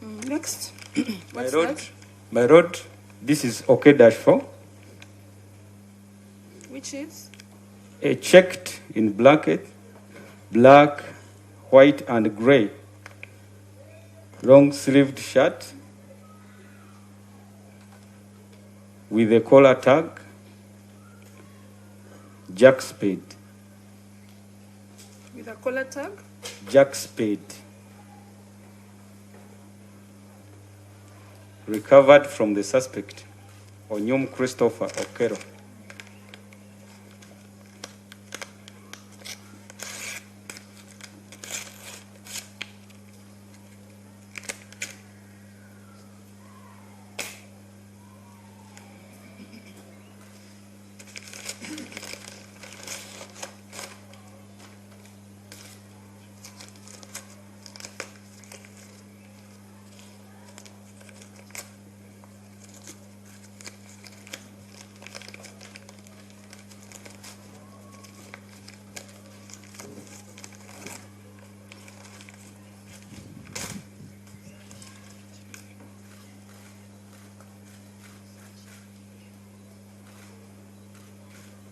Next. My road, this is OK-4. Which is? Checked in black, white, and gray. Long-sleeved shirt with a collar tag, jack spade. With a collar tag? Jack spade. Recovered from the suspect, Onyum Christopher Okello.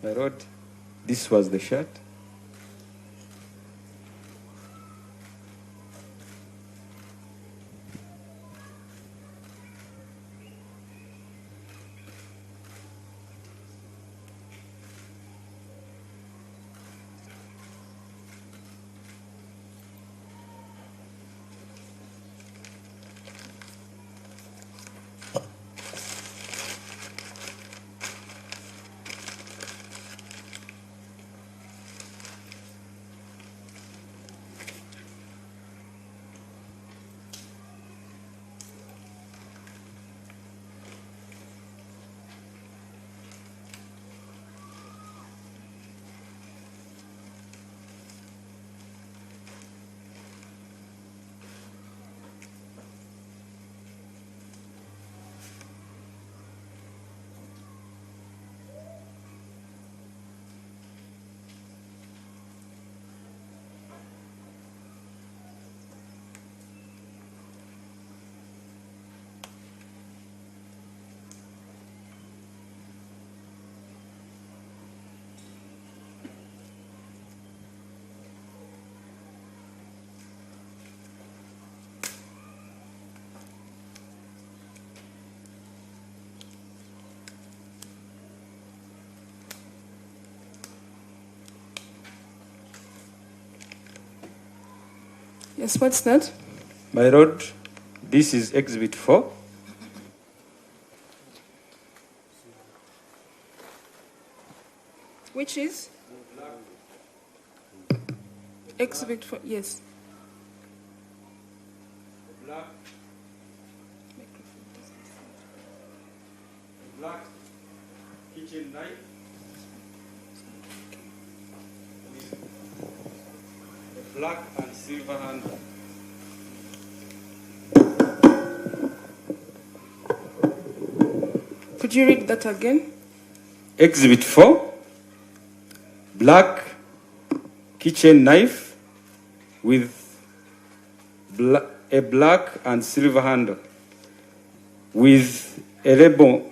My road, this was the shirt. Yes, what's that? My road, this is Exhibit 4. Which is? Exhibit 4, yes. Black kitchen knife. Black and silver handle. Could you read that again? Exhibit 4, black kitchen knife with a black and silver handle with a label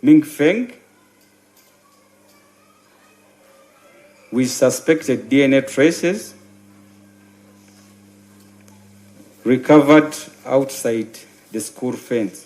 Ming Feng with suspected DNA traces recovered outside the school fence.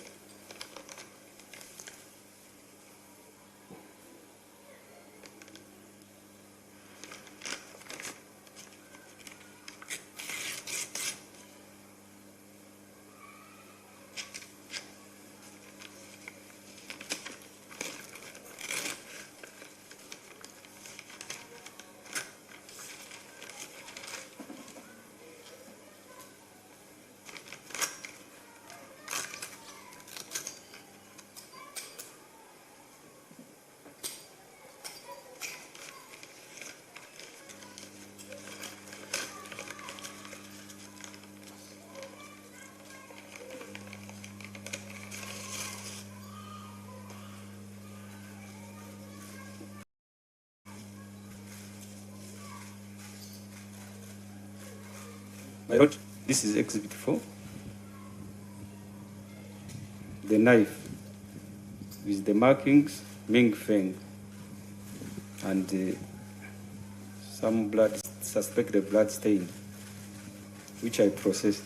My lord, this is Exhibit 4. the knife with the markings Ming Feng and some blood, suspected blood stain, which I processed.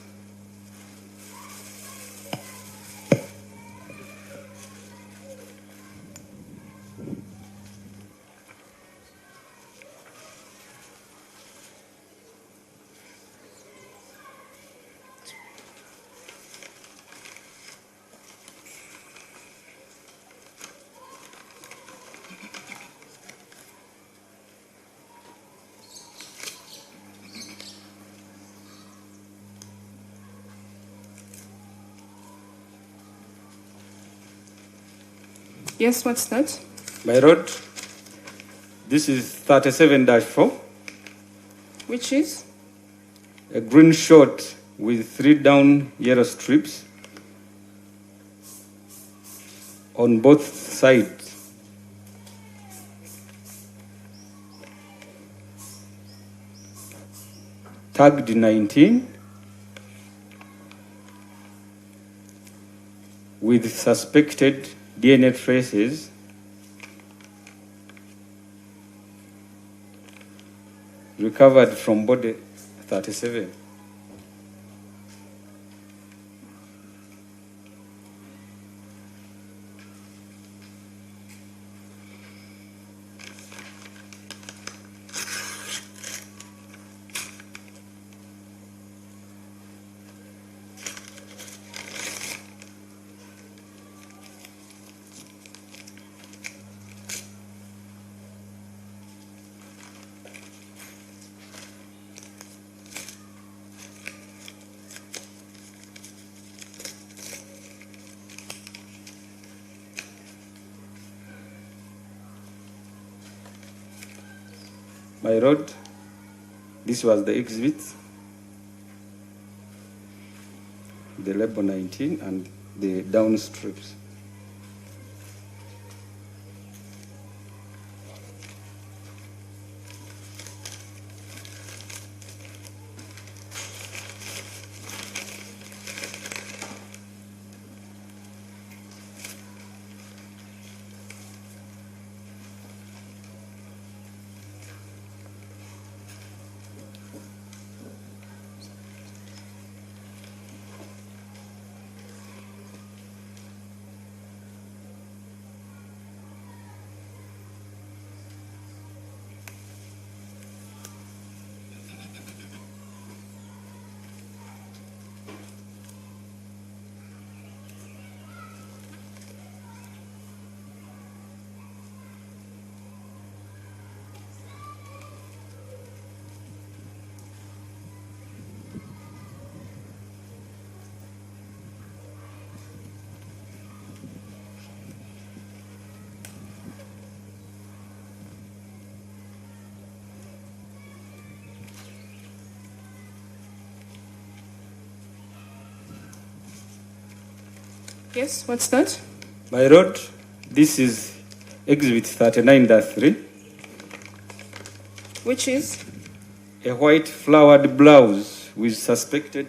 Yes, what's that? My rod, this is 37-4. Which is? A green shot with 3 down yellow strips on both sides. Tagged 19 with suspected DNA traces recovered from body 37. My rod, this was the exhibit, the label 19 and the down strips. Yes, what's that? My rod, this is exhibit 39-3. Which is? A white flowered blouse with suspected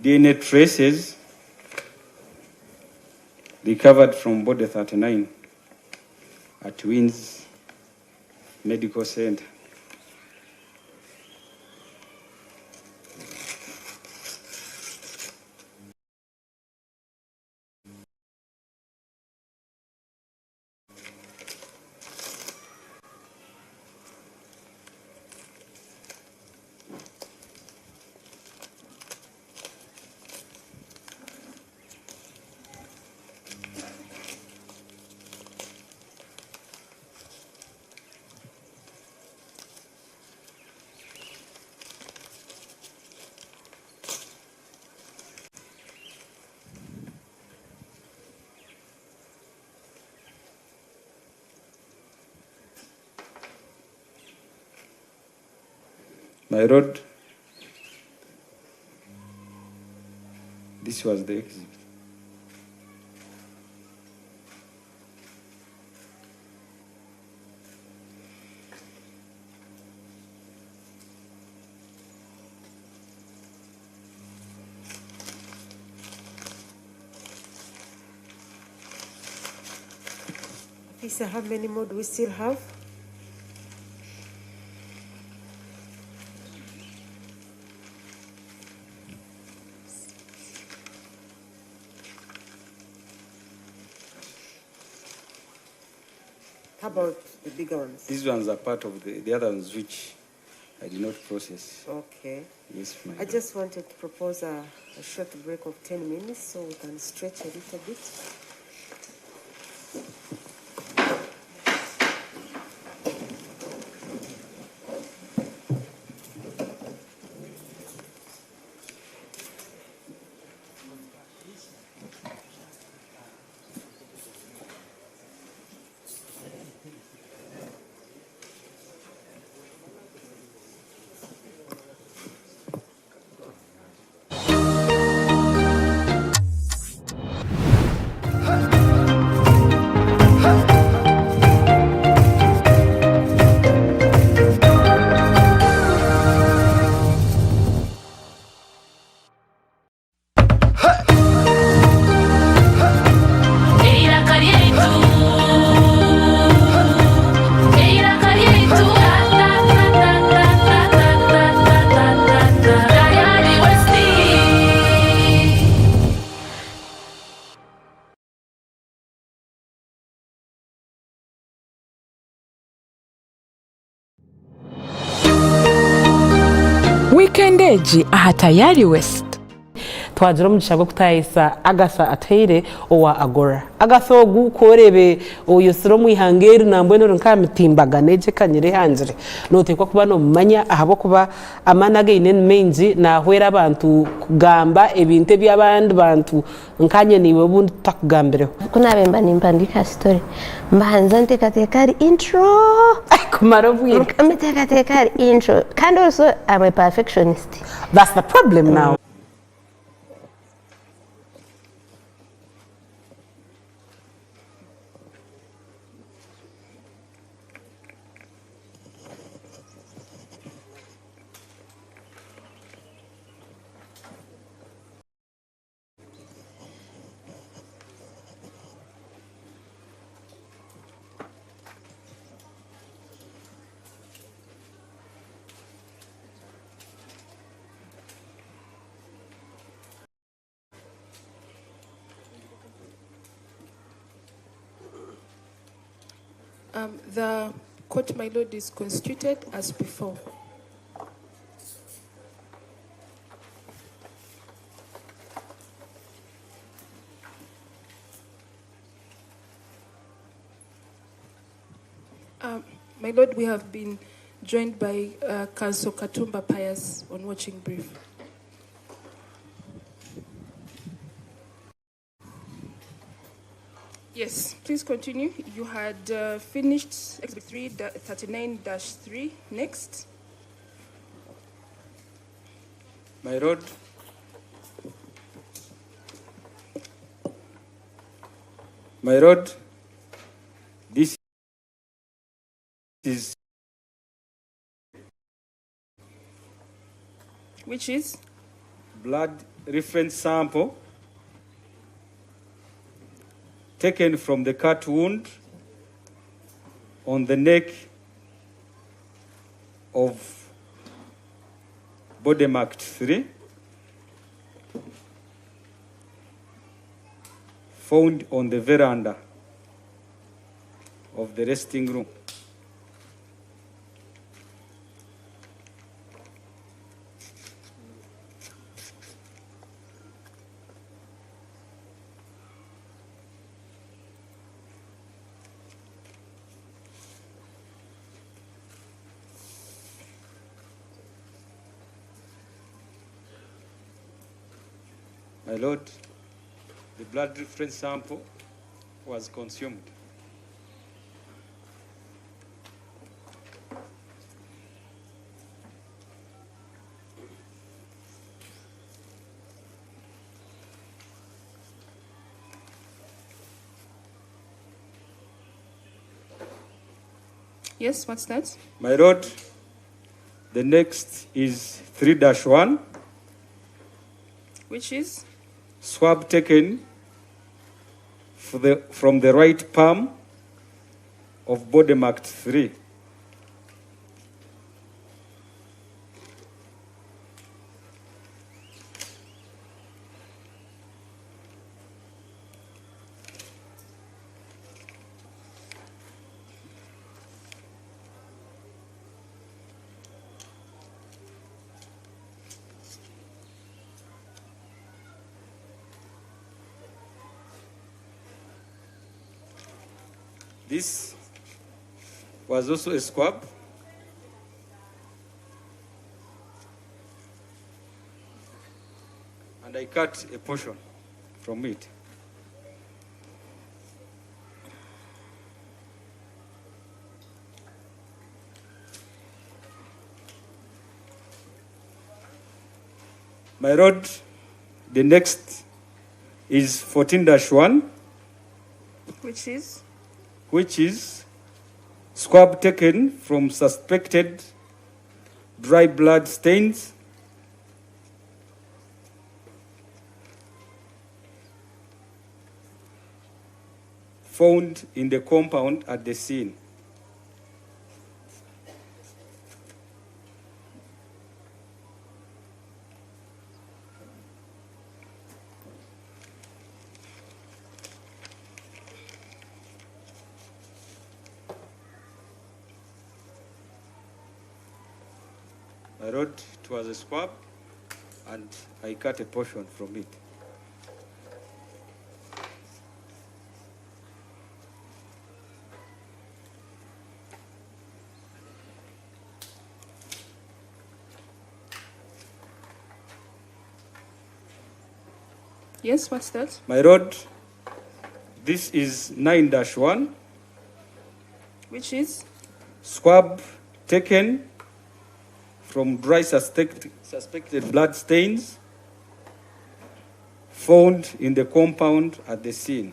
DNA traces recovered from body 39 at Wins Medical Center. My rod, this was the exhibit. Lisa, how many more do we still have? How about the bigger ones? These ones are part of the other ones which I did not process. Okay. Yes, ma'am. I just wanted to propose a short break of 10 minutes so we can stretch a little bit. Weekendeji aha Tayari West twagira omugisha gw'okutaayisa agasa ataire owa agora agasa ogu korebe oyosire omwihanga eri nambwenu ori nkamitimbagano egi ekanyire hangire noteekwa kuba nomumanya ahabw'okuba amaani againe ni maingi nahwera abantu kugamba ebintu eby'abandi bantu nkanye niiwe obundi tutakugambireho kunabemba nimpandika story mbanza nteekateeka hari intro kumara obwire nteekateeka hari intro kandi also I'm a perfectionist. That's the problem now. The court, my lord, is constituted as before. My lord, we have been joined by Counsel Katumba Pius on watching brief. Yes, please continue. You had finished Exhibit 39-3. Next. My lord, this is Which is? Blood reference sample taken from the cut wound on the neck of body marked 3, found on the veranda of the resting room. My lord, the blood reference sample was consumed. Yes, what's that? My lord, the next is 3-1. Which is? Swab taken from the right palm of body marked 3. This was also a squab. And I cut a portion from it. My rod, the next is 14-1. Which is squab taken from suspected dry blood stains found in the compound at the scene. I wrote it was a squab, and I cut a portion from it. Yes, what's that? My rod, this is 9-1. Which is? Squab taken from dry suspected blood stains found in the compound at the scene.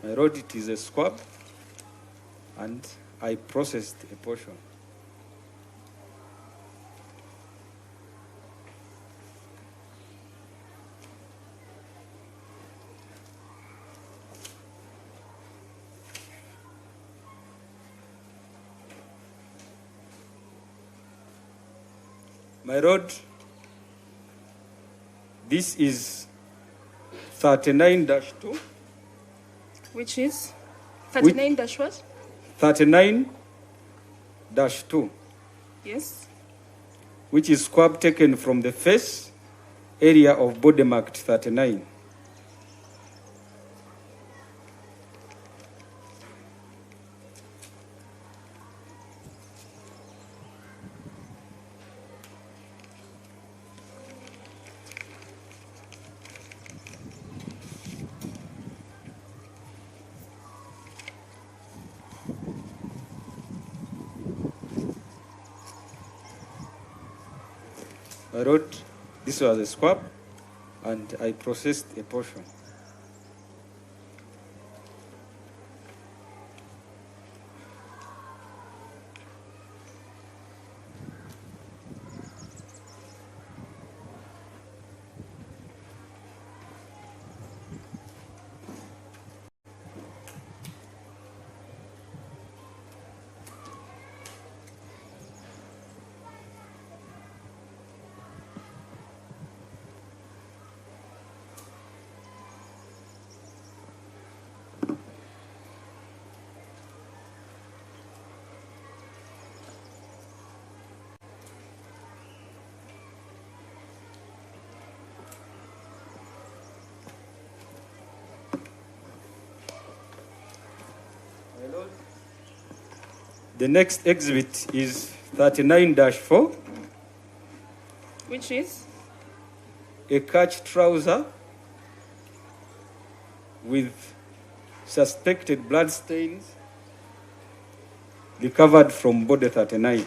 I wrote it is a squab, and I processed a portion. My rod, this is 39-2. Which is? 39 dash what? 39-2. Yes. Which is squab taken from the face area of body marked 39. I wrote this was a squab, and I processed a portion. The next exhibit is 39-4. Which is? A catch trouser with suspected blood stains recovered from body 39.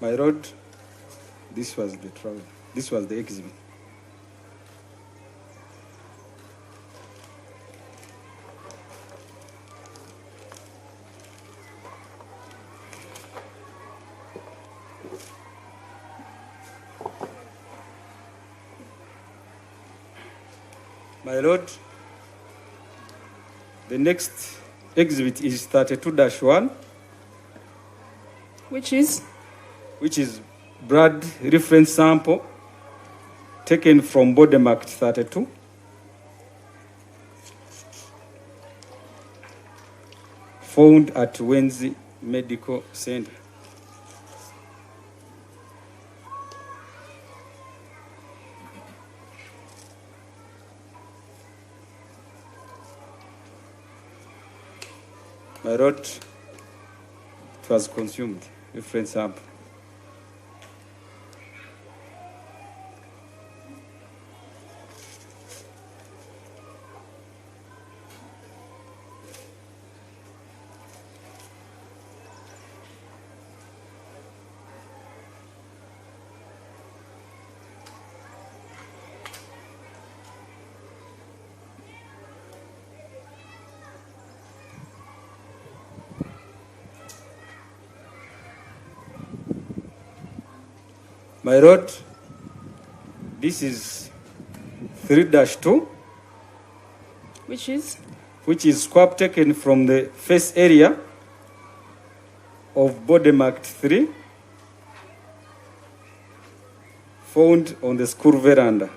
My lord, this was the travel. This was the exhibit. My lord, the next exhibit is 32-1, Which is? which is blood reference sample taken from body marked 32. Found at Wenzi Medical Center. My lord, it was consumed, reference sample. My lord, this is 3-2, Which is? which is swab taken from the face area of body marked 3, found on the school veranda.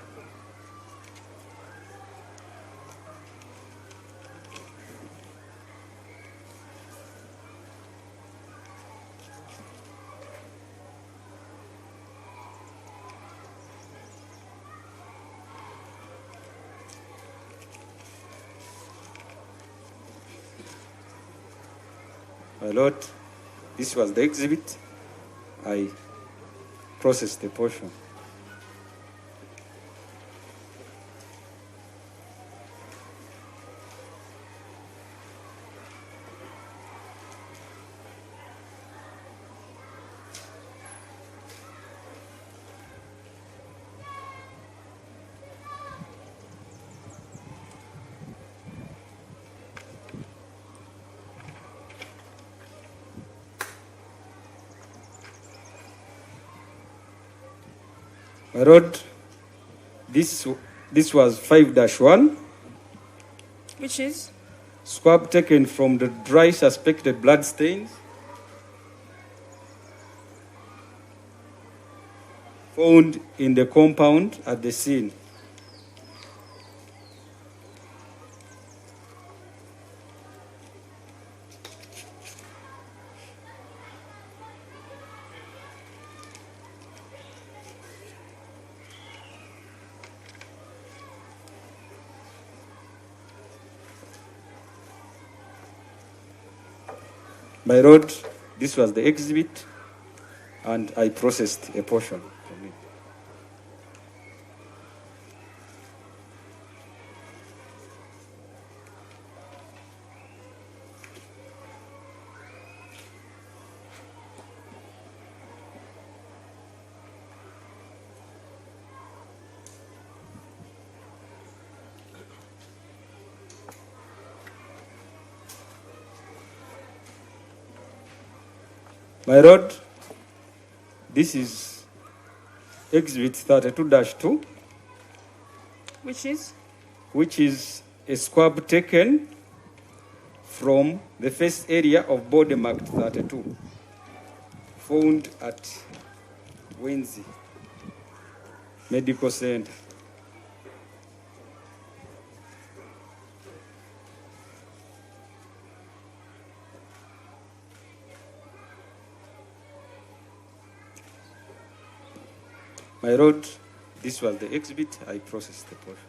My lord, this was the exhibit. I processed the portion. My lord, this was 5-1, Which is? swab taken from the dry suspected blood stains found in the compound at the scene. My lord, this was the exhibit, and I processed a portion from it. My lord, this is exhibit 32-2, Which is? which is a swab taken from the face area of body marked 32, found at Wenzi Medical Center. My lord, this was the exhibit. I processed the portion.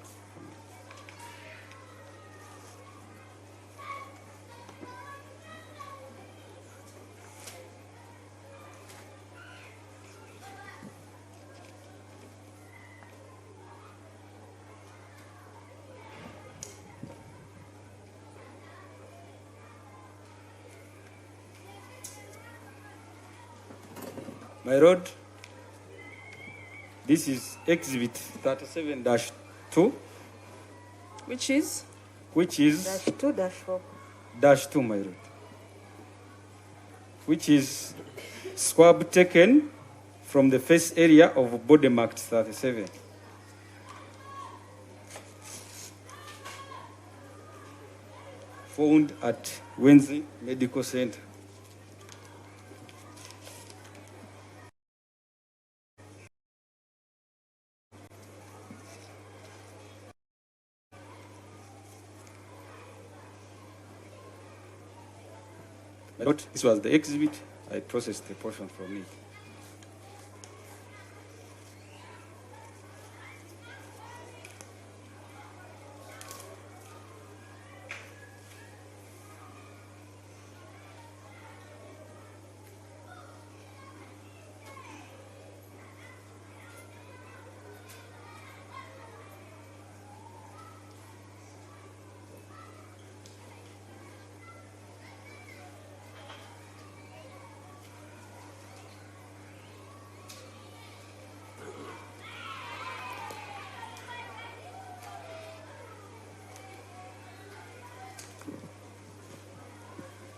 My lord, this is exhibit 37-2, Which is? -2, my lord, which is swab taken from the face area of body marked 37. Found at Wenzi Medical Center. My lord, this was the exhibit. I processed the portion from it.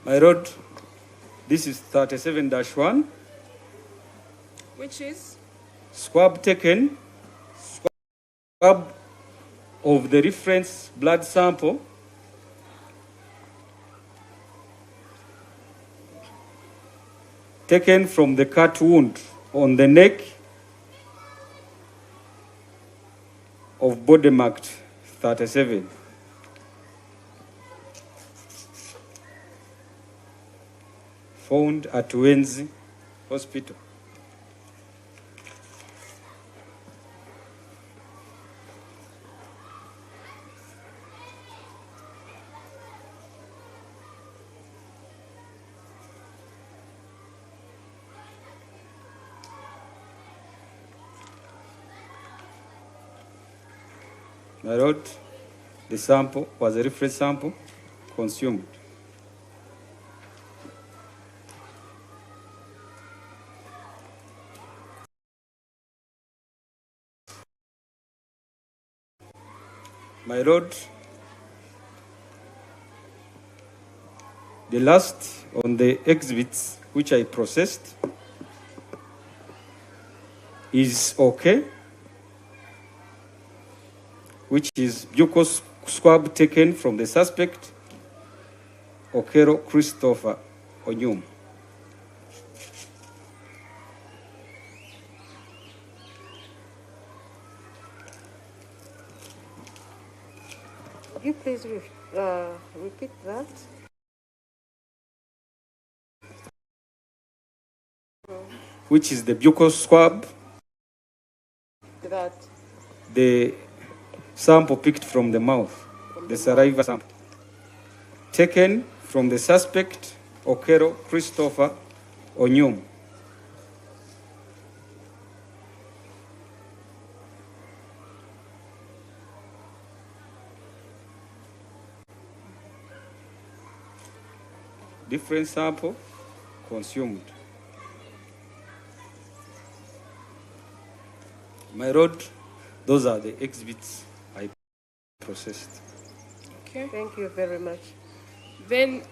My lord, this is 37-1. Which is? Swab taken, swab of the reference blood sample taken from the cut wound on the neck of body marked 37. Found at Wenzi Hospital. My lord, the sample was a reference sample consumed. My lord, the last on the exhibits which I processed is okay, which is buccal swab taken from the suspect, Okello Christopher Onyum. Could you please repeat that? Which is the buccal swab, That. the sample picked from the mouth, the saliva sample, taken from the suspect, Okello Christopher Onyum. Different sample consumed. My lord, those are the exhibits I processed. Okay. Thank you very much. Then,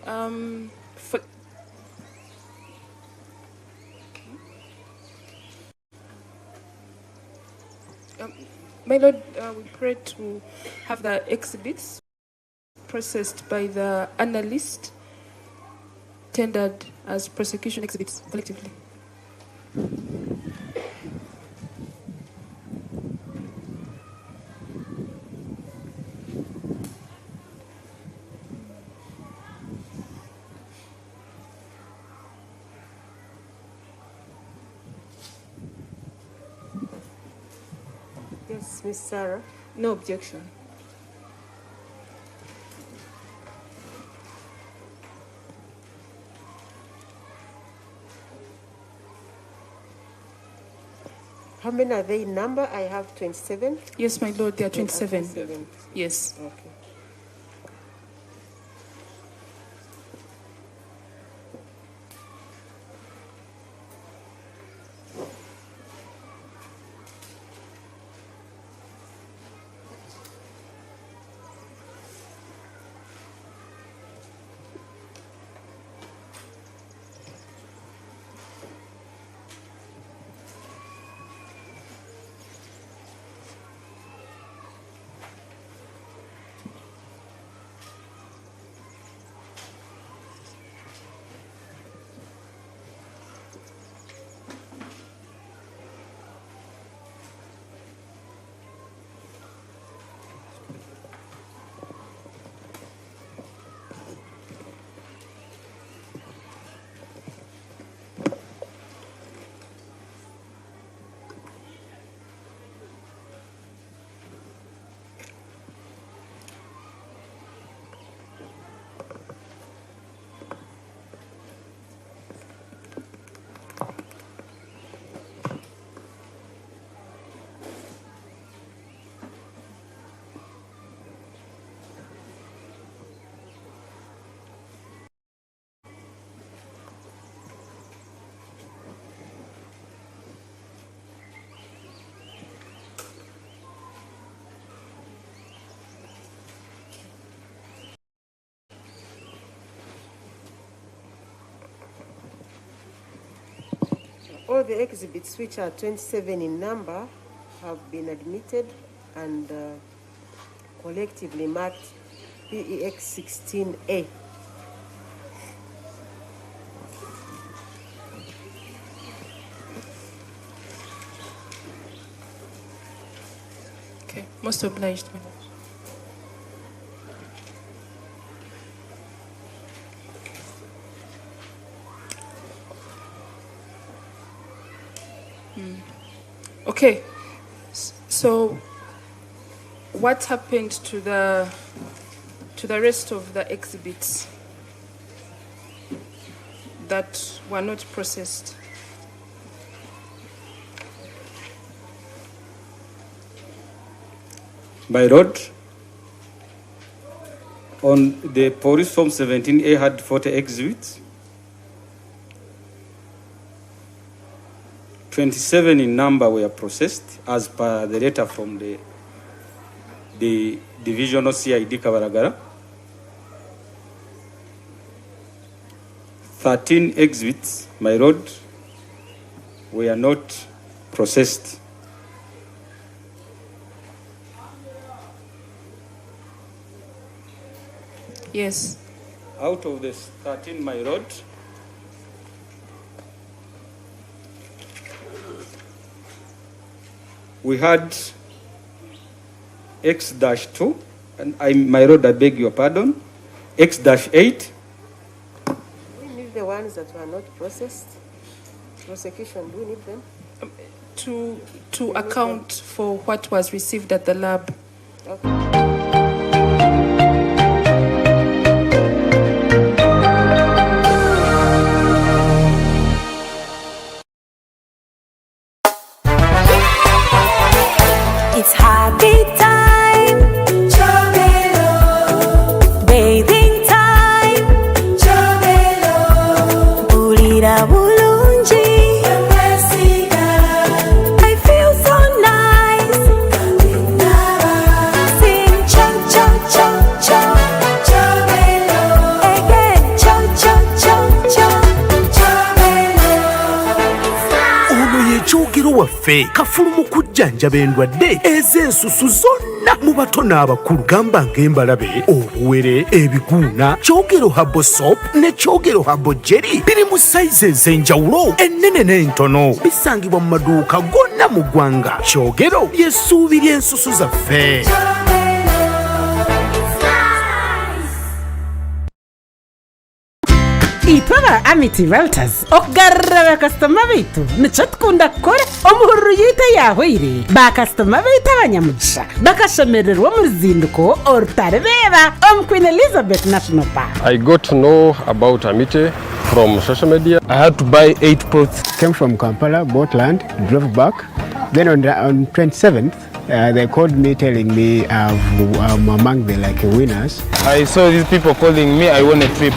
my lord, we pray to have the exhibits processed by the analyst tendered as prosecution exhibits collectively. Yes, Miss Sarah. No objection. How many are they in number? I have 27. Yes, my lord, there are 27. 27. Yes. Okay. All the exhibits, which are 27 in number, have been admitted and collectively marked PEX 16A. Okay, most obliged. Okay, so what happened to the rest of the exhibits that were not processed? By road, on the police form 17A had 40 exhibits. 27 in number were processed as per the letter from the divisional CID Kabaragara. 13 exhibits, my road, were not processed. Yes. Out of the 13, my road, we had X-2, and my road, I beg your pardon, X-8. We need the ones that were not processed. Prosecution, do we need them? To account for what was received at the lab. Okay. It's happy time, Okello. Bathing time, Okello. Bulira bulungi, I feel so nice. Sing cha cha cha cha, Okello. Again cha cha cha cha, Okello. Ono ye Kyogero waffe kafulumu kujjanjaba endwadde ez'ensusu zonna mu bato n'abakulu gamba ng'embalabe obuwere ebiguuna Kyogero habo soap ne Kyogero habo jelly biri mu sayizi ez'enjawulo ennene n'entono bisangibwa mu maduuka gonna mu ggwanga Kyogero y'essuubi ly'ensusu zaffe. itwaba Amity Realtors okugarra bakasitoma baitu nicyo tukunda kukora omuhururu yahwire bakasitoma baitu abanyamugisha bakashemererwa mu ruzinduko orutarebeera omu Queen Elizabeth National Park. I got to know about Amity from social media. I had to buy 8 plots. Came from Kampala, bought land, drove back. Then on 27th, they called me telling me I'm among the winners. I saw these people calling me, I won a trip.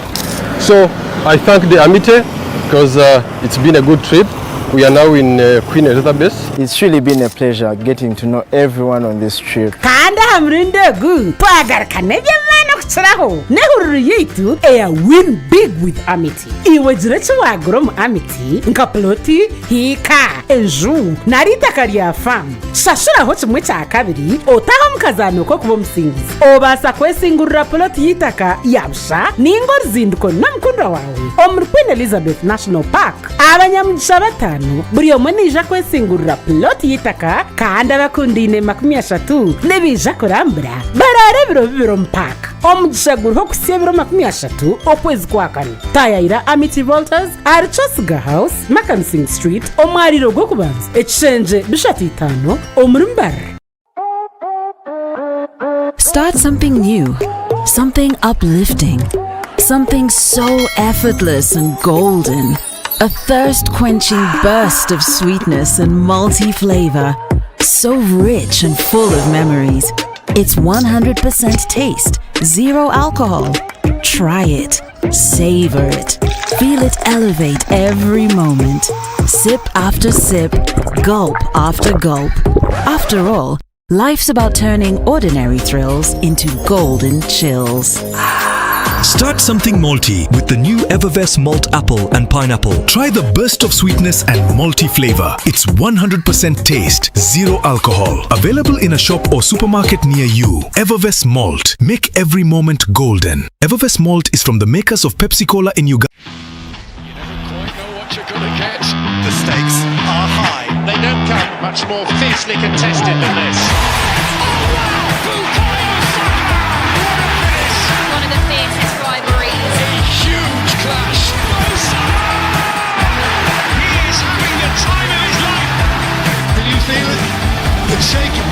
So I thank the Amity because it's been a good trip. We are now in Queen Elizabeth. It's really been a pleasure getting to know everyone on this trip. Kanda hamrindegu twagaruka neby'amaani okukiraho n'ehururu yaitu win big with Amity. Iwe gira ki wagura mu Amity nka ploti hiika enju nari itaka rya famu shashuraho kimwe kya kabiri otaho mu kazaano k'okuba omusingizi obaasa kwesingurira ploti y'itaka yabusha ninga oruzinduko n'omukundwa wawe omuri Queen Elizabeth National Park. Abanyamugisha batano buri omwe niija kwesingurira ploti y'itaka kandi abakundiine 30 nebija kurambura barara ebiro bibiri omu paaka omugisha guriho kusia ebiro 30 okwezi kwa kane. Tayayira Amity Realtors ari Chosiga House, Mackenzie Street omwariro gw'okubanza ekishenje 5 omuri Mbarara. Start something new, something uplifting, something so effortless and golden. A thirst-quenching burst of sweetness and multi-flavor. So rich and full of memories. It's 100% taste, 0 alcohol. Try it. Savor it. Feel it elevate every moment. Sip after sip, gulp after gulp. After all, life's about turning ordinary thrills into golden chills. Start something malty with the new Evervest Malt Apple and Pineapple. Try the burst of sweetness and malty flavor. It's 100% taste, zero alcohol. Available in a shop or supermarket near you. Evervest Malt. Make every moment golden. Evervest Malt is from the makers of Pepsi Cola in Uganda. You never quite know what you're going to get. The stakes are high. They don't come much more fiercely contested than this. One of the fiercest rivalries. A huge clash. He is having the time of his life. Can you feel it? It's shaking.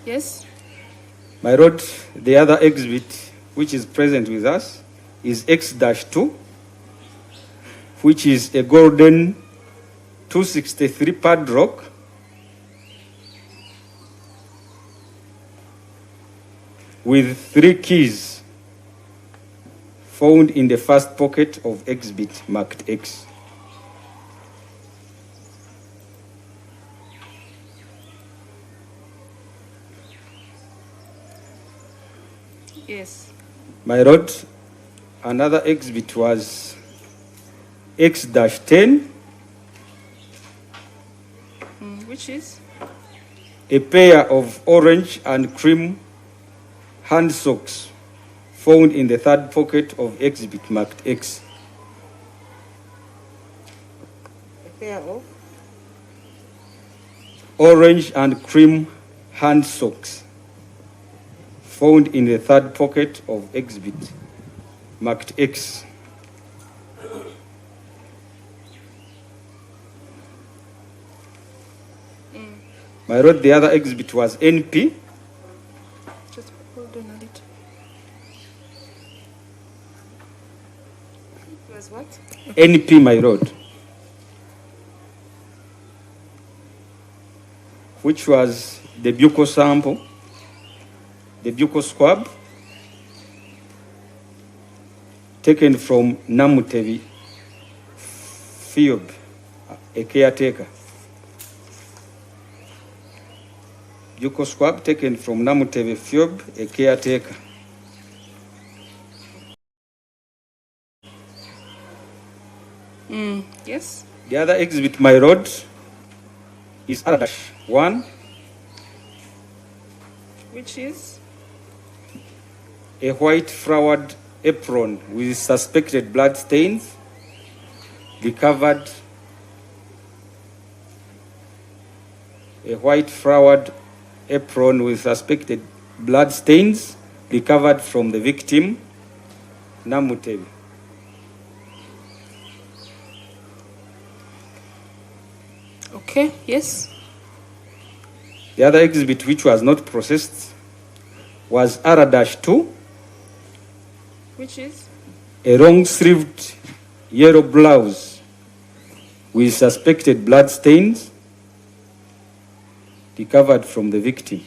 Yes. My lord, the other exhibit which is present with us is X-2, which is a golden 263 padlock with 3 keys found in the first pocket of exhibit marked X. Yes. My lord, another exhibit was X-10, Which is? a pair of orange and cream hand socks found in the third pocket of exhibit marked X. A pair of Orange and cream hand socks found in the third pocket of exhibit marked X. My lord, the other exhibit was NP. Just hold on a little. it was what? NP, my lord, which was the buccal sample, the buccal swab taken from Namutebi Fiob, a caretaker. Buccal swab taken from Namutebi Fiob, a caretaker. Yes. The other exhibit, my lord, is R-1, Which is? a white flowered apron with suspected blood stains recovered. A white flowered apron with suspected blood stains recovered from the victim, Namutebi. Okay. Yes. The other exhibit, which was not processed, was R-2, Which is? a long-sleeved yellow blouse with suspected blood stains recovered from the victim,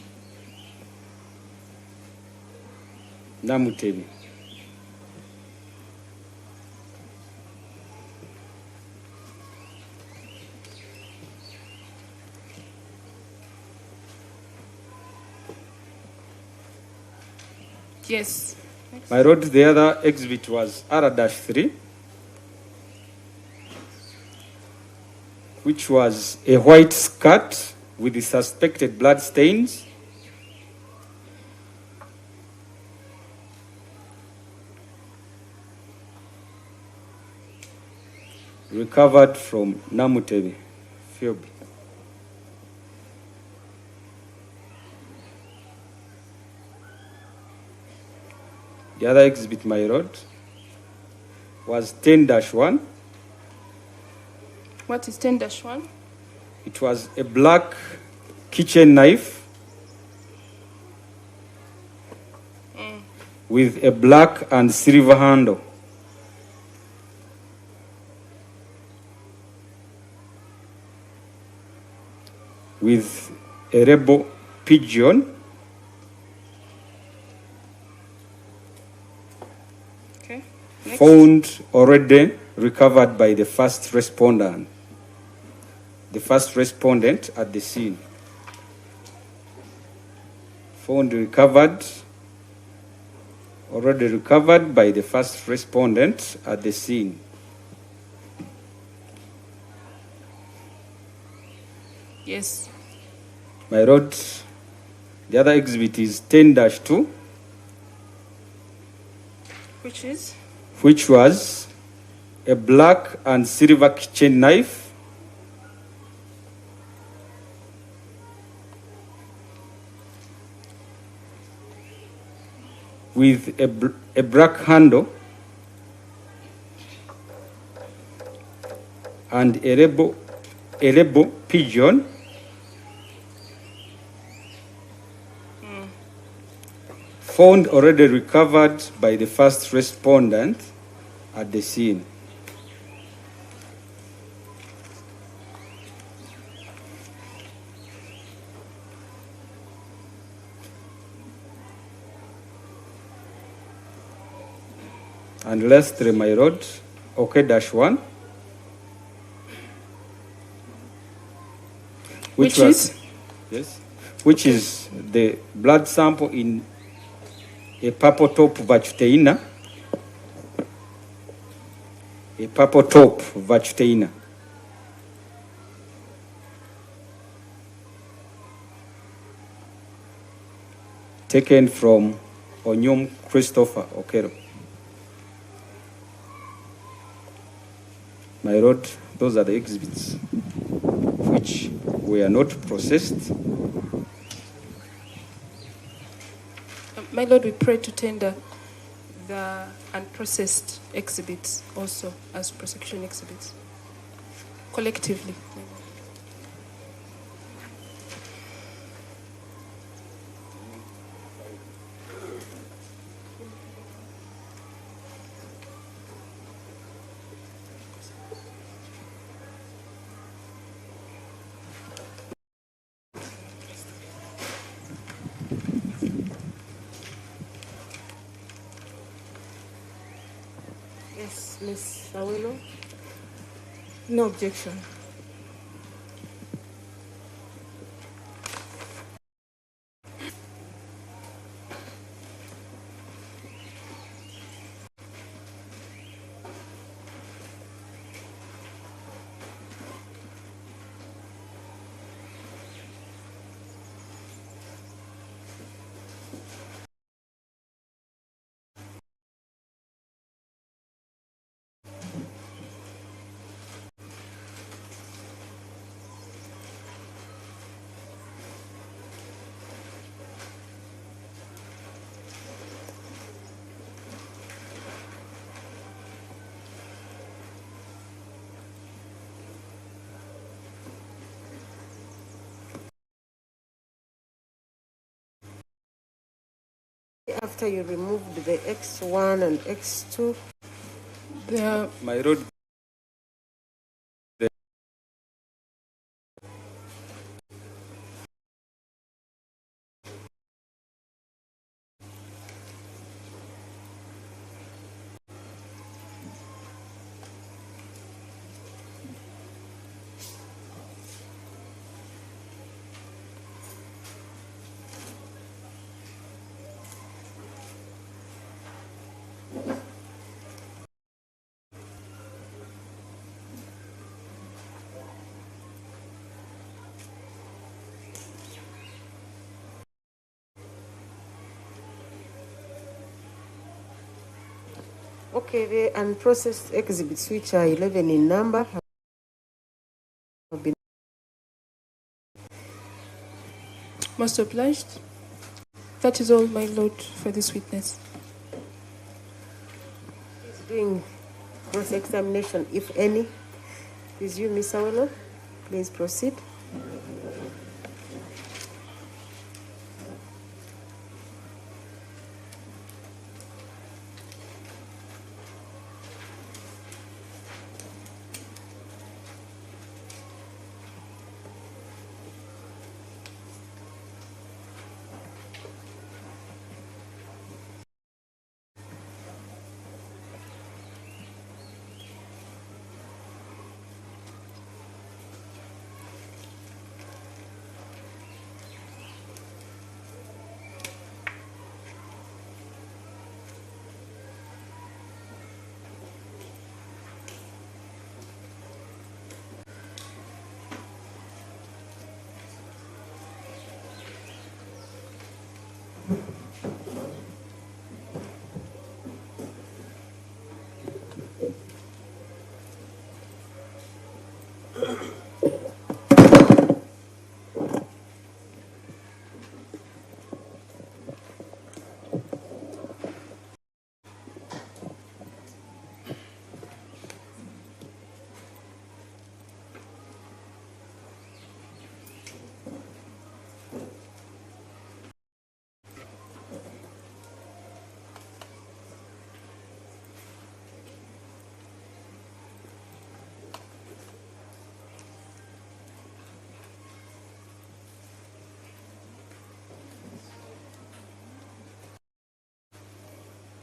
Namutebi. Yes. My lord, the other exhibit was R-3, which was a white skirt with the suspected blood stains recovered from Namutebi Fiob. The other exhibit, my lord, was 10-1. What is 10-1? It was a black kitchen knife with a black and silver handle. With a rebel pigeon found already recovered by the first respondent at the scene. Found already recovered by the first respondent at the scene. Yes. My lord, the other exhibit is 10-2. Which was a black and silver kitchen knife with a black handle and a rebel pigeon found already recovered by the first respondent at the scene. And lastly, my lord, OK-1, which is the blood sample in a purple top vatuteina. Taken from Onyum Christopher Okello. My lord, those are the exhibits which were not processed. My lord, we pray to tender the unprocessed exhibits also as prosecution exhibits, collectively. Yes, Ms. Awilo. No objection. After you removed the X1 and X2, my lord, okay, the unprocessed exhibits, which are 11 in number, have been. Most obliged. That is all, my lord, for this witness. He's doing cross-examination, if any. Is you, Ms. Awilo? Please proceed.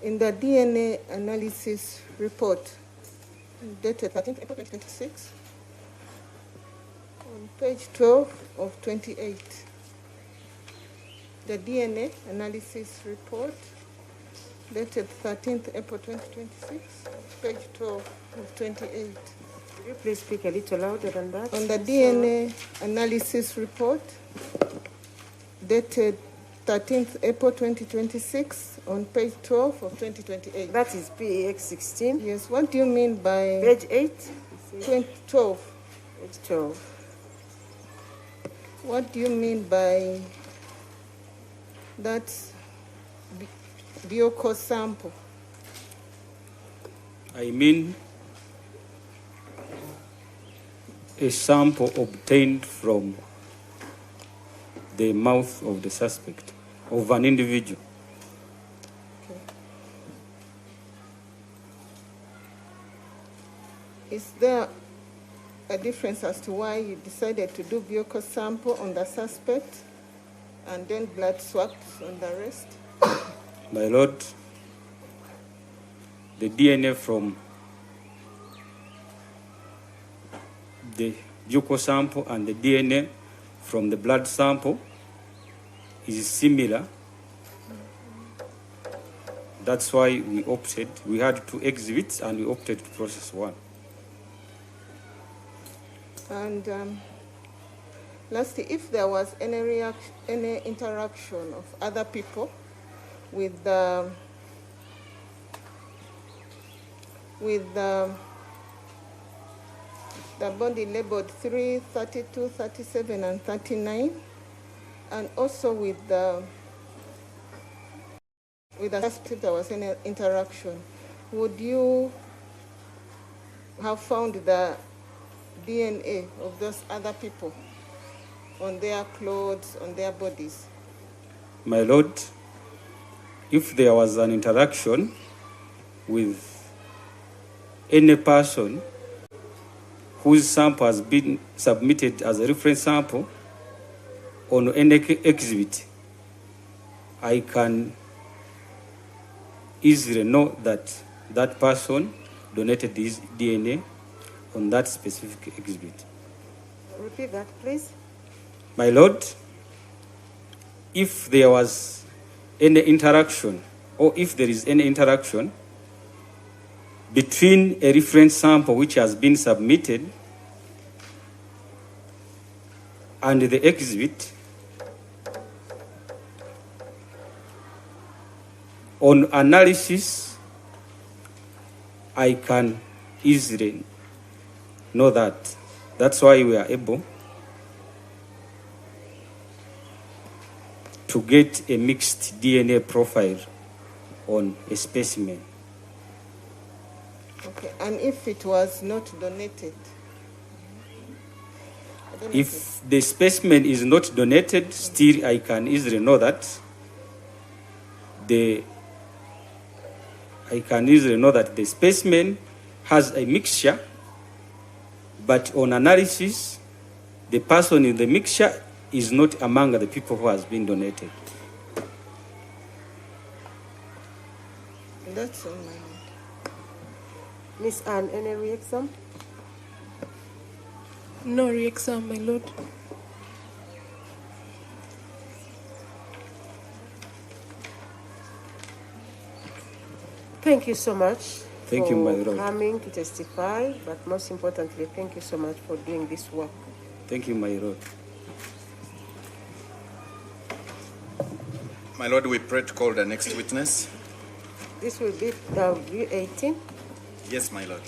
In the DNA analysis report dated 13th April 2026, on page 12 of 28, the DNA analysis report dated 13th April 2026, page 12 of 28. Could you please speak a little louder than that? On the DNA analysis report dated 13th April 2026, on page 12 of 2028. That is PEX 16? Yes. What do you mean by... Page 8? 12. Page 12. What do you mean by that Bioko sample? I mean a sample obtained from the mouth of the suspect, of an individual. Okay. Is there a difference as to why you decided to do Bioko sample on the suspect and then blood swaps on the rest? My Lord, the DNA from the Bioko sample and the DNA from the blood sample is similar. That's why we had 2 exhibits and we opted to process 1. And lastly, if there was any interaction of other people with the body labeled 3, 32, 37, and 39, and also with the suspect there was any interaction, would you have found the DNA of those other people on their clothes, on their bodies? My Lord, if there was an interaction with any person whose sample has been submitted as a reference sample on any exhibit, I can easily know that that person donated his DNA on that specific exhibit. Repeat that, please. My Lord, if there was any interaction, or if there is any interaction between a reference sample which has been submitted and the exhibit, on analysis, I can easily know that. That's why we are able to get a mixed DNA profile on a specimen. Okay, and if it was not donated? If the specimen is not donated, still I can easily know that the specimen has a mixture, but on analysis, the person in the mixture is not among the people who has been donated. That's all my mind. Miss Anne, any re-exam? No re-exam, my Lord. Thank you so much. Thank you, my Lord. For coming to testify, but most importantly, thank you so much for doing this work. Thank you, my Lord. My Lord, we pray to call the next witness. This will be W18. Yes, my Lord.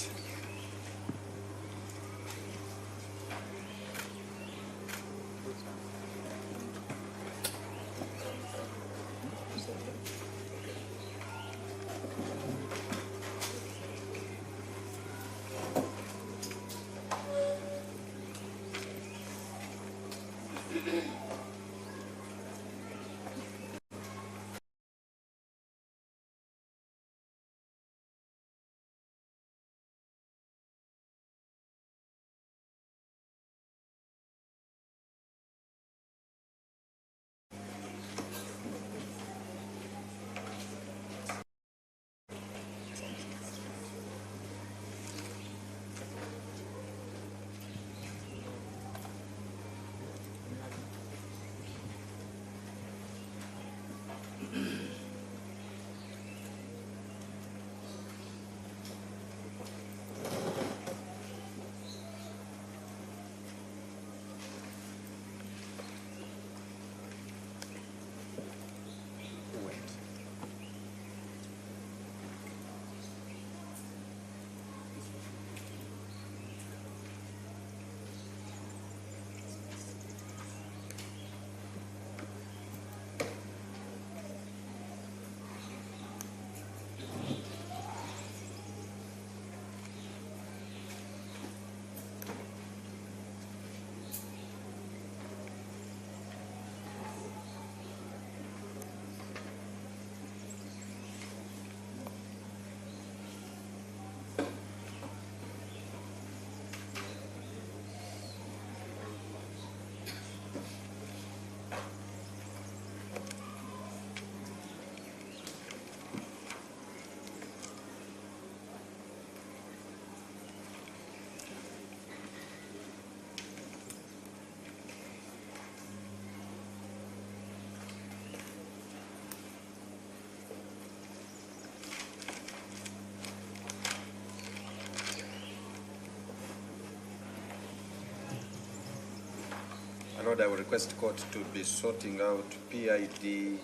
Lord, I will request court to be sorting out PID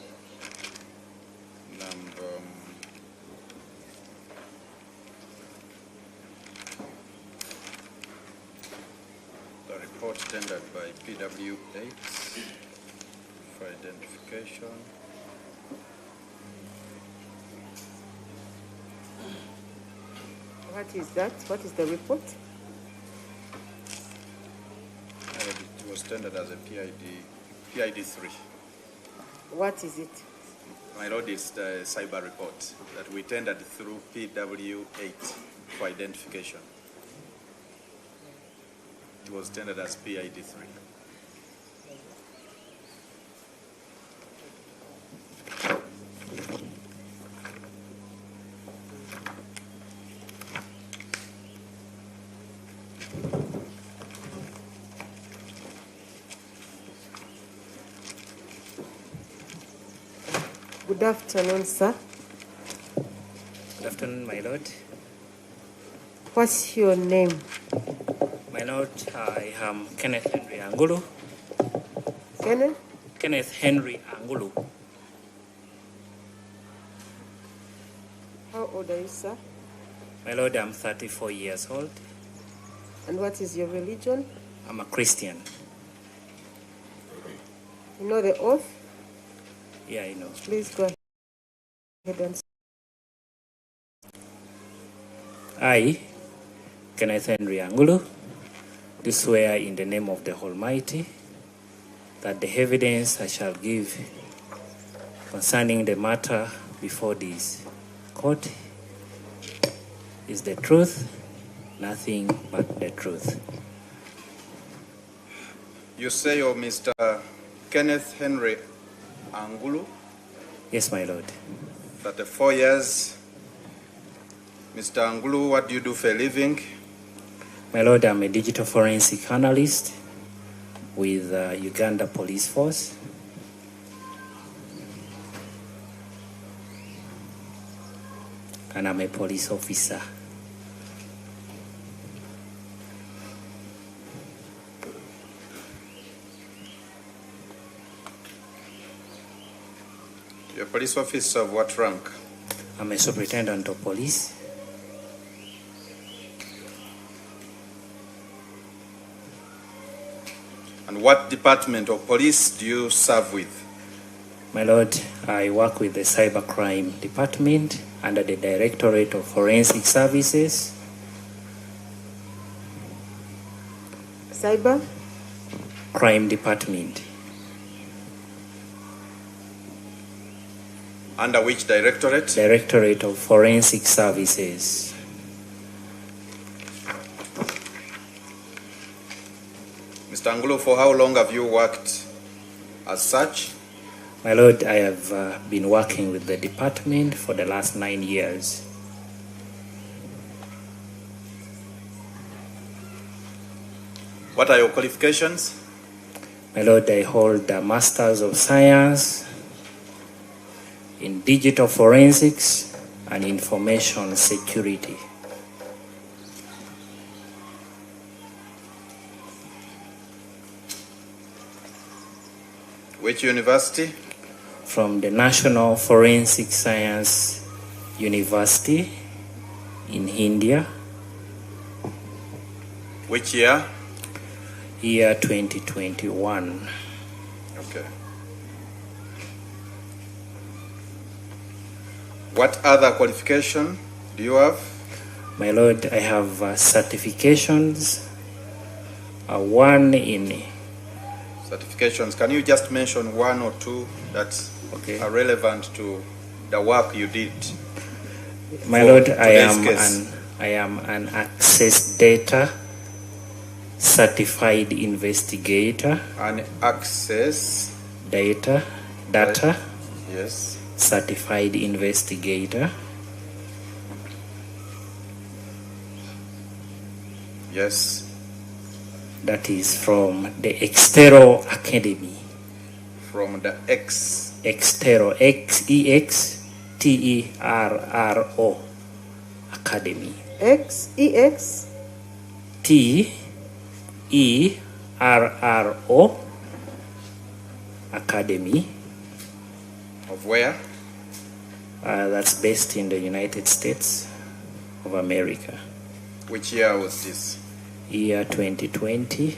number the report tendered by PW8 for identification. What is that? What is the report? It was tendered as a PID3. What is it? My lord, it's the cyber report that we tendered through PW8 for identification. It was tendered as PID3. Good afternoon, sir. Good afternoon, my lord. What's your name? My lord, I am Kenneth Henry Angulu. Kenneth? Kenneth Henry Angulu. How old are you, sir? My lord, I'm 34 years old. And what is your religion? I'm a Christian. You know the oath? Yeah, I know. Please go ahead and... I, Kenneth Henry Angulu, do swear in the name of the Almighty that the evidence I shall give concerning the matter before this court is the truth, nothing but the truth. You say you're Mr. Kenneth Henry Angulu? Yes, my lord. 34 years. Mr. Angulu, what do you do for a living? My lord, I'm a digital forensic analyst with Uganda Police Force. And I'm a police officer. You're a police officer of what rank? I'm a superintendent of police. And what department of police do you serve with? My lord, I work with the cybercrime department under the Directorate of Forensic Services. Cyber? Crime department. Under which directorate? Directorate of Forensic Services. Mr. Angulu, for how long have you worked as such? My Lord, I have been working with the department for the last 9 years. What are your qualifications? My Lord, I hold a Masters of Science in Digital Forensics and Information Security. Which university? From the National Forensic Science University in India. Which year? Year 2021. Okay. What other qualification do you have? My Lord, I have certifications. One in Certifications. Can you just mention one or two that are relevant to the work you did? My Lord, I am an access data certified investigator. An access data yes. Certified investigator. Yes. That is from the Exterro Academy. From the Exterro, Exterro Academy. Terro Academy. Of where? That's based in the United States of America. Which year was this? Year 2020.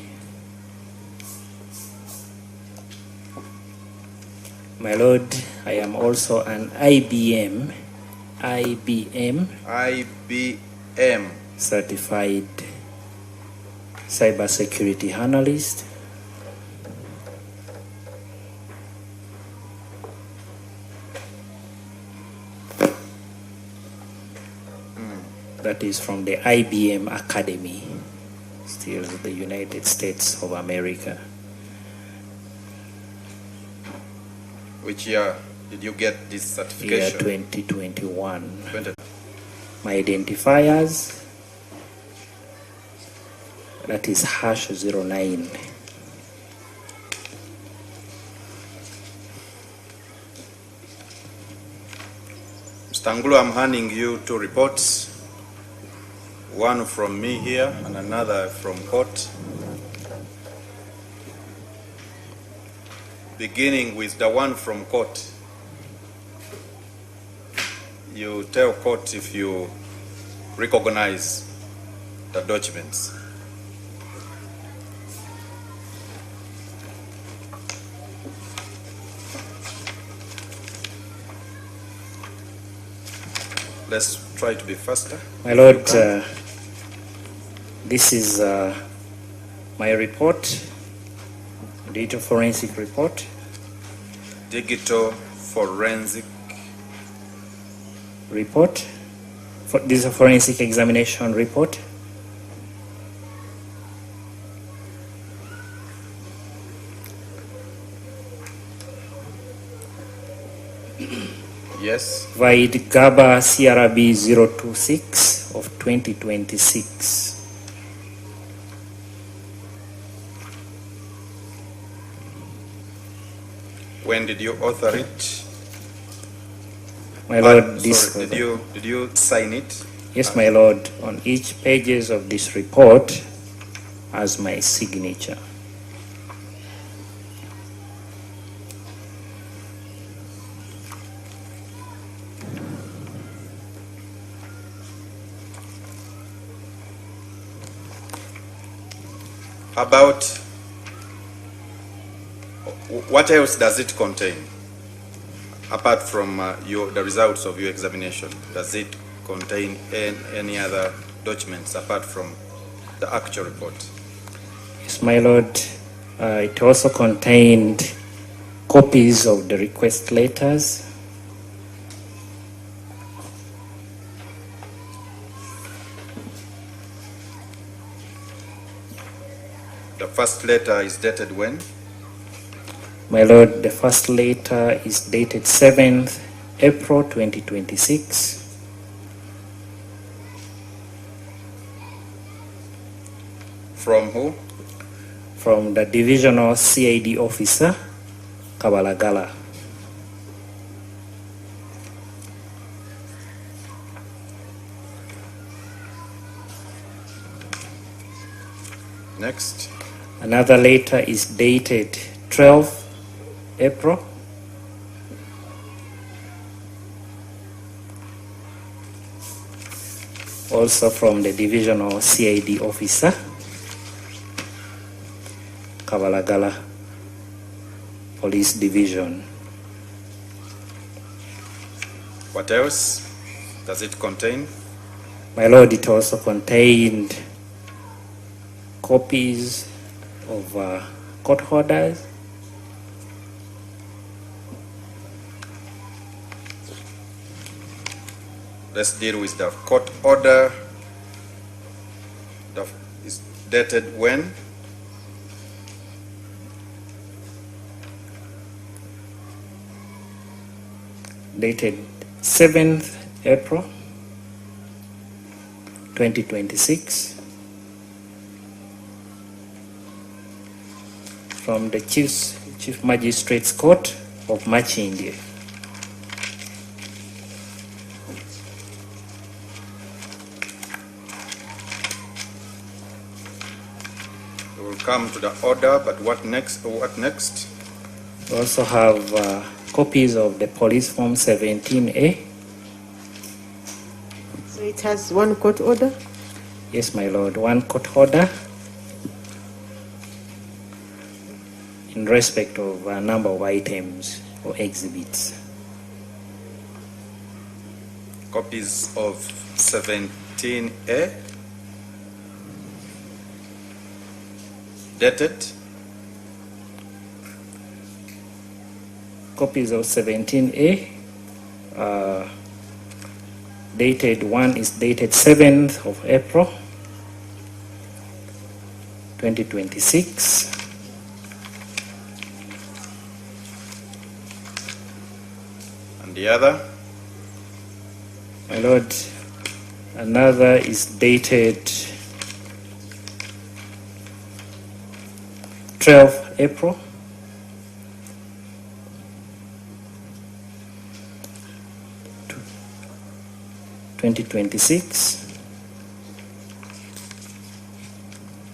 My Lord, I am also an IBM certified cybersecurity analyst. That is from the IBM Academy, still the United States of America. Which year did you get this certification? Year 2021. My identifiers, that is #09. Mr. Angulu, I'm handing you 2 reports. One from me here and another from court. Beginning with the one from court. You tell court if you recognize the documents. Let's try to be faster. My Lord, this is my report, digital forensic report. Digital forensic report. This is a forensic examination report. Yes. Void GABA CRB 026 of 2026. When did you author it? My Lord, did you sign it? Yes, my Lord. On each pages of this report as my signature. About what else does it contain apart from the results of your examination? Does it contain any other documents apart from the actual report? Yes, my Lord. It also contained copies of the request letters The first letter is dated when? My Lord, the first letter is dated 7th April 2026. From who? From the Divisional CID Officer, Kabalagala. Next. Another letter is dated 12th April. Also from the Divisional CID Officer, Kabalagala Police Division. What else does it contain? My Lord, it also contained copies of court orders, let's deal with the court order. That is dated when? Dated 7th April 2026. From the Chief Magistrate's Court of Machindi. We will come to the order, but what next? What next? We also have copies of the Police Form 17A. So it has one court order? Yes, my Lord, one court order in respect of a number of items or exhibits. Copies of 17A dated? Copies of 17A dated, one is dated 7th of April 2026. And the other? My Lord, another is dated 12th April 2026.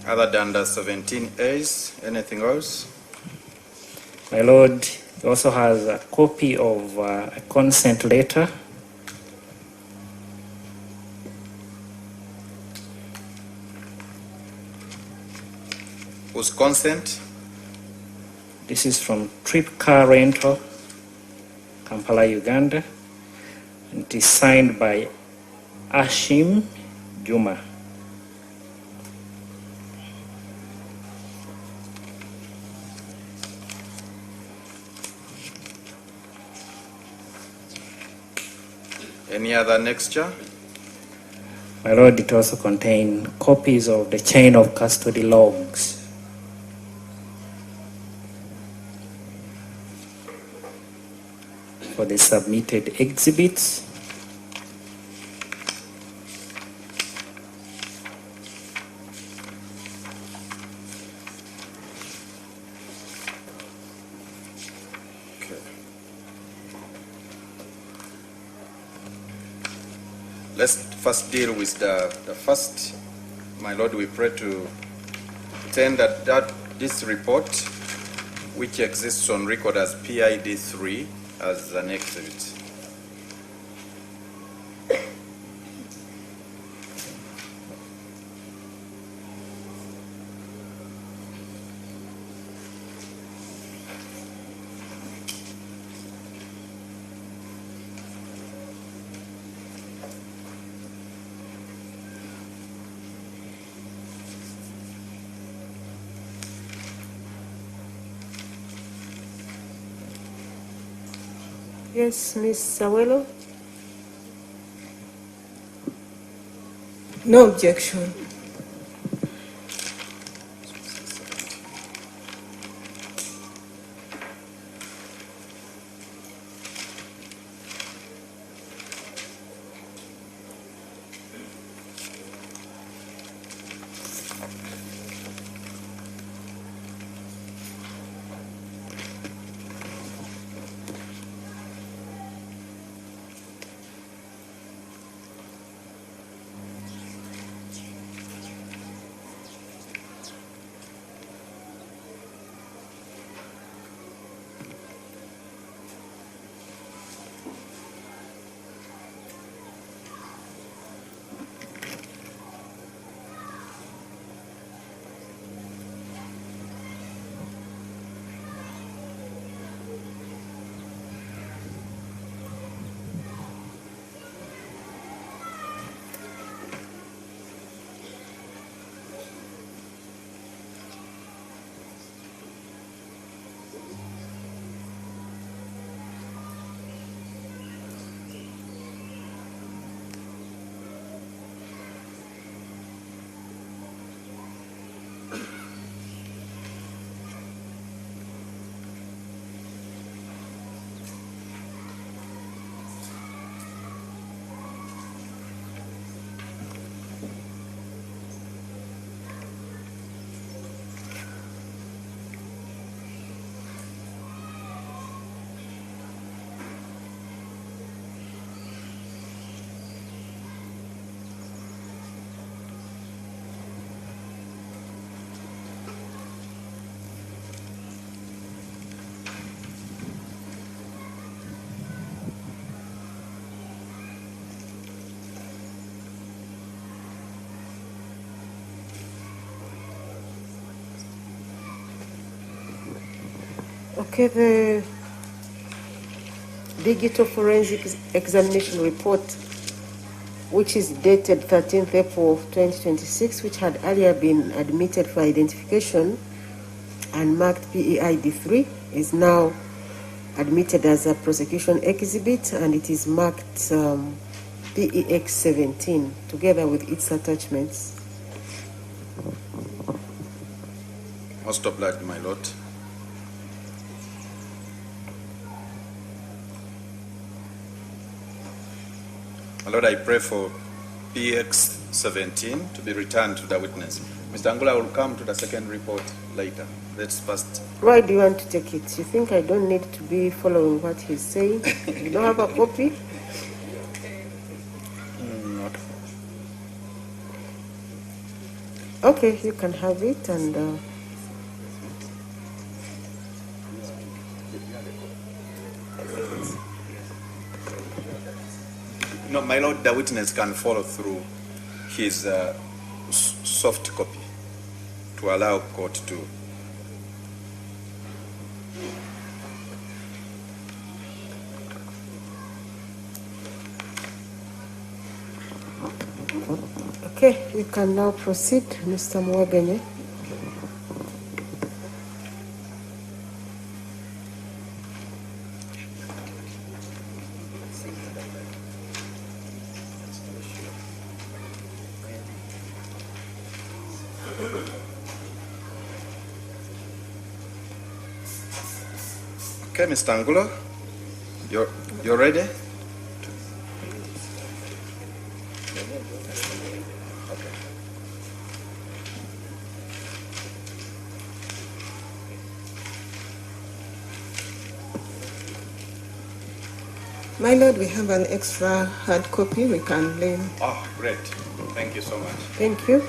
Other than the 17As, anything else? My Lord, he also has a copy of a consent letter whose consent? This is from Trip Car Rental, Kampala, Uganda. And it is signed by Ashim Juma. Any other mixture? My Lord, it also contains copies of the chain of custody logs. For the submitted exhibits. Let's first deal with the first. My Lord, we pray to attend that this report, which exists on record as PID 3, as an exhibit. Yes, Ms. Sawelo. No objection. Okay, the digital forensic examination report, which is dated 13th April 2026, which had earlier been admitted for identification and marked PEID3, is now admitted as a prosecution exhibit, and it is marked PEX17 together with its attachments. Most obliged, my lord. My lord, I pray for PX17 to be returned to the witness. Mr. Angola will come to the second report later. Let's first. Why do you want to take it? You think I don't need to be following what he's saying? You don't have a copy? Not. Okay, you can have it, and No, my lord, the witness can follow through his soft copy to allow court to. okay, you can now proceed, Mr. Mwagenye. Okay, Mr. Angulo, you're ready? My lord, we have an extra hard copy we can lend. Oh, great. Thank you so much. Thank you.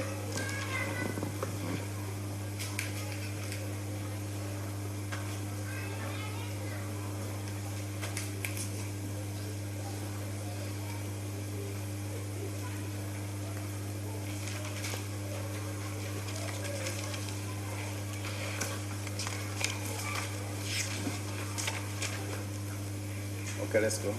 Okay, let's go.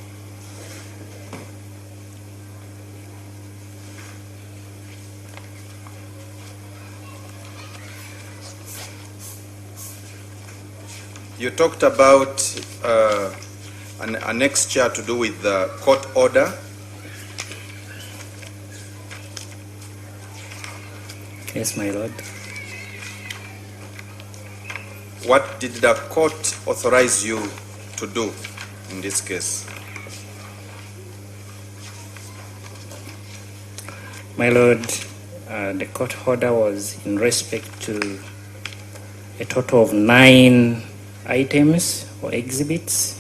You talked about an annexure to do with the court order. Yes, my lord. What did the court authorize you to do in this case? My lord, the court order was in respect to a total of 9 items or exhibits.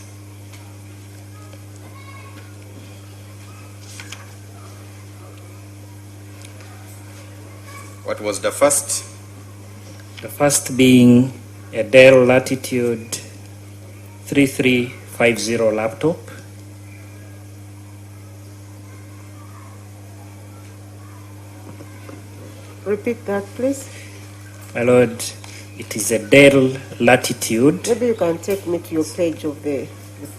What was the first? The first being a Dell Latitude 3350 laptop. Repeat that, please. My lord, it is a Dell Latitude. Maybe you can take me to your page of the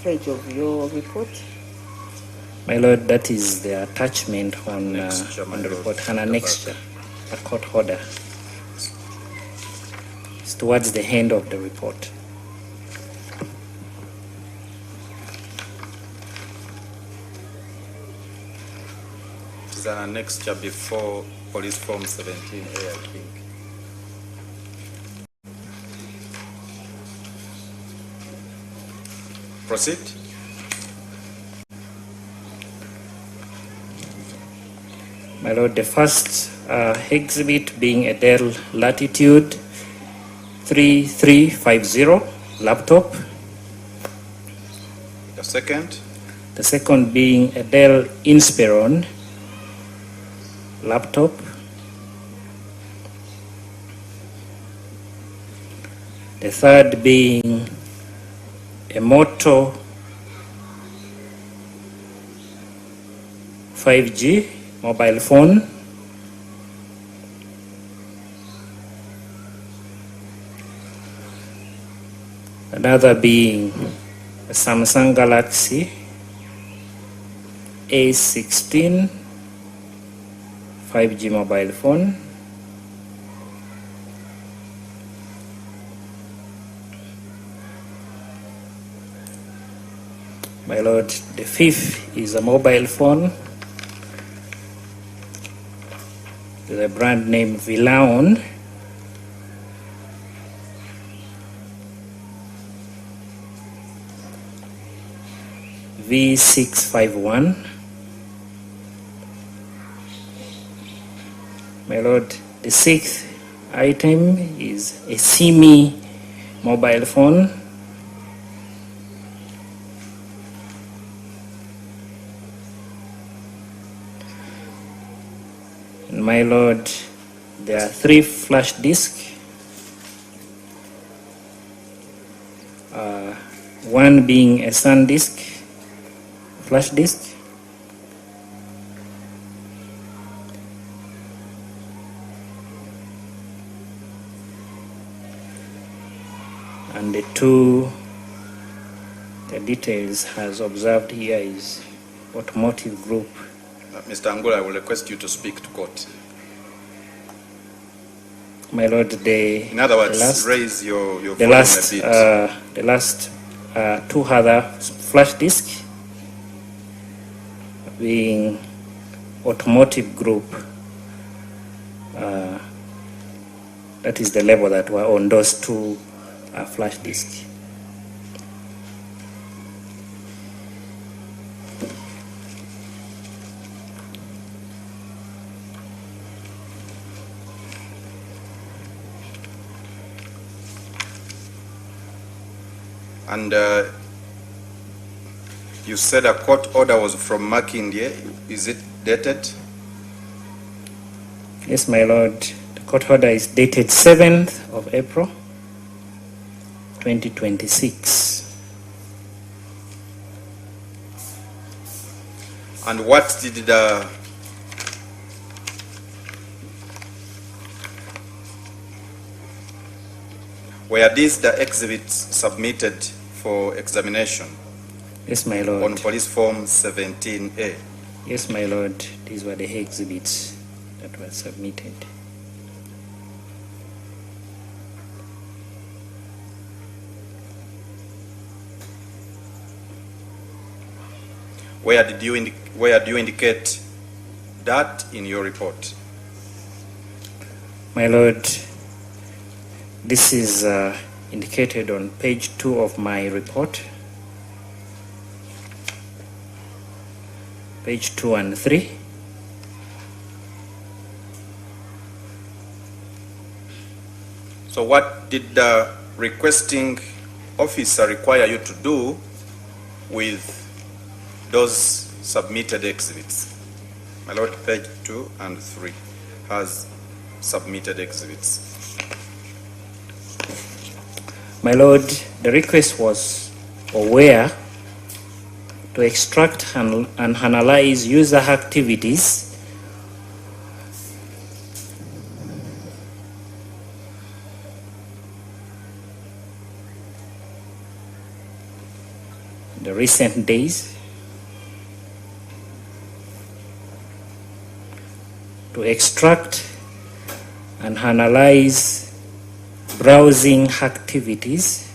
page of your report. My lord, that is the attachment on the report, an annexure, a court order. It's towards the end of the report. It is an annexure before Police Form 17A, I think. Proceed. My lord, the first exhibit being a Dell Latitude 3350 laptop. The second? The second being a Dell Inspiron laptop. The third being a Moto 5G mobile phone. Another being a Samsung Galaxy A16 5G mobile phone. My lord, the fifth is a mobile phone with a brand name Vilaon. V651. My lord, the sixth item is a Simi mobile phone. And my lord, there are 3 flash disks. One being a SanDisk flash disk, and the details as observed here is automotive group. Mr. Angola, I will request you to speak to court. My lord, in other words, raise your volume a bit. The last 2 other flash disks being automotive group. That is the label that were on those 2 flash disks. And you said a court order was from Makindye. Is it dated? Yes, my lord. The court order is dated 7th of April, 2026. And what did the were these the exhibits submitted for examination? Yes, my lord. On police form 17A? Yes, my lord. These were the exhibits that were submitted. Where do you indicate that in your report? My lord, this is indicated on page 2 of my report. Page 2 and 3. So what did the requesting officer require you to do with those submitted exhibits? My lord, page 2 and 3 has submitted exhibits. My lord, the request was where to extract and analyze user activities in the recent days, to extract and analyze browsing activities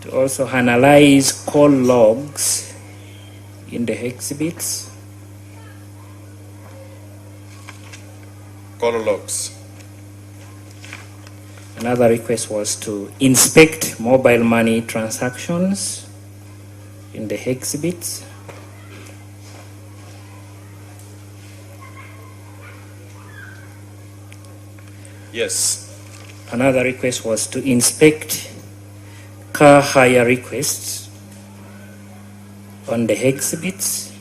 to also analyze call logs in the exhibits. Call logs. Another request was to inspect mobile money transactions in the exhibits. Yes. Another request was to inspect car hire requests on the exhibits.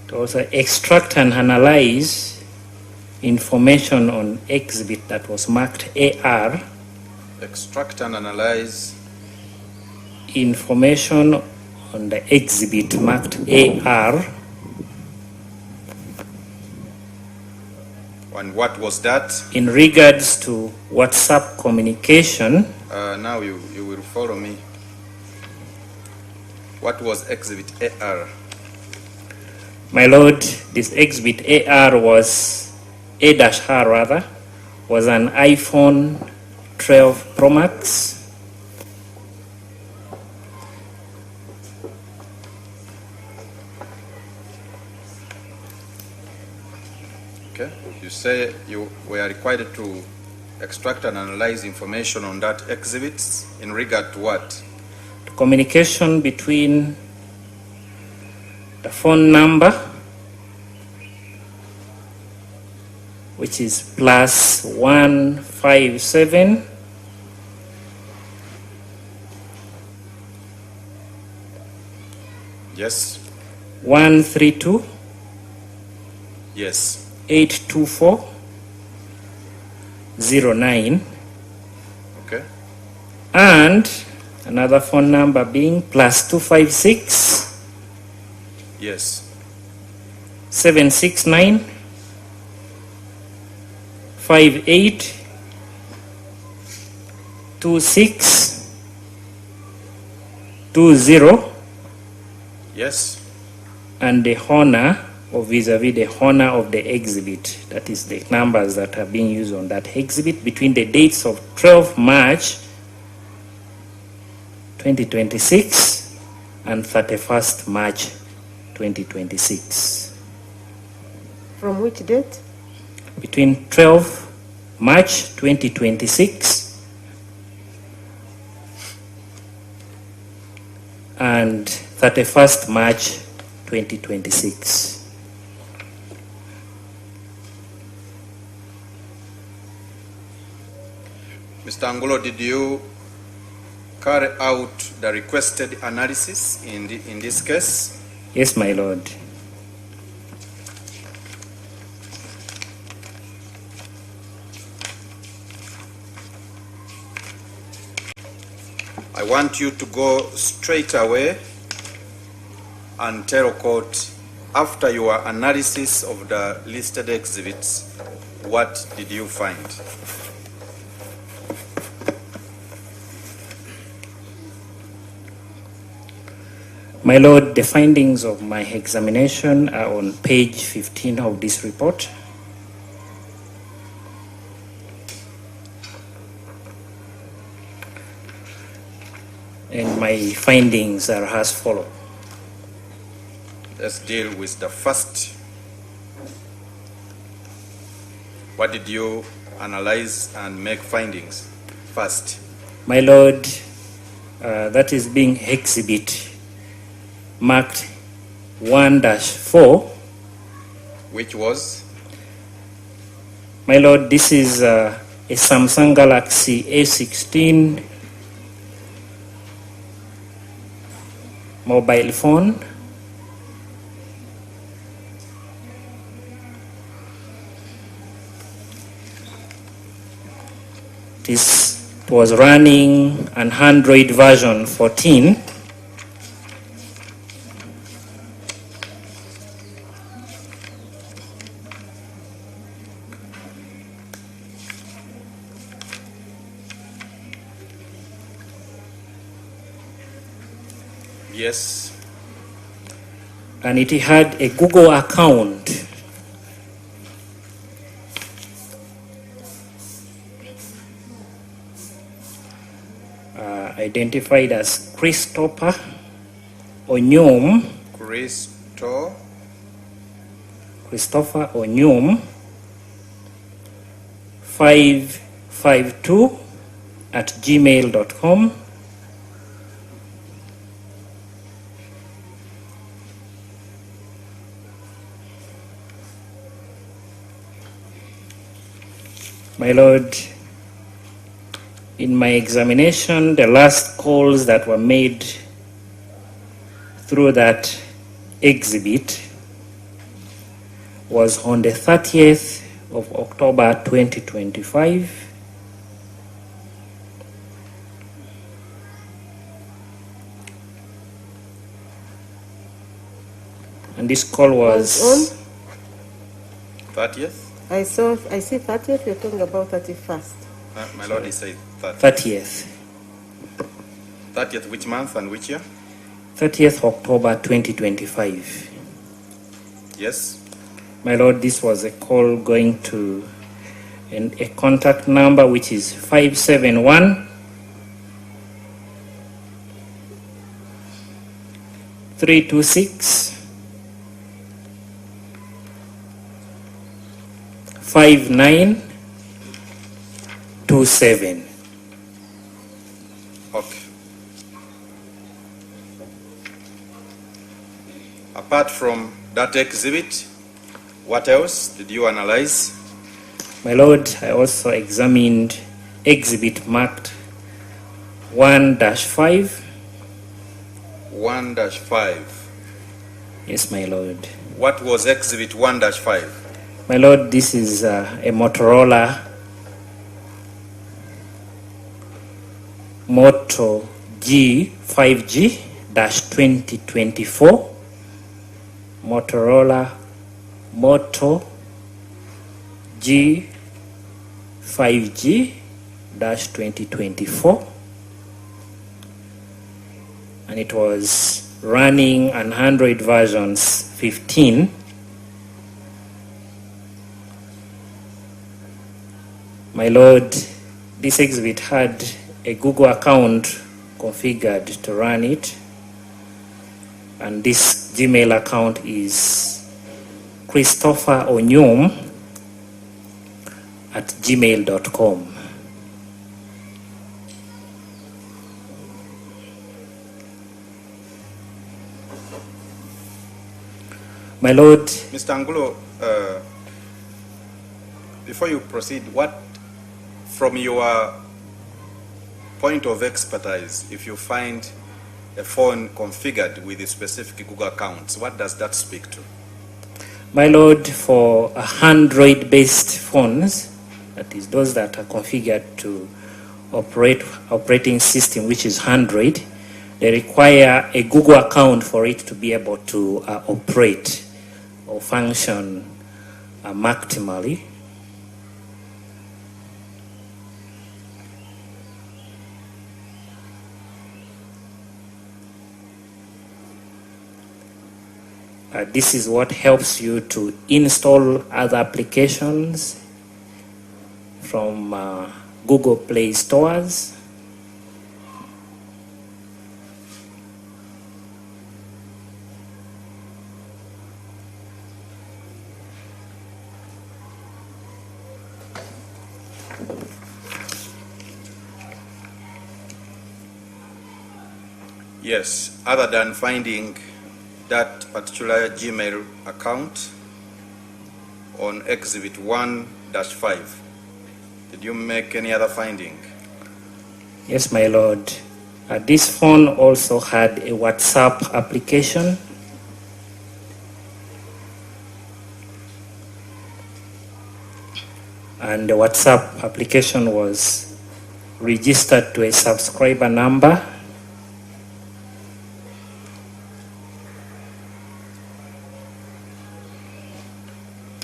To also extract and analyze information on exhibit that was marked AR. Extract and analyze information on the exhibit marked AR. And what was that? In regards to WhatsApp communication. Now you will follow me. What was exhibit AR? My lord, this exhibit AR was A-R rather, was an iPhone 12 Pro Max. Okay. You say you were required to extract and analyze information on that exhibit in regard to what? The communication between the phone number, which is +157 Yes. 132 Yes. 824 09. Okay. And another phone number being +256 Yes. 769 58 26 20. Yes. And the honor or vis-a-vis the honor of the exhibit, that is the numbers that are being used on that exhibit between the dates of 12 March 2026 and 31st March 2026. From which date? Between 12 March 2026 and 31st March 2026. Mr. Angulo, did you carry out the requested analysis in this case? Yes, my lord. I want you to go straight away and tell court, after your analysis of the listed exhibits, what did you find? My lord, the findings of my examination are on page 15 of this report. And my findings are as follows. Let's deal with the first. What did you analyze and make findings first? My lord, that is being exhibit marked 1-4. Which was? My lord, this is a Samsung Galaxy A16 mobile phone. This was running an Android version 14. Yes. And it had a Google account. Identified as Christopher Onyum. Christopher Onyum 552 at gmail.com. My lord, in my examination, the last calls that were made through that exhibit was on the 30th of October 2025. And this call was on 30th? I see 30th, you're talking about 31st. My lord, he said 30th. 30th, which month and which year? 30th October 2025. Yes. My lord, this was a call going to a contact number which is 571 326 5927. Okay. Apart from that exhibit, what else did you analyze? My lord, I also examined exhibit marked 1-5. 1-5. Yes, my lord. What was exhibit 1-5? My lord, this is a Motorola Moto G 5G-2024. Motorola Moto G 5G-2024. And it was running on Android versions 15. My lord, this exhibit had a Google account configured to run it, and this Gmail account is christopheronyum@gmail.com. My lord, Mr. Angulo, before you proceed, what, from your point of expertise, if you find a phone configured with a specific Google accounts, what does that speak to? my lord, for Android-based phones, that is those that are configured to operating system which is Android, they require a Google account for it to be able to operate or function maximally. This is what helps you to install other applications from Google Play stores. Yes, other than finding that particular Gmail account on exhibit 1-5, did you make any other finding? Yes, my lord. This phone also had a WhatsApp application. And the WhatsApp application was registered to a subscriber number.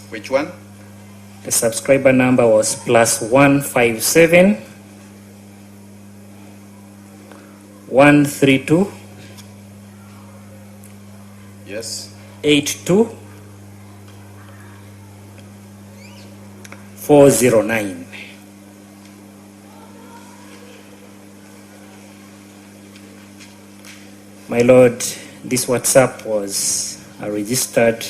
Which one? The subscriber number was +157 132 Yes. 82 409. My lord, this WhatsApp was registered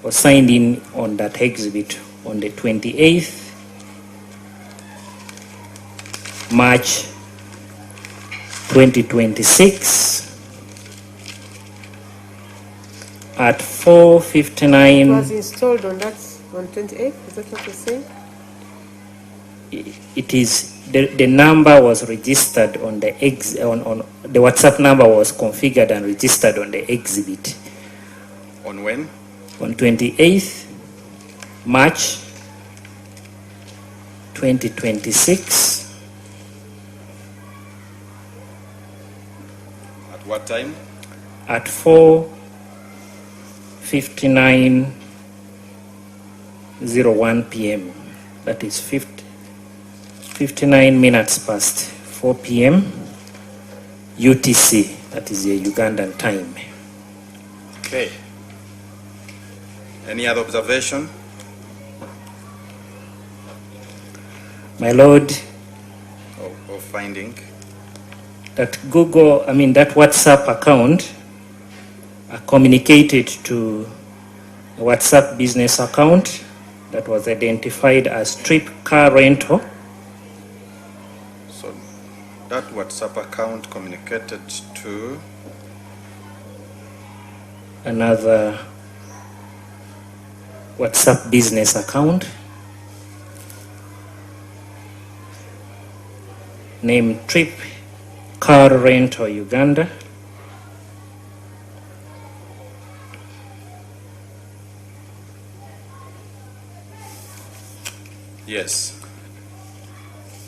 or signed in on that exhibit on the 28th March 2026 at 4:59. It was installed on 28th, is that what you're saying? It is the number was registered on the on the WhatsApp number was configured and registered on the exhibit. On when? On 28th March 2026. At what time? At 4 59:01 p.m. That is 59 minutes past 4 p.m. UTC, that is the Ugandan time. Okay. Any other observation? My Lord, or finding? That WhatsApp account communicated to a WhatsApp business account that was identified as Trip Car Rental. So that WhatsApp account communicated to another WhatsApp business account named Trip Car Rental Uganda. Yes.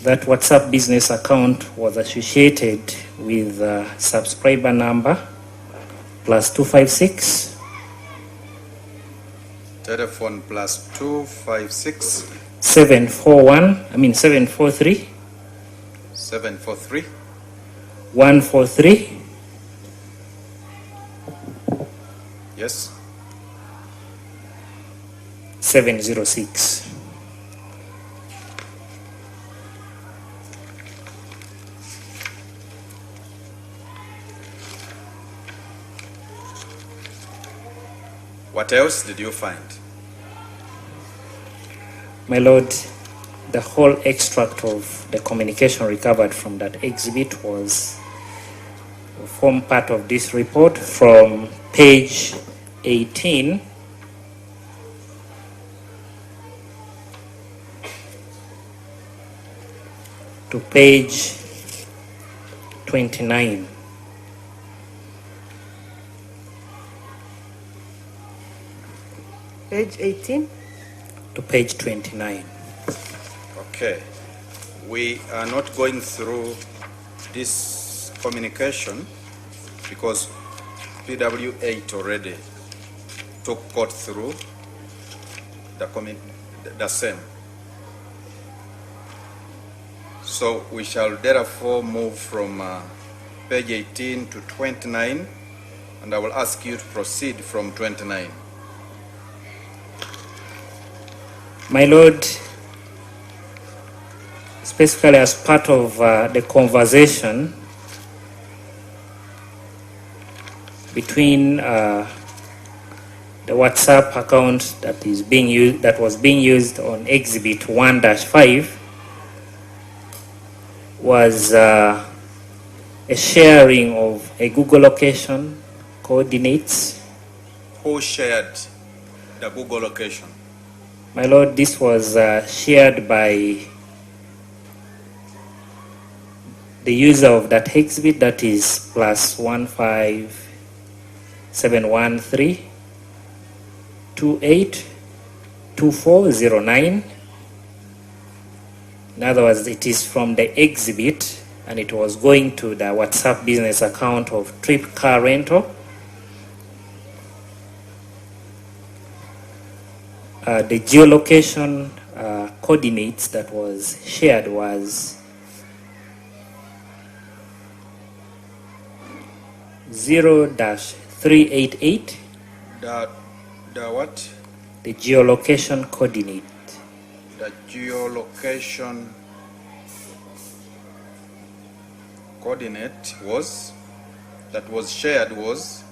That WhatsApp business account was associated with subscriber number +256. Telephone +256. 743. 743. 143. Yes. 706. What else did you find? My Lord, the whole extract of the communication recovered from that exhibit form part of this report from page 18 to page 29. Page 18 to page 29. Okay. We are not going through this communication because PW8 already took court through the same. So we shall therefore move from page 18 to 29, and I will ask you to proceed from 29. My Lord, specifically as part of the conversation between the WhatsApp account that was being used on Exhibit 1-5 was a sharing of a Google location coordinates. Who shared the Google location? My Lord, this was shared by the user of that exhibit, that is +15713 282409. In other words, it is from the exhibit and it was going to the WhatsApp business account of Trip Car Rental. The geolocation coordinates that was shared was 0-388. The what? The geolocation coordinate. The geolocation coordinate was that was shared was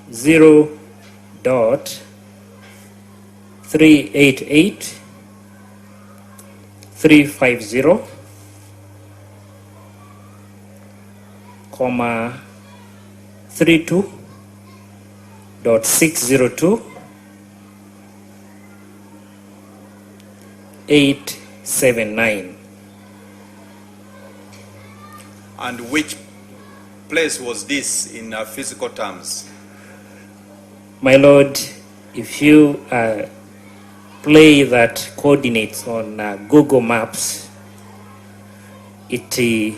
0.388 350, comma 32.602 879. And which place was this in physical terms? My Lord, if you play that coordinates on Google Maps, it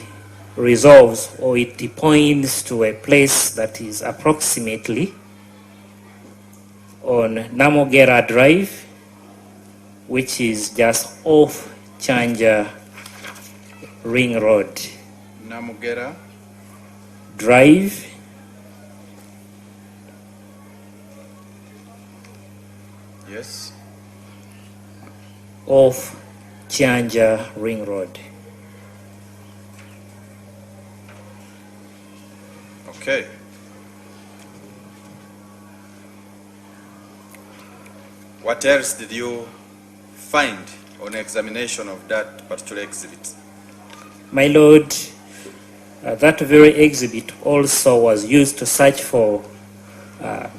resolves or it points to a place that is approximately on Namogera Drive, which is just off Chanja Ring Road. Namogera Drive, yes, off Chanja Ring Road. okay. What else did you find on examination of that particular exhibit? My Lord, that very exhibit also was used to search for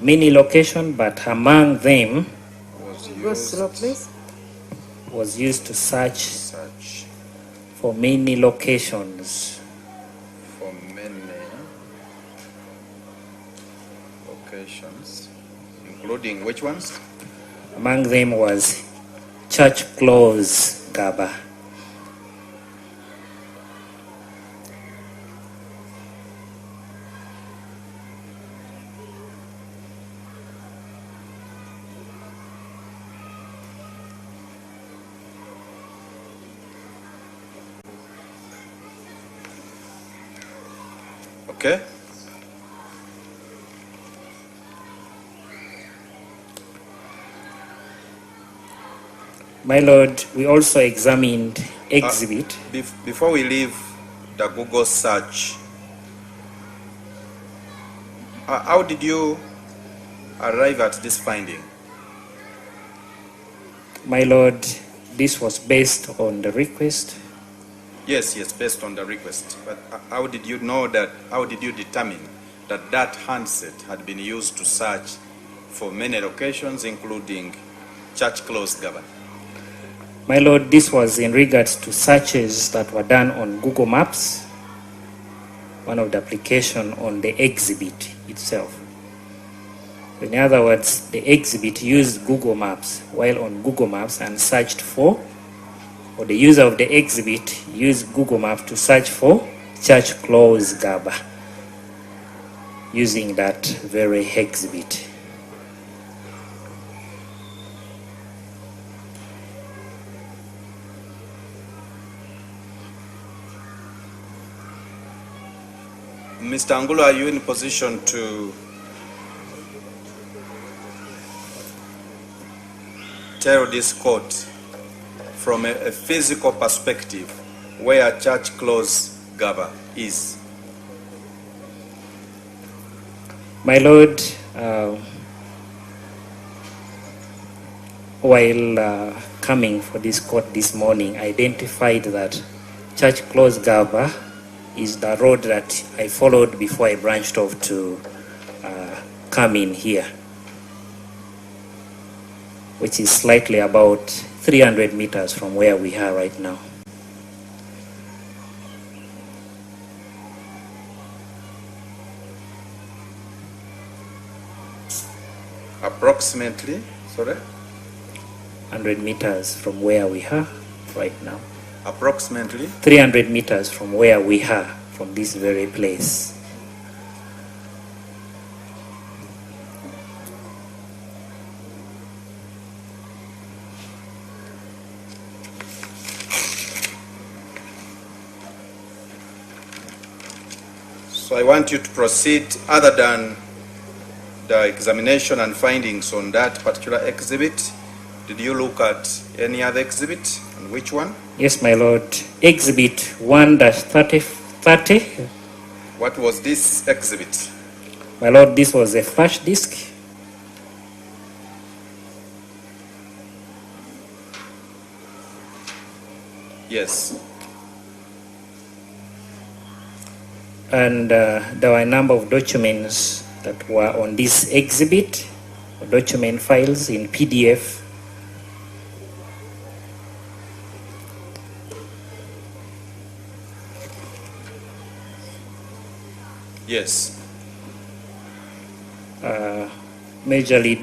many locations, but among them Go slow, please. was used to search for many locations. For many locations, including which ones? Among them was Church Close, Gaba. Okay. My Lord, we also examined exhibit. Before we leave the Google search, how did you arrive at this finding? My Lord, this was based on the request. Yes, based on the request. But how did you know that, how did you determine that that handset had been used to search for many locations, including Church Close, Gaba? My Lord, this was in regards to searches that were done on Google Maps, one of the application on the exhibit itself. In other words, the exhibit used Google Maps while on Google Maps and searched for, or the user of the exhibit used Google Maps to search for Church Close, Gaba, using that very exhibit. Mr. Angulo, are you in position to tell this court from a physical perspective where Church Close, Gaba is? My Lord, while coming for this court this morning, I identified that Church Close, Gaba is the road that I followed before I branched off to come in here, which is slightly about 300 meters from where we are right now. Approximately, sorry? 100 meters from where we are right now. Approximately? 300 meters from where we are, from this very place. So I want you to proceed. Other than the examination and findings on that particular exhibit, did you look at any other exhibit, and which one? Yes, my Lord. Exhibit 1-30. What was this exhibit? My Lord, this was a flash disk. Yes. And there were a number of documents that were on this exhibit, document files in PDF. Yes. Majorly,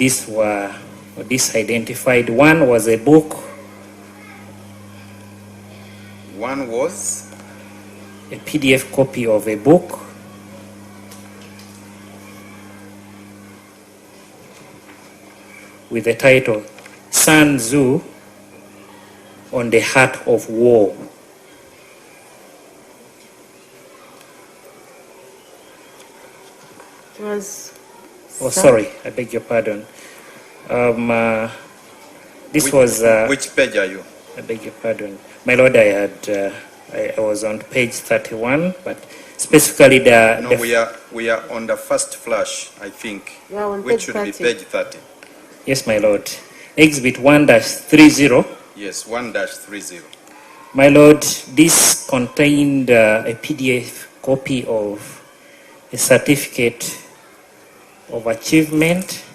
this identified. One was a book. One was? A PDF copy of a book. with the title Sun Tzu on the Heart of War. It was. Oh, sorry, I beg your pardon. Which page are you? I beg your pardon. My lord, I was on page 31, but specifically No, we are on the first flash, I think, which should be page 30. Yes, my lord. Exhibit 1-30. Yes, 1-30. My lord, this contained a PDF copy of a certificate of achievement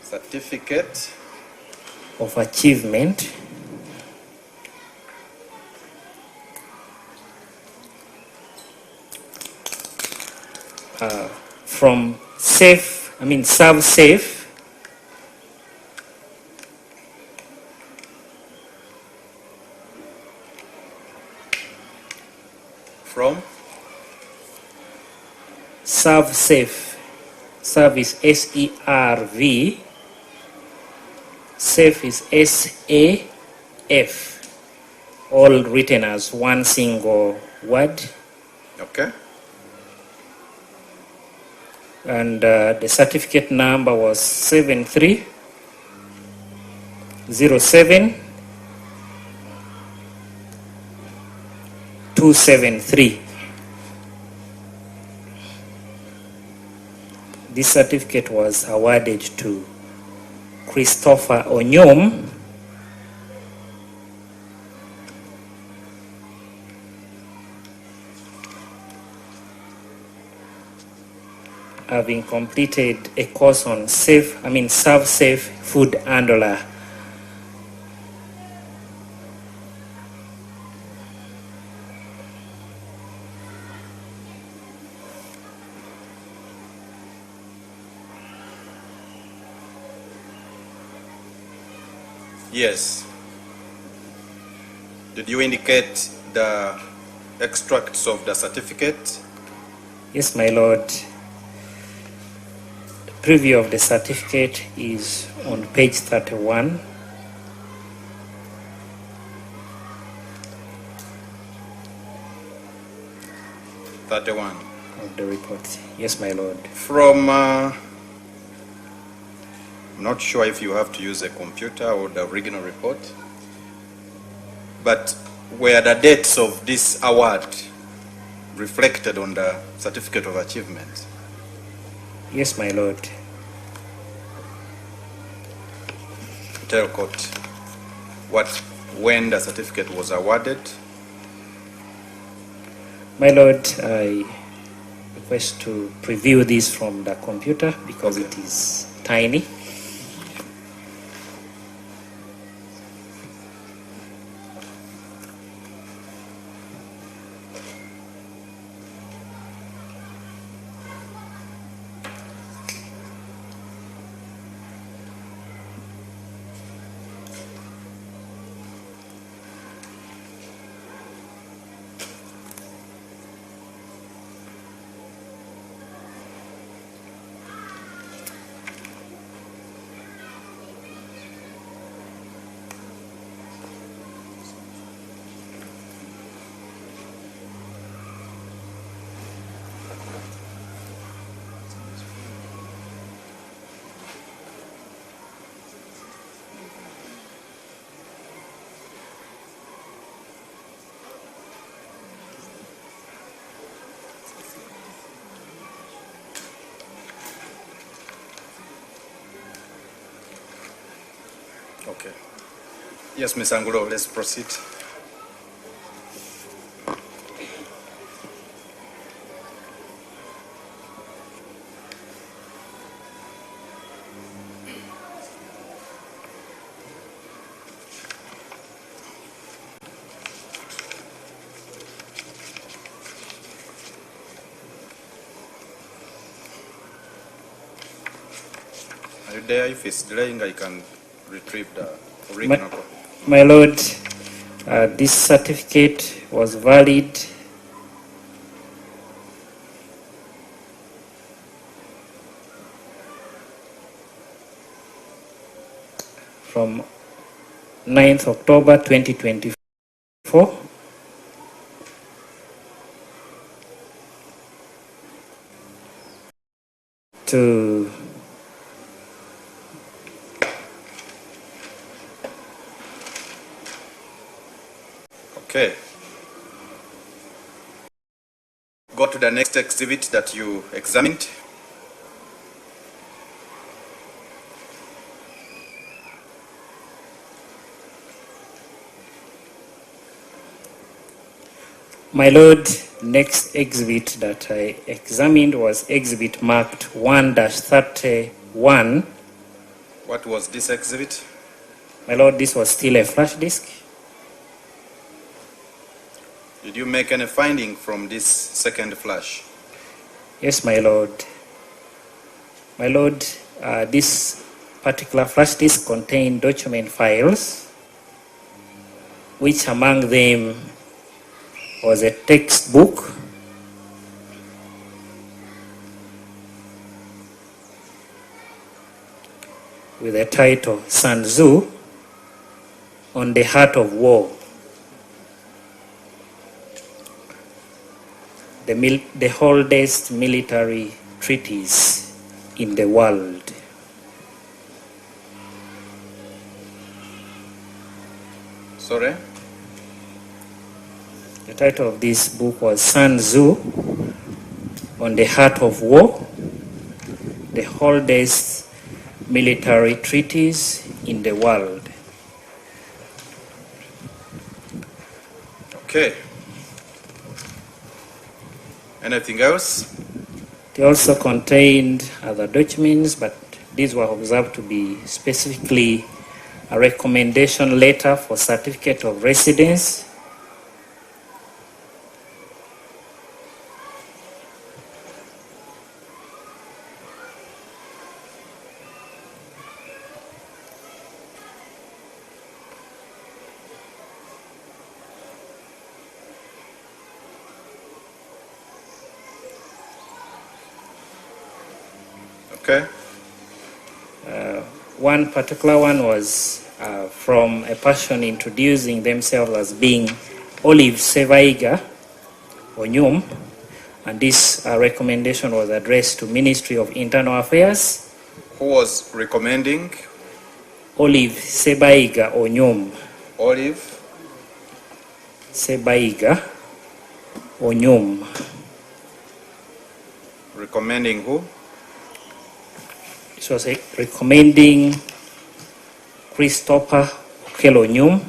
certificate of achievement from ServSafe from ServSafe. Serve is S-E-R-V. Safe is S-A-F. All written as one single word. Okay. And the certificate number was 7307273. This certificate was awarded to Christopher Onyom, having completed a course on ServSafe food handler. Yes. Did you indicate the extracts of the certificate? Yes, my lord. The preview of the certificate is on page 31. Of the report. Yes, my lord. From I'm not sure if you have to use a computer or the original report, but were the dates of this award reflected on the certificate of achievement? Yes, my lord. Tell court when the certificate was awarded. My lord, I request to preview this from the computer because it is tiny. Okay. Yes, Ms. Angulo, let's proceed. Are you there? If it's delaying, I can retrieve the original copy. My lord, this certificate was valid from 9th October 2024 to Okay. Go to the next exhibit that you examined. My Lord, next exhibit that I examined was exhibit marked 1-31. What was this exhibit? My Lord, this was still a flash disk. Did you make any finding from this second flash? Yes, my Lord. My Lord, this particular flash disk contained document files, which among them was a textbook with the title Sun Tzu on the Heart of War. The oldest military treatise in the world. Sorry? The title of this book was Sun Tzu on the Heart of War, the oldest military treatise in the world. Okay. Anything else? They also contained other documents, but these were observed to be specifically a recommendation letter for certificate of residence, Okay. one particular one was from a person introducing themselves as being Olive Sevaiga Onyum, and this recommendation was addressed to Ministry of Internal Affairs. Who was recommending? Olive Sebaiga Onyum. Olive Sebaiga Onyum. Recommending who? It was recommending Christopher Okello Onyum.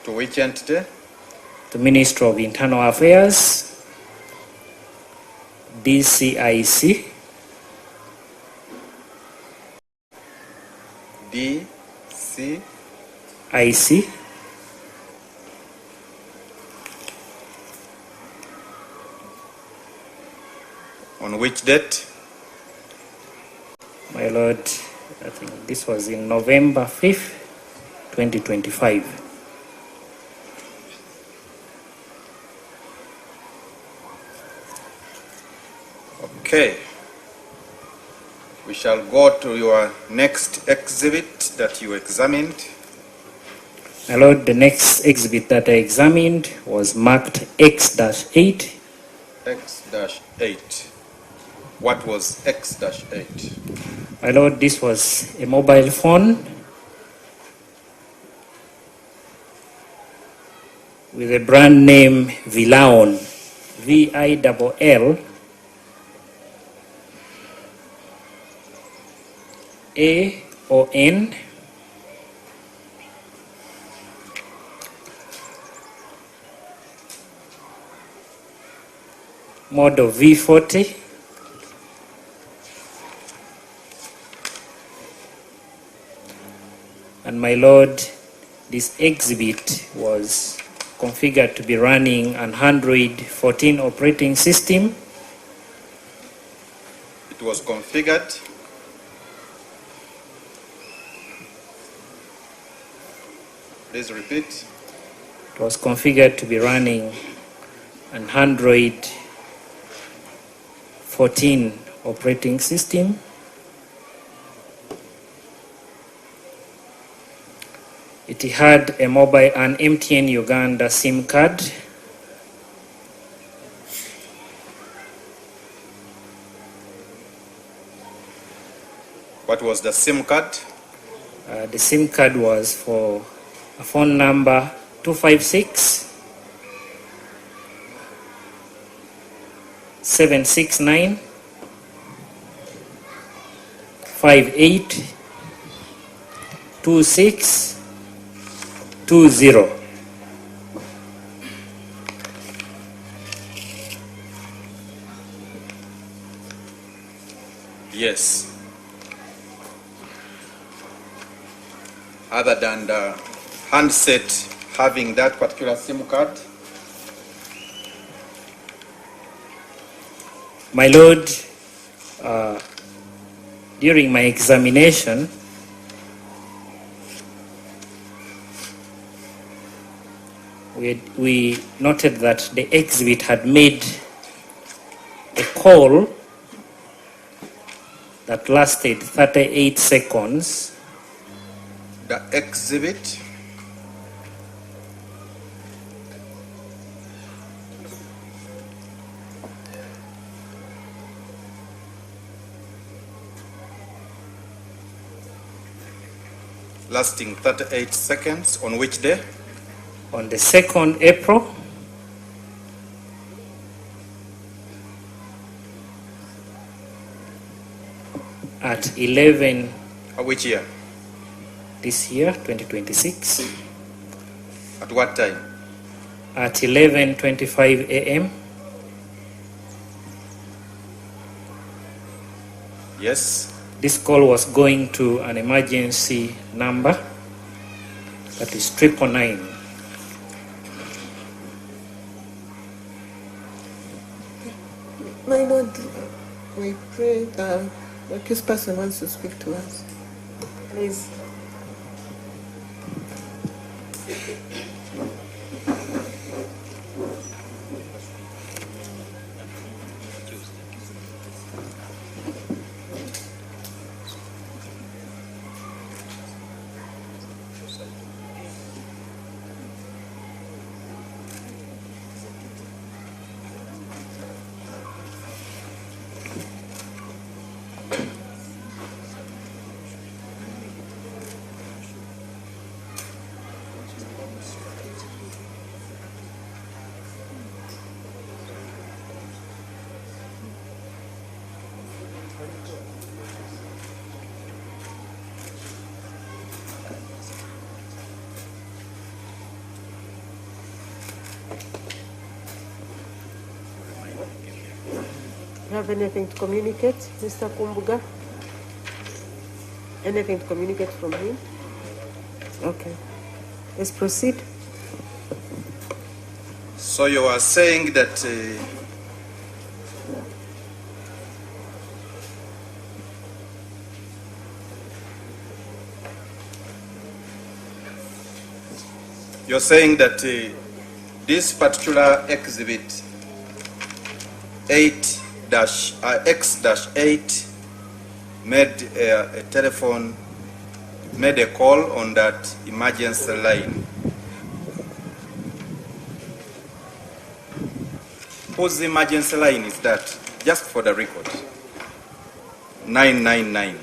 To which entity? The Ministry of Internal Affairs, DCIC, DCIC, on which date? My Lord, I think this was in November 5th, 2025. Okay. We shall go to your next exhibit that you examined. My Lord, the next exhibit that I examined was marked X-8. X-8. What was X-8? My Lord, this was a mobile phone with a brand name Villaon, VILLAON, model V40, and my Lord, this exhibit was configured to be running an Android 14 operating system. It was configured. Please repeat. It was configured to be running an Android 14 operating system. It had a mobile and MTN Uganda SIM card. What was the SIM card? The SIM card was for a phone number 256 769 58 26 20. Yes. Other than the handset having that particular SIM card? My Lord, during my examination, we noted that the exhibit had made a call that lasted 38 seconds. The exhibit? Lasting 38 seconds. On which day? On the 2nd April. At 11. Which year? This year, 2026. At what time? At 11:25 a.m. Yes. This call was going to an emergency number, that is 999. My Lord, we pray the accused person wants to speak to us. Please. You have anything to communicate, Mr. Kumbuga? Anything to communicate from him? Okay. Let's proceed. So you are saying that this particular exhibit 8-X-8 made a telephone, made a call on that emergency line. Whose emergency line is that? Just for the record. 999.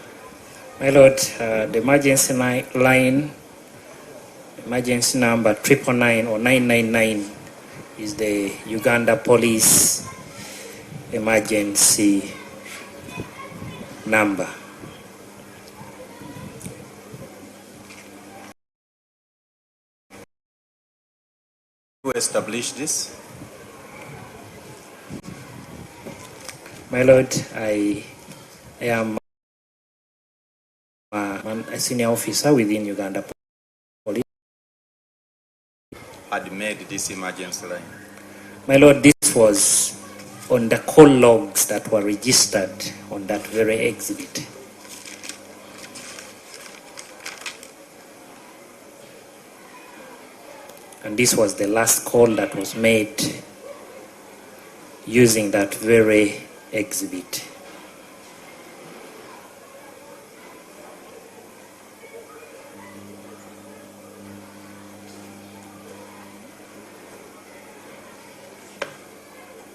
My Lord, the emergency line, emergency number 999 or 999 is the Uganda Police emergency number. Who established this? My Lord, I am a senior officer within Uganda Police. Had made this emergency line. My Lord, this was on the call logs that were registered on that very exhibit. And this was the last call that was made using that very exhibit.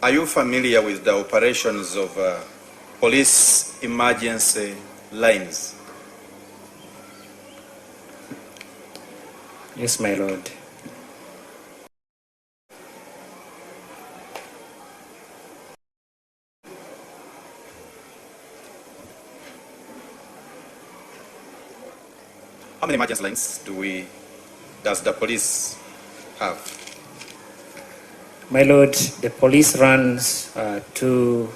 Are you familiar with the operations of police emergency lines? Yes, my lord. How many emergency lines does the police have? My lord, the police runs 2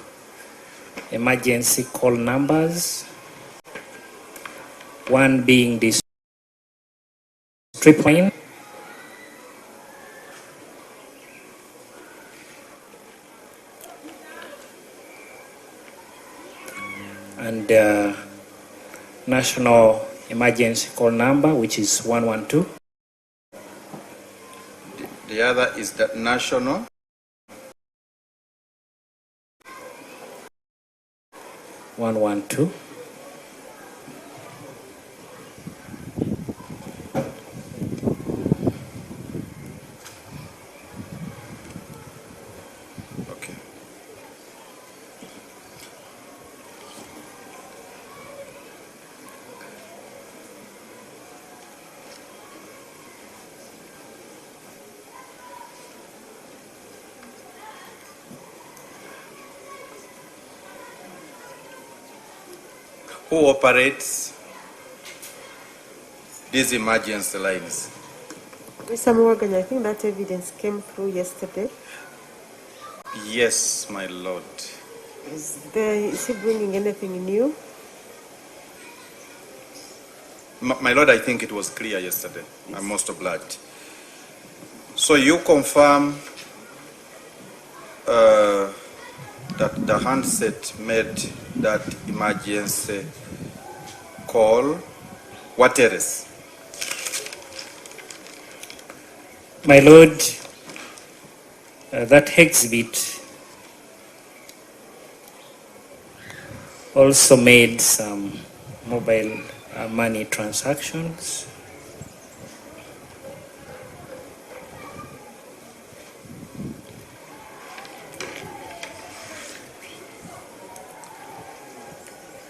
emergency call numbers, one being the strip line, and national emergency call number, which is 112. The other is the national. (112). Okay. Who operates these emergency lines? Mr. Morgan, I think that evidence came through yesterday. Yes, my lord. Is he bringing anything new? My lord, I think it was clear yesterday. Yes. I'm most obliged. So you confirm that the handset made that emergency call. What else? My lord, that exhibit also made some mobile money transactions.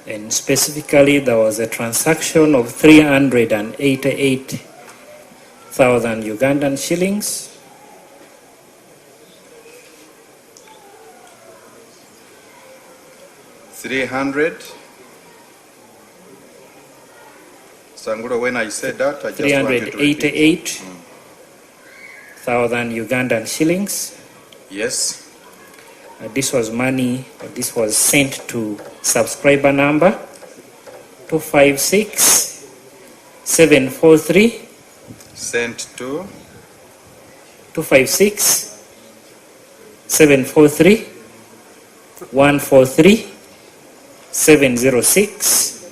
And specifically, there was a transaction of 388,000 Ugandan shillings. Sanguro, when I said that, I just wanted to repeat. 388,000 Ugandan shillings. Yes. This was money, this was sent to subscriber number 256743. Sent to 256743 143 706,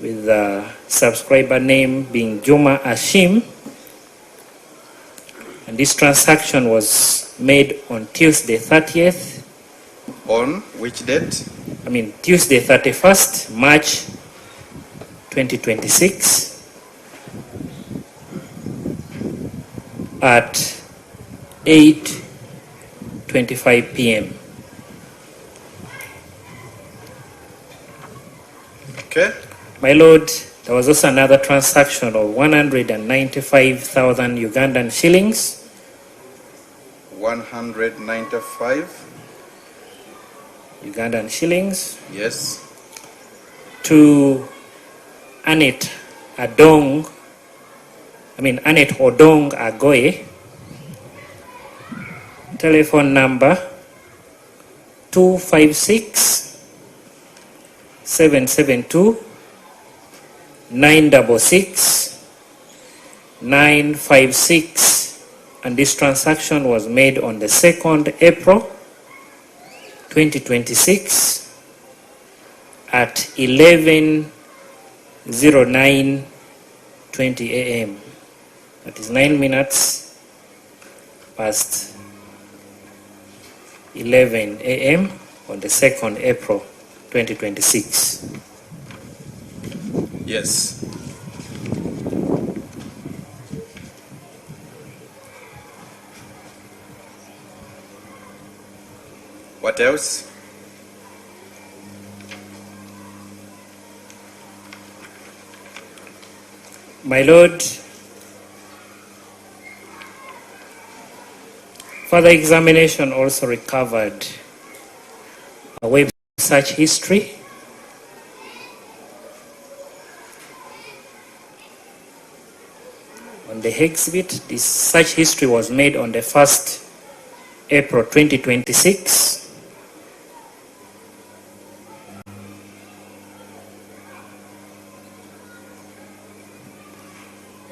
with the subscriber name being Juma Ashim. And this transaction was made on Tuesday 30th. On which date? I mean Tuesday 31st March 2026 at 8:25 p.m. Okay. My lord, there was also another transaction of 195,000 Ugandan shillings. 195 Ugandan shillings. Yes. To Annette Odong Agoye. Telephone number 256 772 966 956. And this transaction was made on the 2nd April 2026 at 11:09:20 a.m. That is 9 minutes past 11 a.m. on the 2nd April 2026. Yes. What else? My Lord, further examination also recovered a web search history on the exhibit. This search history was made on the 1st April 2026.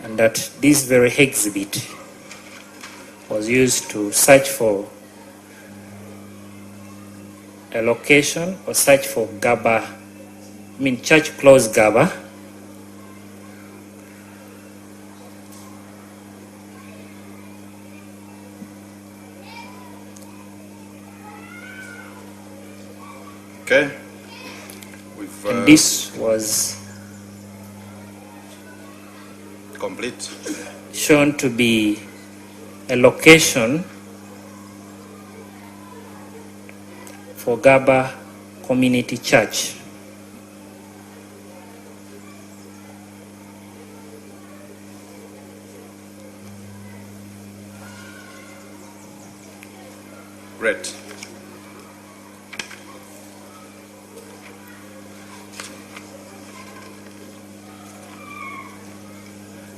And that this very exhibit was used to search for a location or search for Gaba, church close Gaba. Okay. And this was complete. Shown to be a location for Gaba Community Church. Great.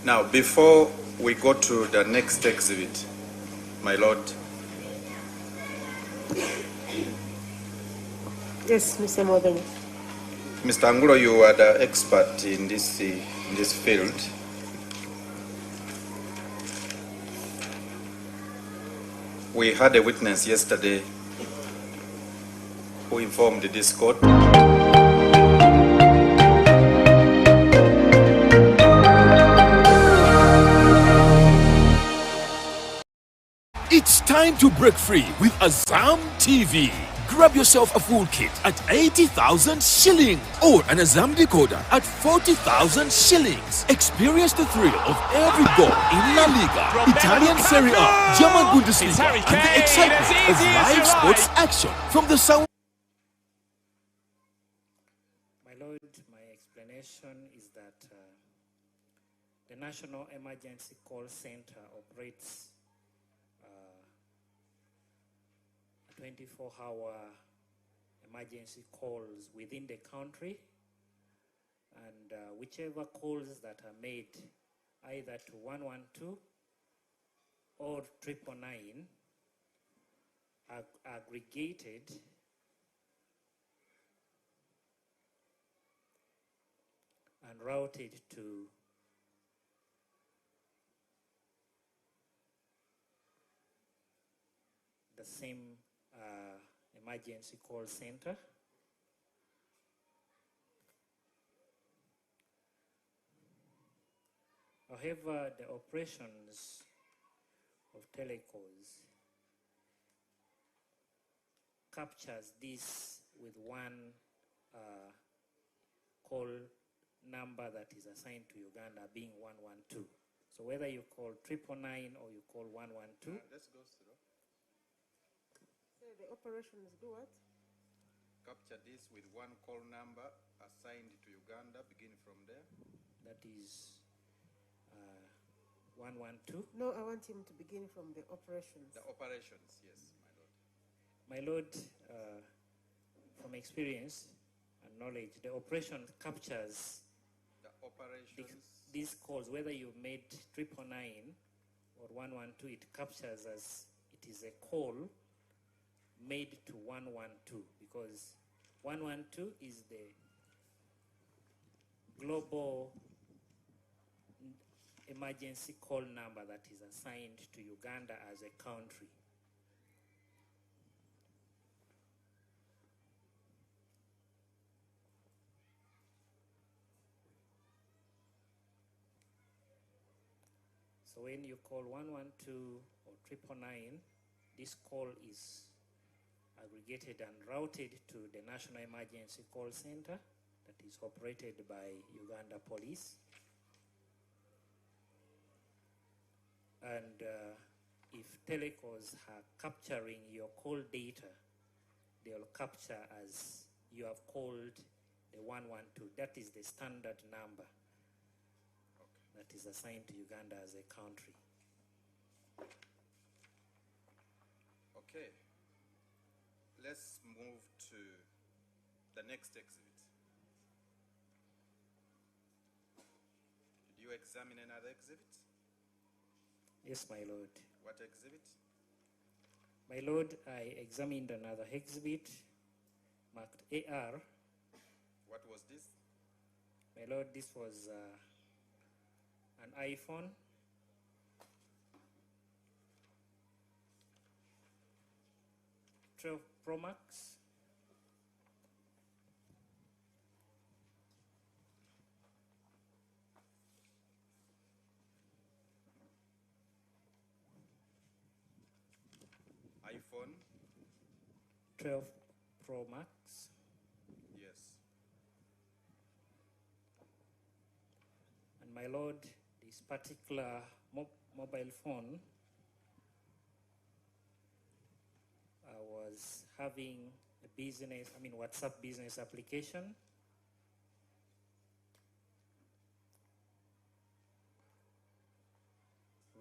Now, before we go to the next exhibit, my Lord. Yes, Mr. Morgan. Mr. Angulo, you are the expert in this field. We had a witness yesterday who informed this court. It's time to break free with AZAM TV. Grab yourself a full kit at 80,000 shillings or an AZAM decoder at 40,000 shillings. Experience the thrill of every goal in La Liga, Italian Serie A, German Bundesliga, and the excitement of live sports action from the sound. My Lord, my explanation is that the National Emergency Call Center operates 24-hour emergency calls within the country, and whichever calls that are made either to 112 or 999 are aggregated and routed to the same emergency call center. However, the operations of telecalls captures this with one call number that is assigned to Uganda being 112. So whether you call 999 or you call 112. Let's go through. So the operations do what? Capture this with one call number assigned to Uganda, begin from there. That is 112. No, I want him to begin from the operations. The operations, yes, my Lord. My Lord, from experience and knowledge, the operation captures the operations. These calls, whether you made 999 or 112, it captures as it is a call made to 112, because 112 is the global emergency call number that is assigned to Uganda as a country. So when you call 112 or 999, this call is aggregated and routed to the National Emergency Call Center that is operated by Uganda Police. And if telecalls are capturing your call data, they'll capture as you have called the 112. That is the standard number that is assigned to Uganda as a country. Okay. Let's move to the next exhibit. Did you examine another exhibit? Yes, my lord. What exhibit? My lord, I examined another exhibit marked AR. What was this? My lord, this was an iPhone. Pro Max. iPhone 12 Pro Max. Yes. And my lord, this particular mobile phone was having a WhatsApp business application.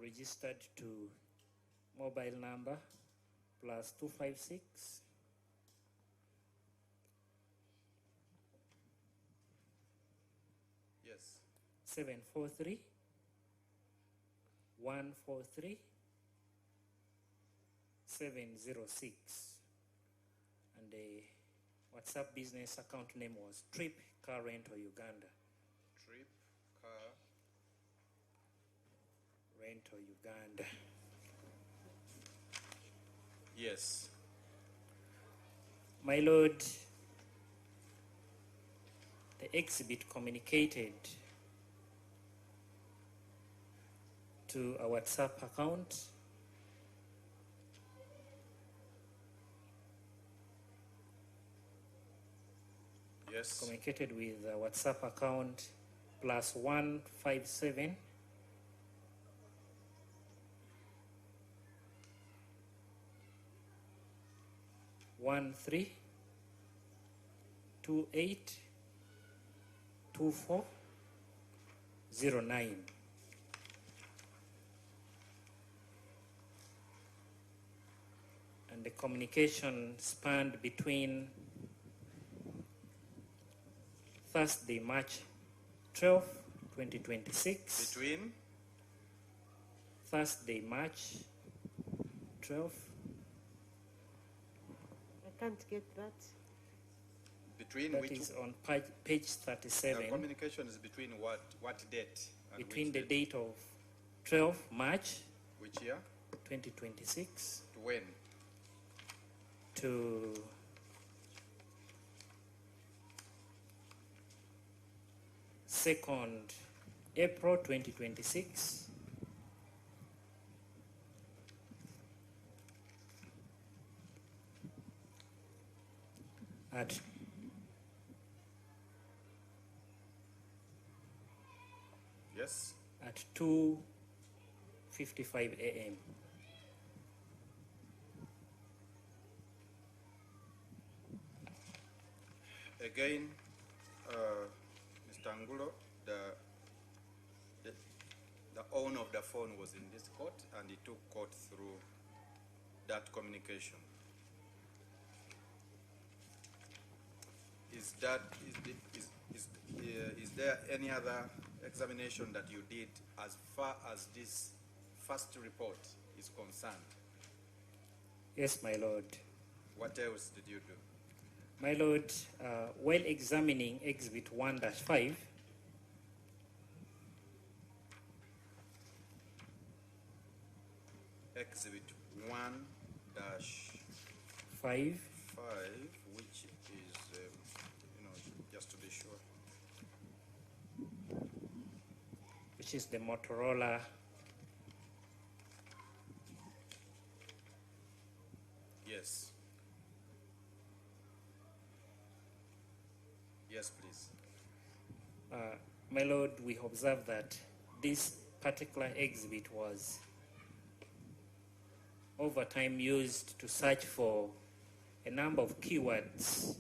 Registered to mobile number +256 Yes. 743 143 706, and the WhatsApp business account name was Trip Car Rental Uganda. Trip Car Rental Uganda. Yes. My lord, the exhibit communicated to a WhatsApp account Yes. Communicated with a WhatsApp account +157 13 28 24 09. And the communication spanned between Thursday, March 12, 2026. Between? Thursday, March 12. I can't get that. Between That which? is on page 37. The communication is between what date? And Between which the date of 12 March. Which year? 2026. To when? To second April 2026. At Yes. At 2:55 a.m. Again, Mr. Angulo, the owner of the phone was in this court, and he took court through that communication. Is there any other examination that you did as far as this first report is concerned? Yes, my lord. What else did you do? My lord, while examining Exhibit 1-5, Exhibit 1-5, which is, just to be sure. which is the Motorola Yes. Yes, please. My lord, we observe that this particular exhibit was over time used to search for a number of keywords.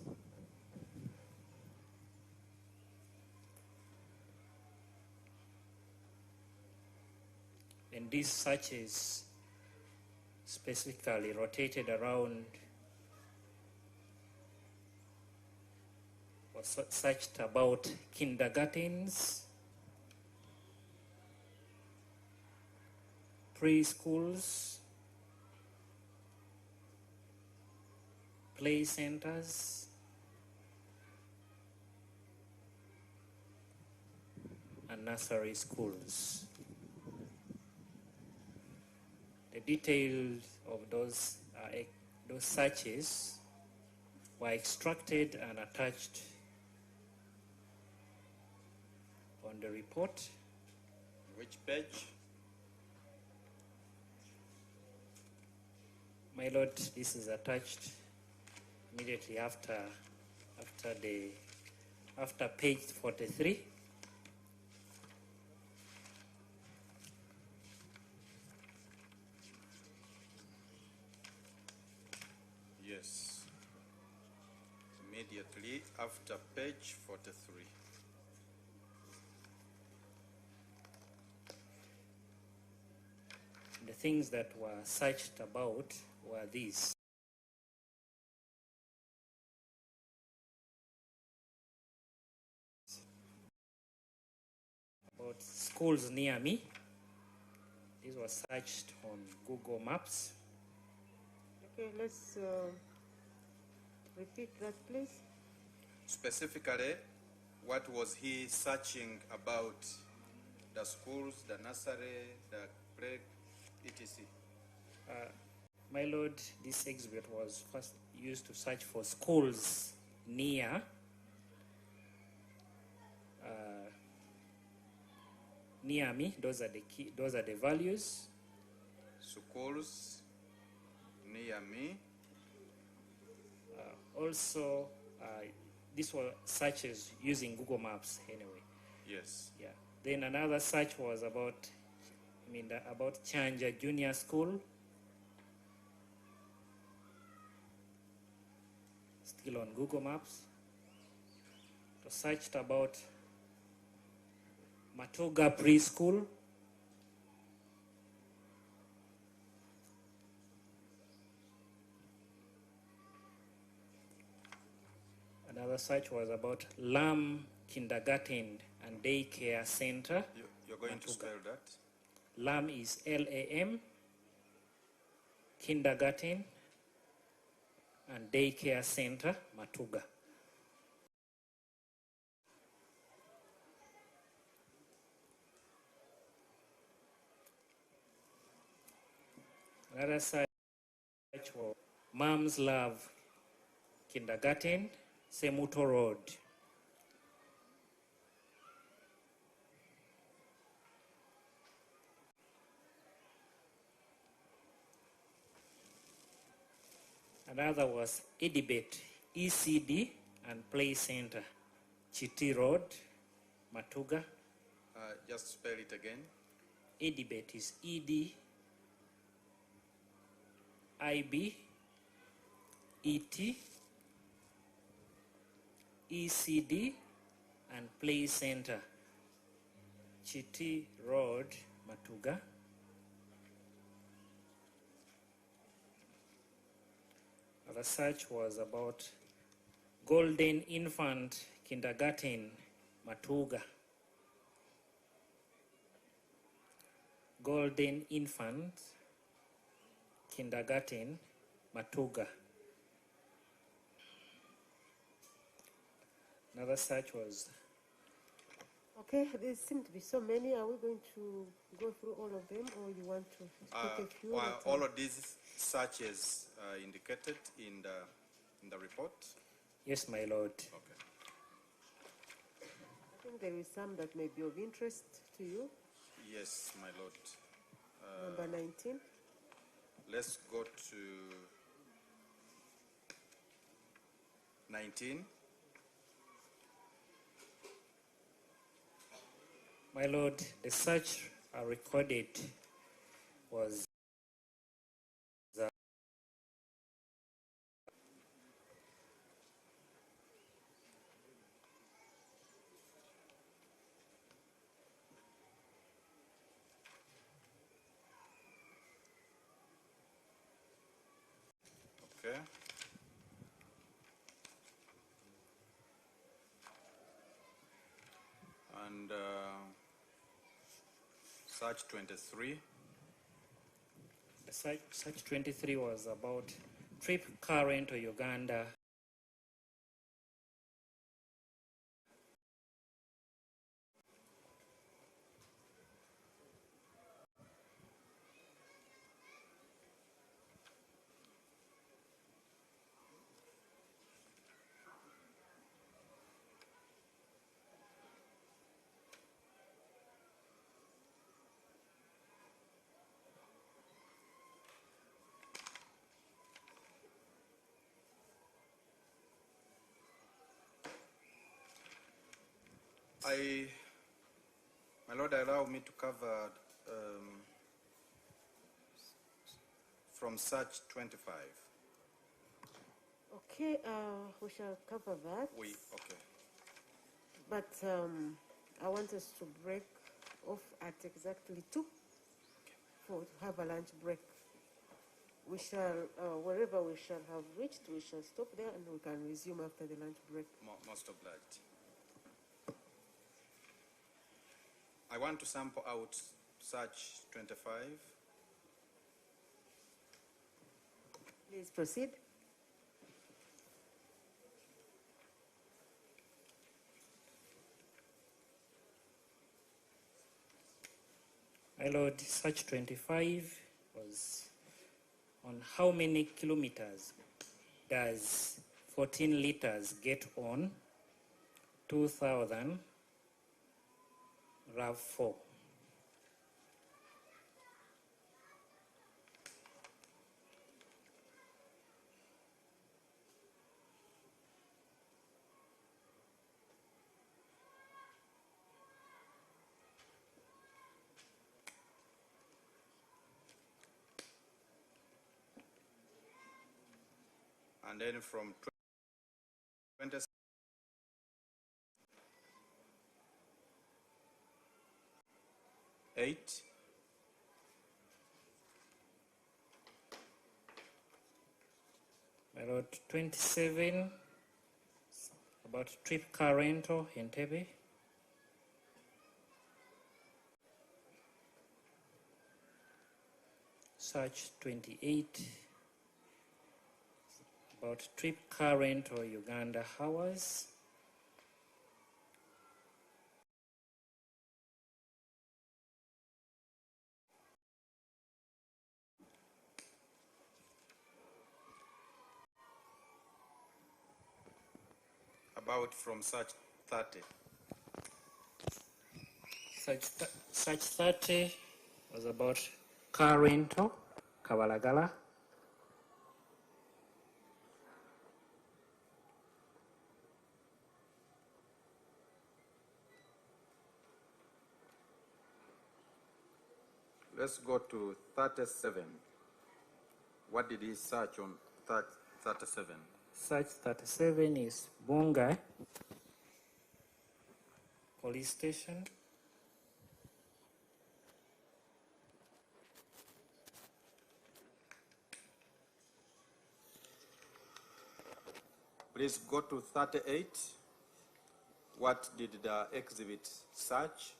And these searches specifically rotated around or searched about kindergartens, preschools, play centers, and nursery schools. The details of those searches were extracted and attached on the report. Which page? My lord, this is attached immediately after page 43. Yes. Immediately after page 43. The things that were searched about were these. About schools near me. These were searched on Google Maps. Okay, let's repeat that, please. Specifically, what was he searching about? The schools, the nursery, the play, etc. My lord, this exhibit was first used to search for schools near me. Those are the values. Schools near me. Also, this was searches using Google Maps anyway. Yes. Yeah. Then another search was about Chanja Junior School. Still on Google Maps. So searched about Matuga Preschool. Another search was about Lam Kindergarten and Daycare Center. You're going to spell that? Lam is L-A-M, Kindergarten and Daycare Center, Matuga. Another search was Mom's Love Kindergarten, Semuto Road. Another was Edibet, ECD and Play Center, Chiti Road, Matuga. Just spell it again. Edibet is E-D-I-B-E-T, ECD and Play Center, Chiti Road, Matuga. The search was about Golden Infant Kindergarten, Matuga. Golden Infant Kindergarten, Matuga. Another search was... Okay, there seem to be so many. Are we going to go through all of them, or you want to pick a few? All of these searches indicated in the report? Yes, my lord. Okay. I think there is some that may be of interest to you. Yes, my lord. Number 19. Let's go to 19. My lord, the search recorded was FreeToAir. And Search 23. The Search 23 was about trip current to Uganda. My Lord, allow me to cover from Search 25. Okay, we shall cover that. Okay. But I want us to break off at exactly 2 to have a lunch break. We shall, wherever we shall have reached, we shall stop there and we can resume after the lunch break. Most obliged. I want to sample out Search 25. Please proceed. My Lord, Search 25 was on how many kilometers does 14 liters get on 2000 RAV4? And then from 20. Eight. My Lord, 27, about trip current or Entebbe. Search 28, about trip current or Uganda hours. About from Search 30. Search 30 was about car rental, Kabalagala. Let's go to 37. What did he search on 37? Search 37 is Bunga police station. Please go to 38. What did the exhibit search?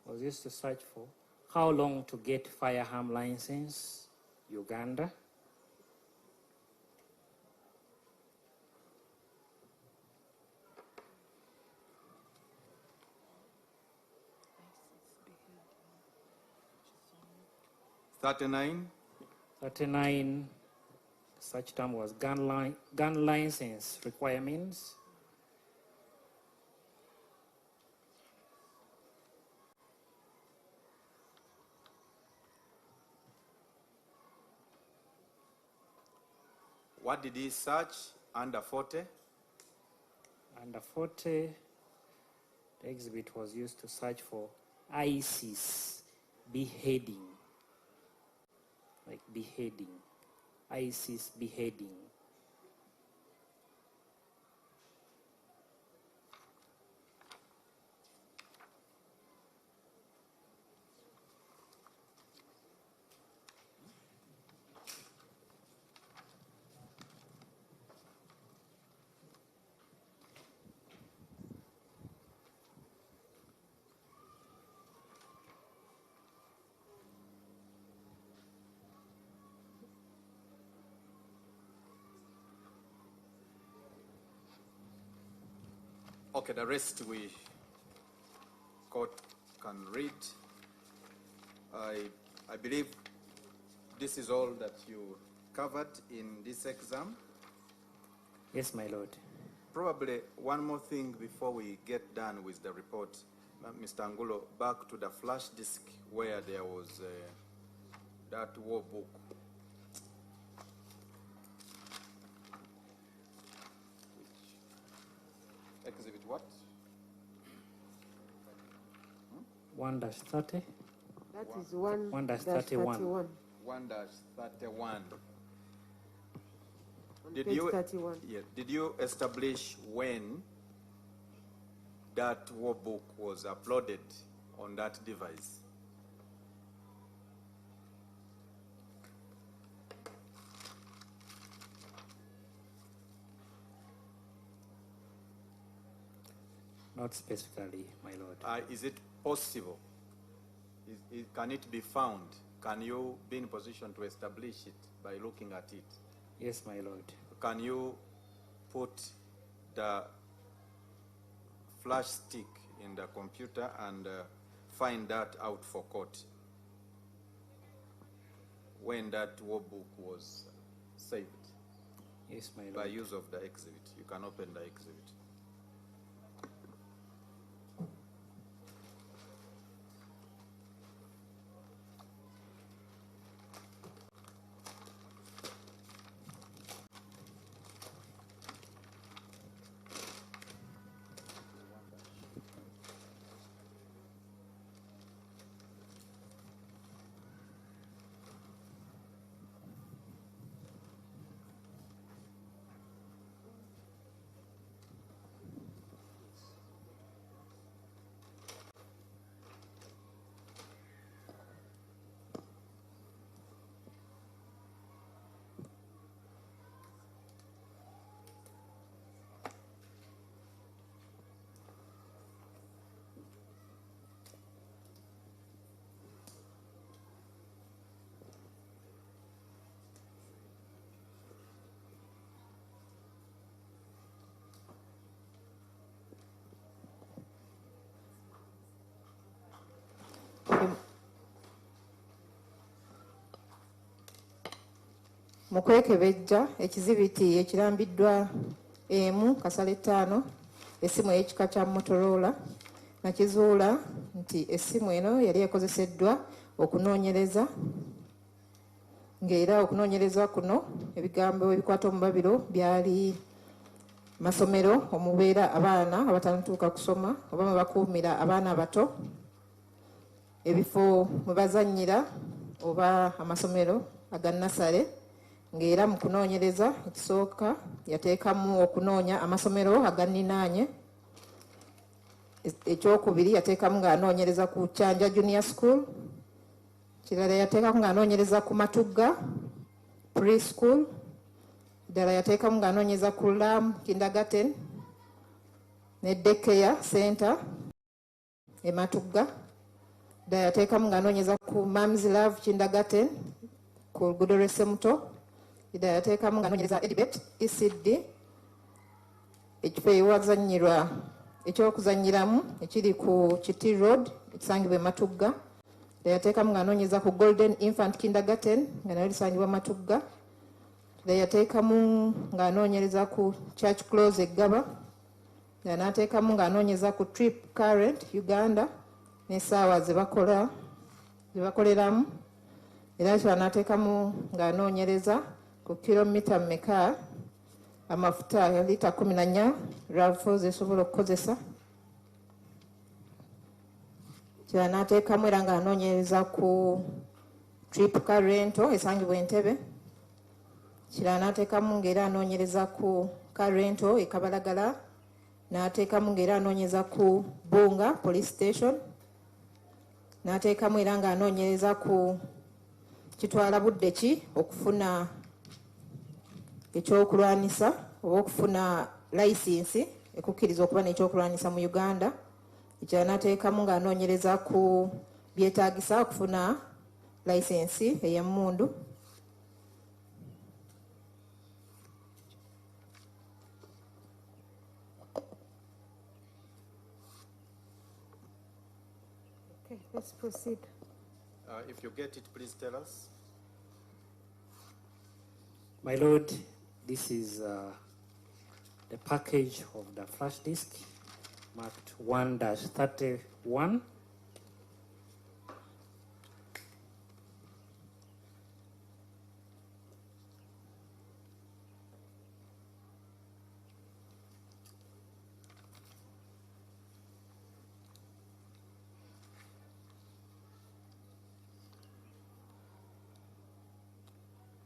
Was used to search for how long to get firearm license, Uganda. $39. 39, such term was gun license requirements. What did he search under 40? Under 40, the exhibit was used to search for ISIS beheading, like beheading, ISIS beheading. Okay, the rest we court can read. I believe this is all that you covered in this exam. Yes, my lord. Probably one more thing before we get done with the report. Mr. Angulo, back to the flash disk where there was that war book. Exhibit what? 1-30. That is 1-31. 1-31. On Did page you, 31. yeah, did you establish when that war book was uploaded on that device? Not specifically, my lord. Is it possible? Can it be found? Can you be in position to establish it by looking at it? Yes, my lord. Can you put the flash stick in the computer and find that out for court when that war book was saved? Yes, my lord. By use of the exhibit. You can open the exhibit. Mu kwekebejja ekizibiti ekirambiddwa emu kasale 5 essimu ey'ekika kya Motorola nakizuula nti essimu eno yali ekozeseddwa okunoonyereza ng'era okunoonyereza kuno ebigambo ebikwata omubabiro byali masomero omubeera abaana abatanatuuka kusoma oba mwe bakuumira abaana abato, ebifo mwe bazannyira oba amasomero aga nasale, ng'era mu kunoonyereza ekisooka yateekamu okunoonya amasomero aganinaanye, ekyokubiri yateekamu ng'anoonyereza ku Kyanja Junior School, kirala yateekamu ng'anoonyereza ku Matugga Preschool, ddala yateekamu ng'anoonyereza ku Lam Kindergarten ne Daycare Center e Matugga, ddala yateekamu ng'anoonyereza ku Mams Love Kindergarten ku luguudo lw'e Ssemuto, ddala yateekamu ng'anoonyereza Edibet ECD, ekifo ewazannyirwa ekyokuzannyiramu ekiri ku Kiti Road ekisangibwa e Matugga, ddala yateekamu ng'anoonyereza ku Golden Infant Kindergarten nga nayo lisangibwa Matugga, ddala yateekamu ng'anoonyereza ku Church Close Eggaba, ddala n'ateekamu ng'anoonyereza ku Trip Current Uganda n'essaawa ze bakoleramu, era kirala n'ateekamu ng'anoonyereza ku kilomita mmeka amafuta ya lita 14 RAV4 zesobola okukozesa, kirala n'ateekamu era ng'anoonyereza ku Trip Current esangibwa Entebbe, kirala n'ateekamu ng'era anoonyereza ku Current e Kabalagala, n'ateekamu ng'era anoonyereza ku Bunga Police Station, n'ateekamu era ng'anoonyereza ku kitwala budde ki okufuna ekyokulwanisa oba okufuna layisinsi ekukkiriza okuba n'ekyokulwanisa mu Uganda, ekirala n'ateekamu ng'anoonyereza ku byetaagisa okufuna layisinsi ey'emmundu, Okay, let's proceed. If you get it, please tell us. My Lord, this is the package of the flash disk marked 1-31.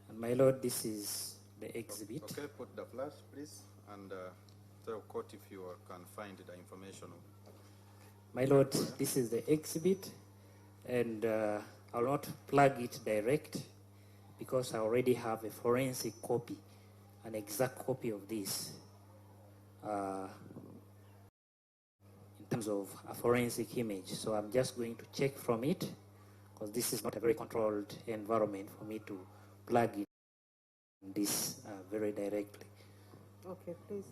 And my Lord, this is the exhibit. Okay, put the flash, please, and tell court if you can find the information. My Lord, this is the exhibit, and I'll not plug it direct because I already have a forensic copy, an exact copy of this. In terms of a forensic image. So I'm just going to check from it because this is not a very controlled environment for me to plug it in this very directly. Okay, please.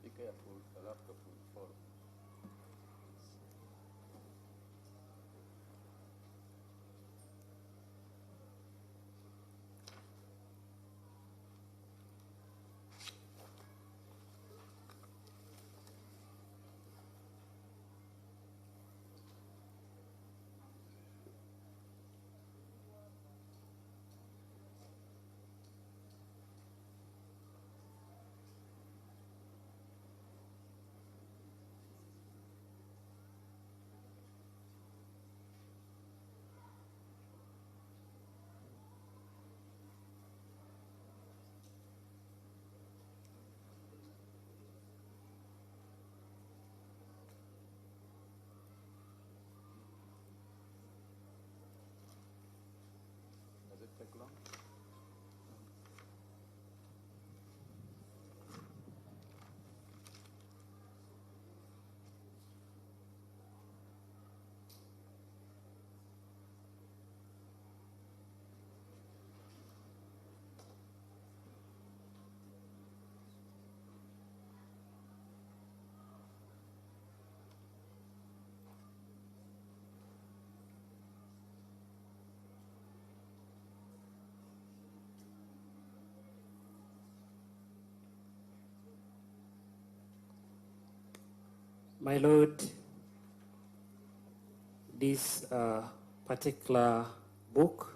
Be careful, the laptop will fall. Does it take long? My Lord, this particular book,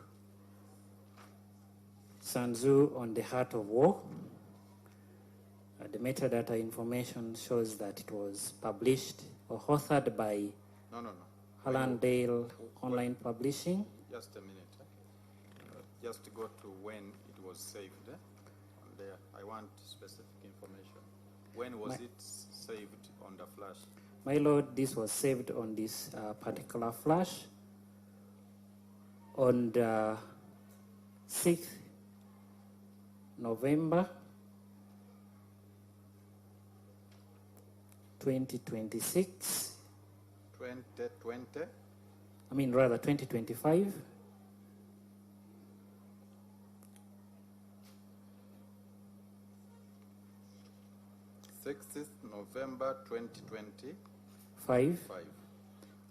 Sun Tzu on the Heart of War, the metadata information shows that it was published or authored by No. Hallandale Online Publishing. Just a minute. Just to go to when it was saved. On there, I want specific information. When was it saved on the flash? My Lord, this was saved on this particular flash on the 6th November 2026. 2020? I mean, rather 2025. Sixth November 2020. 5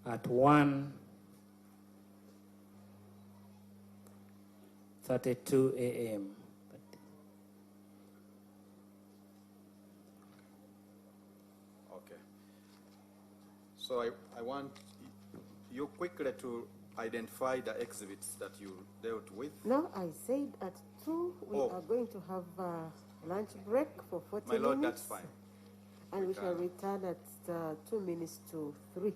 at 1:32 a.m. Okay. So I want you quickly to identify the exhibits that you dealt with. No, I said at 2 we are going to have a lunch break for 40 My Lord, minutes. that's fine. And we shall return at 2 minutes to 3.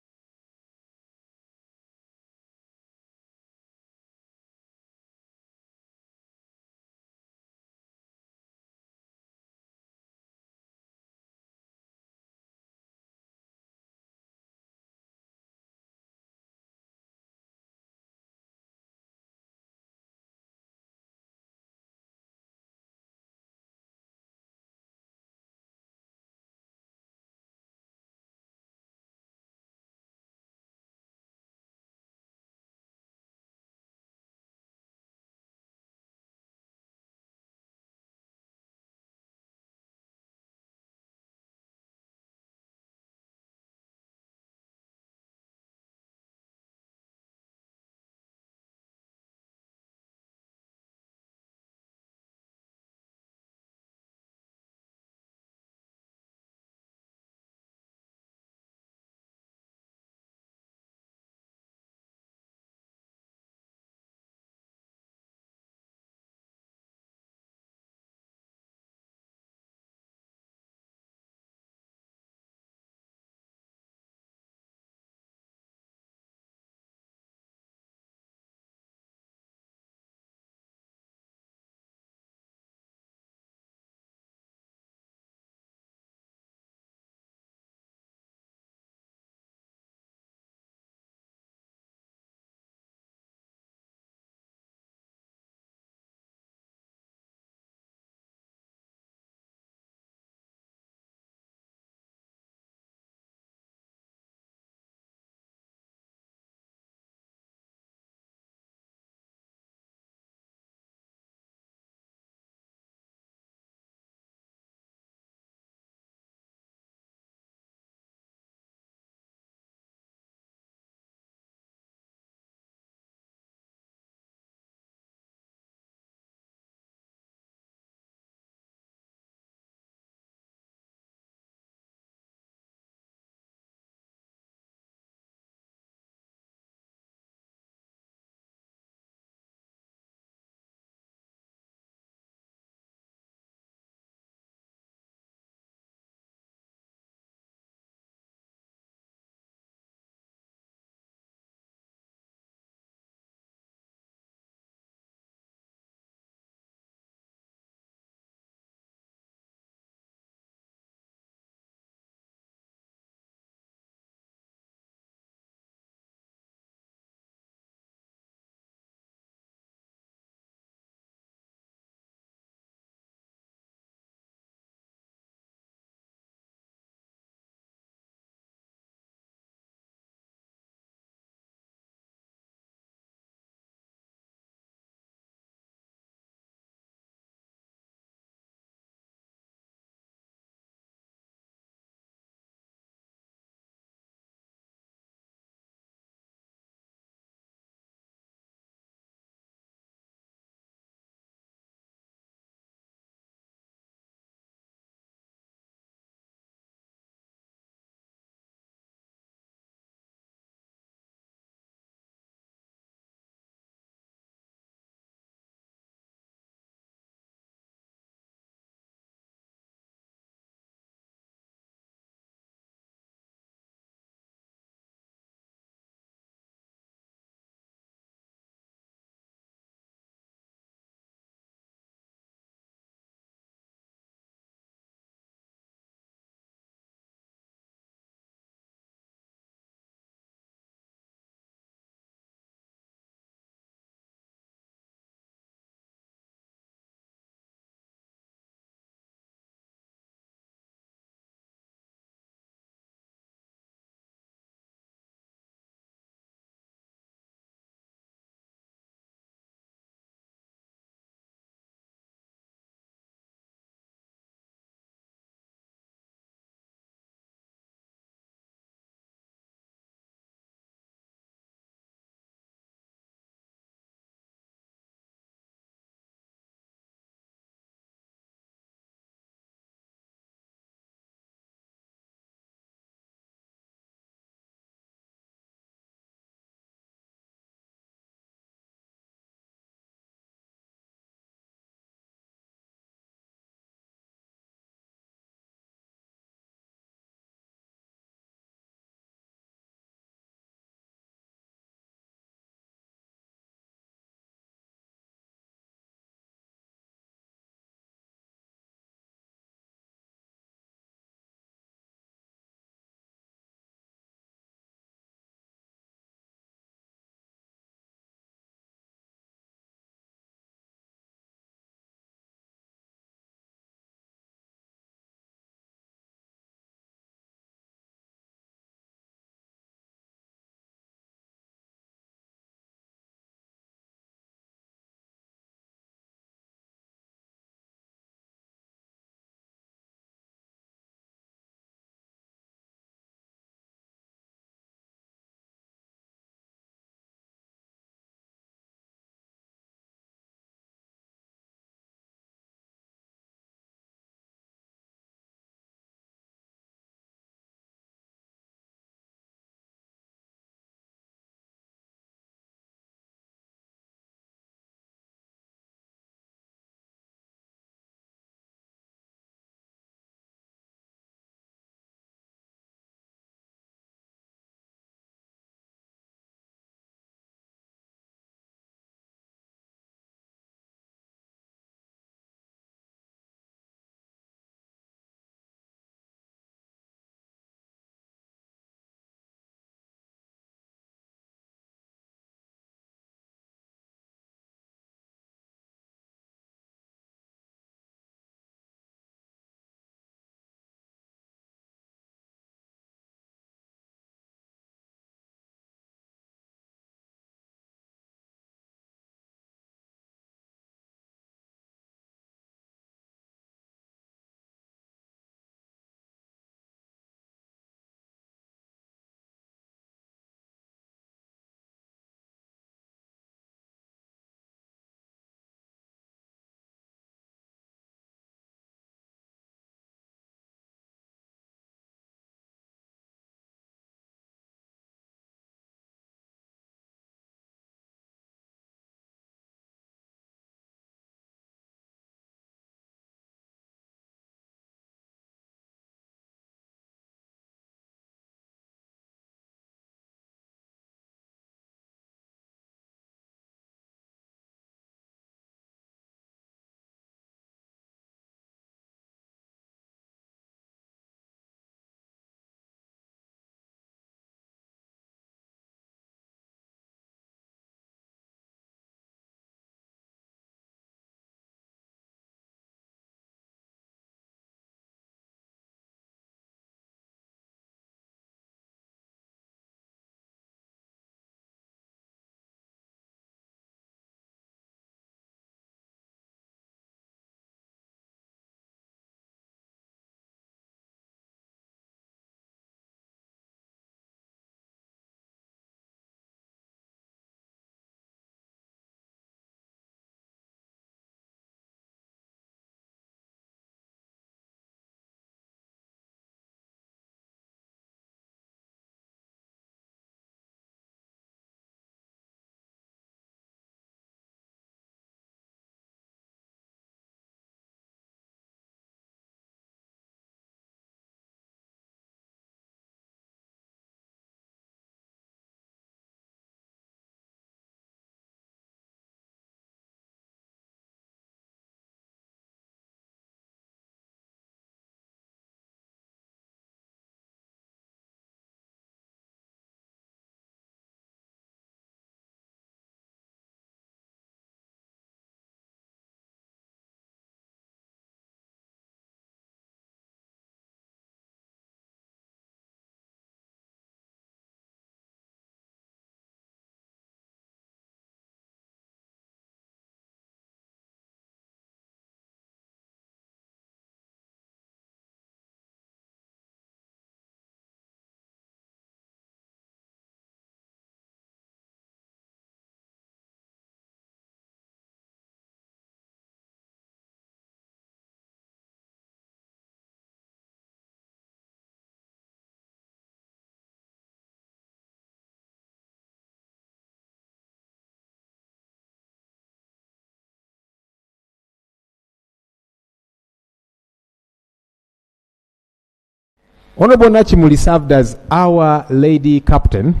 Honorable Nachimuli served as our lady captain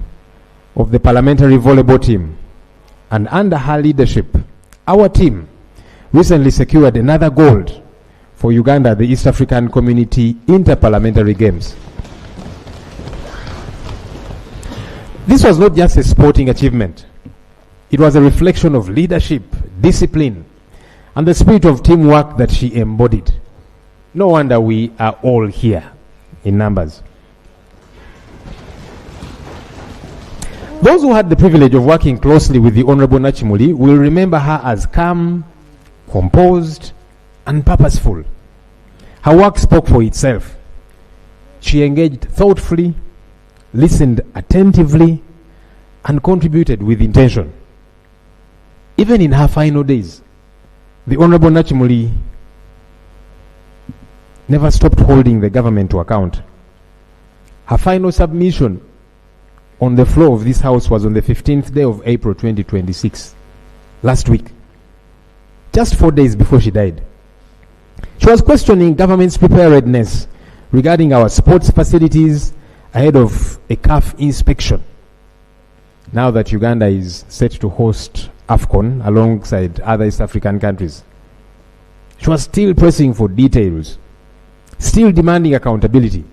of the parliamentary volleyball team, and under her leadership, our team recently secured another gold for Uganda at the East African Community Interparliamentary Games. This was not just a sporting achievement. It was a reflection of leadership, discipline, and the spirit of teamwork that she embodied. No wonder we are all here in numbers. Those who had the privilege of working closely with the Honorable Nachimuli will remember her as calm, composed, and purposeful. Her work spoke for itself. She engaged thoughtfully, listened attentively, and contributed with intention. Even in her final days, the Honorable Nachimuli never stopped holding the government to account. Her final submission on the floor of this house was on the 15th day of April 2026, last week, just 4 days before she died. She was questioning government's preparedness regarding our sports facilities ahead of a CAF inspection, now that Uganda is set to host AFCON alongside other East African countries. She was still pressing for details, still demanding accountability.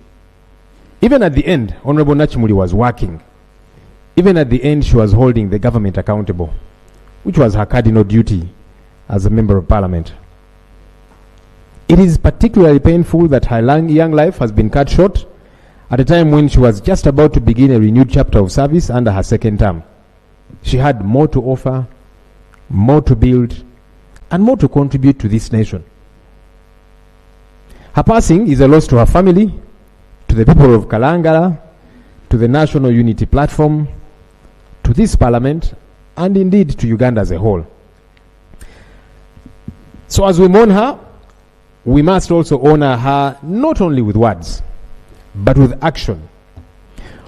Even at the end, Honorable Nachimuli was working. Even at the end, she was holding the government accountable, which was her cardinal duty as a member of parliament. It is particularly painful that her young life has been cut short at a time when she was just about to begin a renewed chapter of service under her second term. She had more to offer, more to build, and more to contribute to this nation. Her passing is a loss to her family, to the people of Kalangala, to the National Unity Platform, to this parliament, and indeed to Uganda as a whole. So as we mourn her, we must also honor her not only with words, but with action.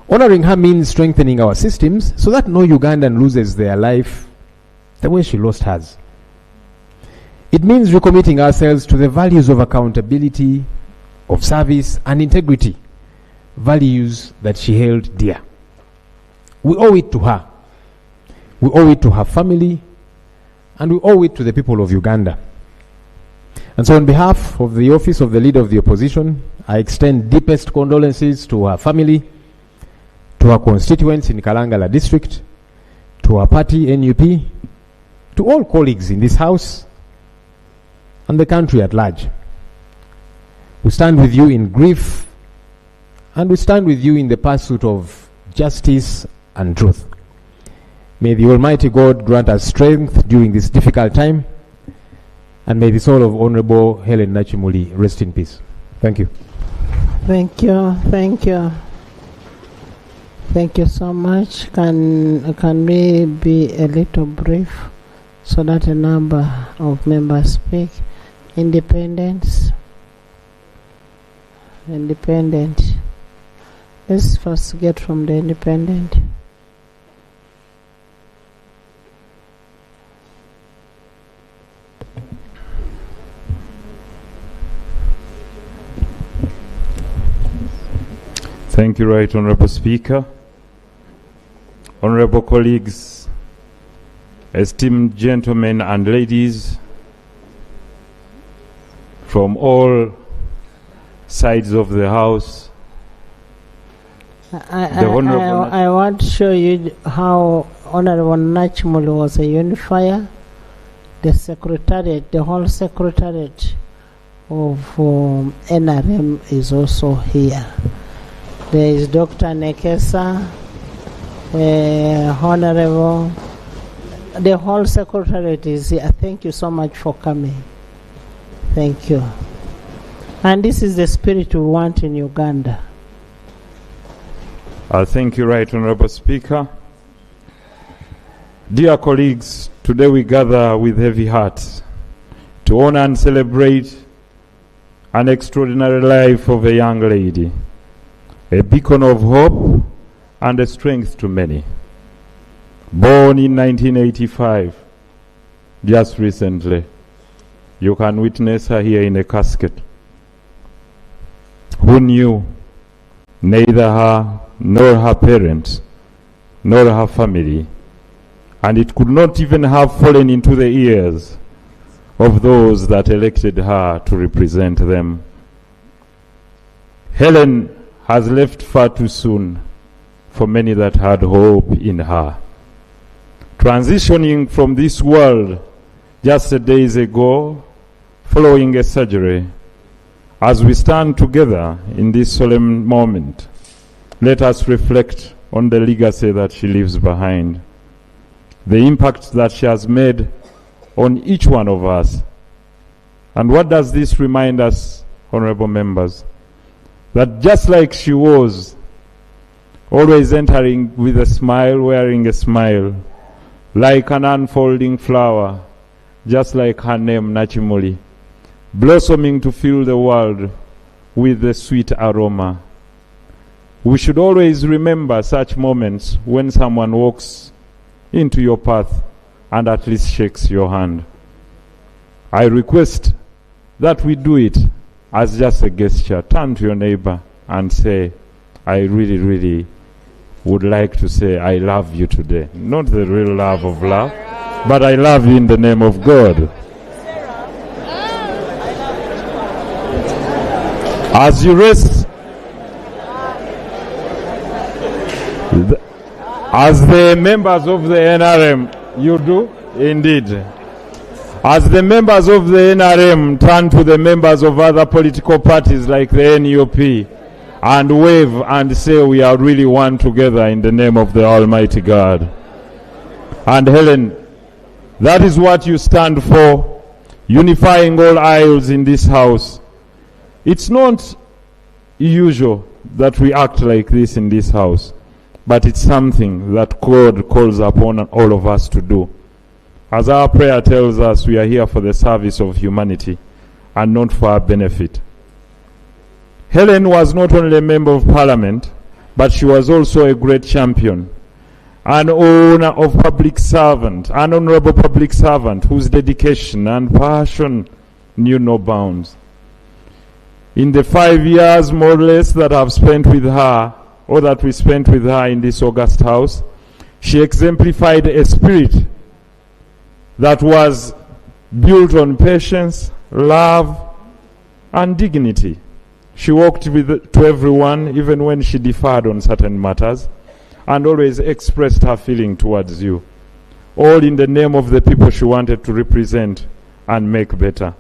Honoring her means strengthening our systems so that no Ugandan loses their life the way she lost hers. It means recommitting ourselves to the values of accountability, of service, and integrity, values that she held dear. We owe it to her. We owe it to her family, and we owe it to the people of Uganda. And so on behalf of the office of the Leader of the Opposition, I extend deepest condolences to her family, to her constituents in Kalangala district, to her party, NUP, to all colleagues in this house, and the country at large. We stand with you in grief, and we stand with you in the pursuit of justice and truth. May the Almighty God grant us strength during this difficult time, and may the soul of Honorable Helen Nachimuli rest in peace. Thank you. Thank you. Thank you. Thank you so much. Can we be a little brief so that a number of members speak? Independence. Independent. Let's first get from the independent. Thank you, Right Honorable Speaker. Honorable colleagues, esteemed gentlemen and ladies from all sides of the House. I want to show you how Honorable Nachimuli was a unifier. The secretariat, the whole secretariat of NRM is also here. There is Dr. Nekesa, Honorable. The whole secretariat is here. Thank you so much for coming. Thank you. And this is the spirit we want in Uganda. Thank you, Right Honorable Speaker. Dear colleagues, today we gather with heavy hearts to honor and celebrate an extraordinary life of a young lady, a beacon of hope and a strength to many. Born in 1985, just recently, you can witness her here in a casket. Who knew neither her nor her parents, nor her family, and it could not even have fallen into the ears of those that elected her to represent them. Helen has left far too soon for many that had hope in her. Transitioning from this world just days ago, following a surgery, as we stand together in this solemn moment, let us reflect on the legacy that she leaves behind, the impact that she has made on each one of us. And what does this remind us, honorable members? That just like she was, always entering with a smile, wearing a smile, like an unfolding flower, just like her name, Nachimuli, blossoming to fill the world with the sweet aroma. We should always remember such moments when someone walks into your path and at least shakes your hand. I request that we do it as just a gesture. Turn to your neighbor and say, I really, really would like to say I love you today. Not the real love of love, but I love you in the name of God. As you rest, as the members of the NRM, you do indeed. As the members of the NRM turn to the members of other political parties like the NUP and wave and say we are really one together in the name of the Almighty God. And Helen, that is what you stand for, unifying all aisles in this house. It's not usual that we act like this in this house, but it's something that God calls upon all of us to do. As our prayer tells us, we are here for the service of humanity and not for our benefit. Helen was not only a member of parliament, but she was also a great champion, an owner of public servant, an honorable public servant whose dedication and passion knew no bounds. In the 5 years, more or less, that I've spent with her, or that we spent with her in this august house, she exemplified a spirit that was built on patience, love, and dignity. She walked to everyone, even when she differed on certain matters, and always expressed her feeling towards you, all in the name of the people she wanted to represent and make better.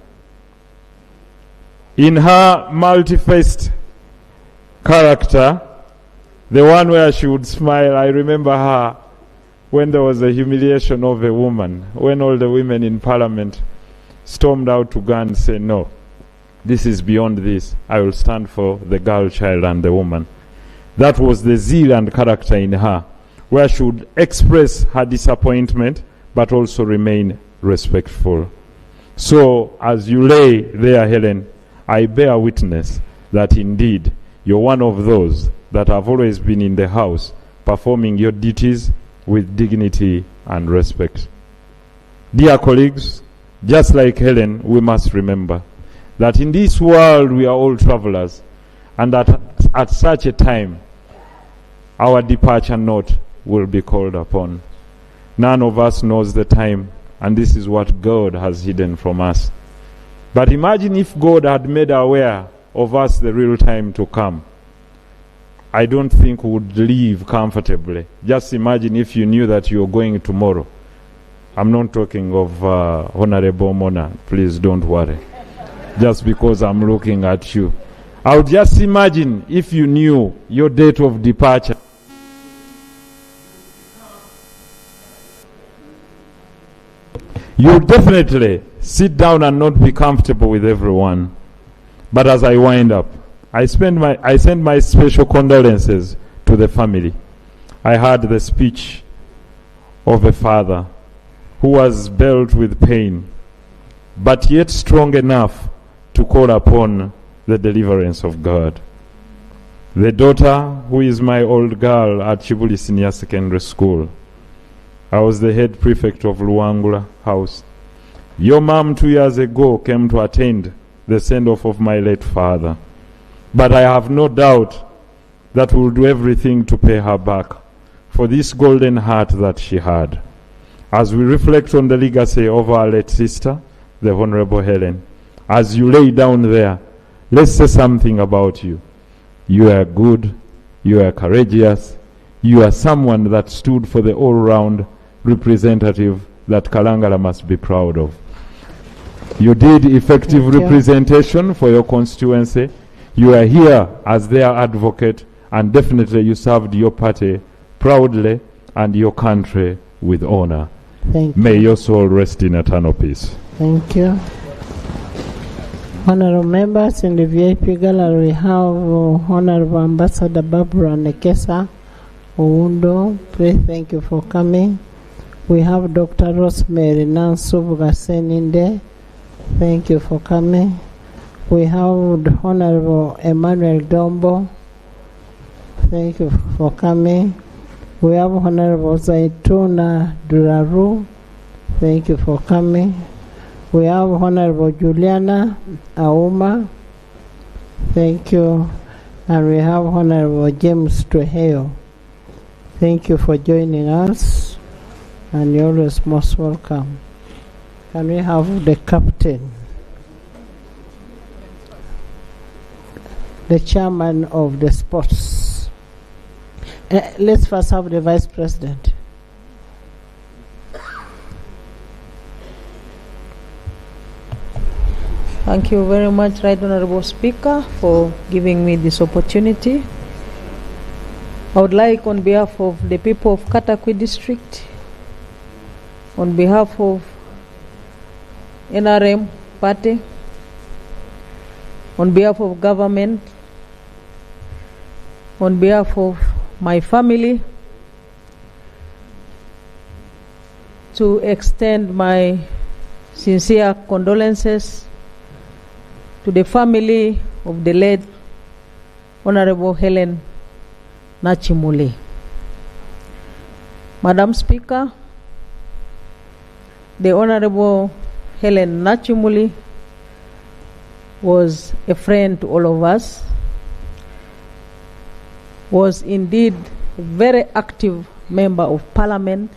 In her multi-faced character, the one where she would smile, I remember her when there was a humiliation of a woman, when all the women in parliament stormed out to go and say, no, this is beyond this. I will stand for the girl child and the woman. That was the zeal and character in her, where she would express her disappointment, but also remain respectful. So, as you lay there, Helen, I bear witness that indeed you're one of those that have always been in the house, performing your duties with dignity and respect. Dear colleagues, just like Helen, we must remember that in this world we are all travelers, and that at such a time our departure note will be called upon. None of us knows the time, and this is what God has hidden from us. But imagine if God had made aware of us the real time to come. I don't think we would live comfortably. Just imagine if you knew that you're going tomorrow. I'm not talking of Honorable Mona. Please don't worry. Just because I'm looking at you. I would just imagine if you knew your date of departure. You would definitely sit down and not be comfortable with everyone. But as I wind up, I send my special condolences to the family. I heard the speech of a father who was belled with pain, but yet strong enough to call upon the deliverance of God. The daughter, who is my old girl at Chibuli Senior Secondary School. I was the head prefect of Luangula House. Your mom 2 years ago came to attend the send-off of my late father. But I have no doubt that will do everything to pay her back for this golden heart that she had. As we reflect on the legacy of our late sister, the Honorable Helen, as you lay down there, let's say something about you. You are good, you are courageous, you are someone that stood for the all-round representative that Kalangala must be proud of. You did effective representation for your constituency. You are here as their advocate, and definitely you served your party proudly and your country with honor. Thank May your soul rest in eternal peace. Thank you. Honorable members, in the VIP gallery, we have Honorable Ambassador Barbara Nekesa Oundo. Please, thank you for coming. We have Dr. Rosemary Nansubuga Seninde. Thank you for coming. We have the Honorable Emmanuel Dombo. Thank you for coming. We have Honorable Zaituna Duraru. Thank you for coming. We have Honorable Juliana Auma. Thank you. And we have Honorable James Trujillo. Thank you for joining us. And you're always most welcome. Can we have the captain, the chairman of the sports? Let's first have the vice president. Thank you very much, Right Honorable Speaker, for giving me this opportunity. I would like, on behalf of the people of Katakwi District, on behalf of NRM Party, on behalf of government, on behalf of my family, to extend my sincere condolences to the family of the late Honorable Helen Nachimi. Madam Speaker, the Honorable Helen Nachimi was a friend to all of us, was indeed a very active member of Parliament,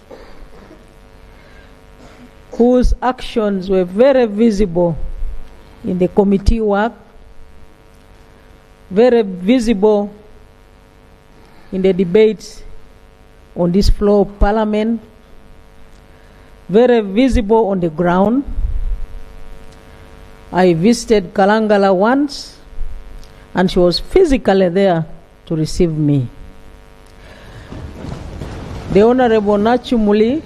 whose actions were very visible in the committee work, very visible in the debates on this floor of Parliament, very visible on the ground. I visited Kalangala once, and she was physically there to receive me. The Honorable Nachimi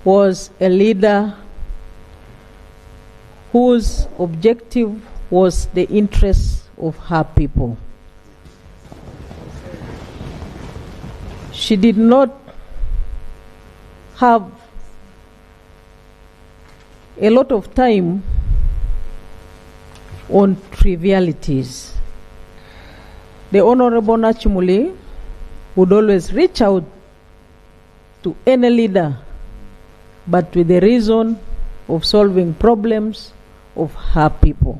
was a leader whose objective was the interests of her people. She did not have a lot of time on trivialities. The Honorable Nachimi would always reach out to any leader, but with the reason of solving problems of her people.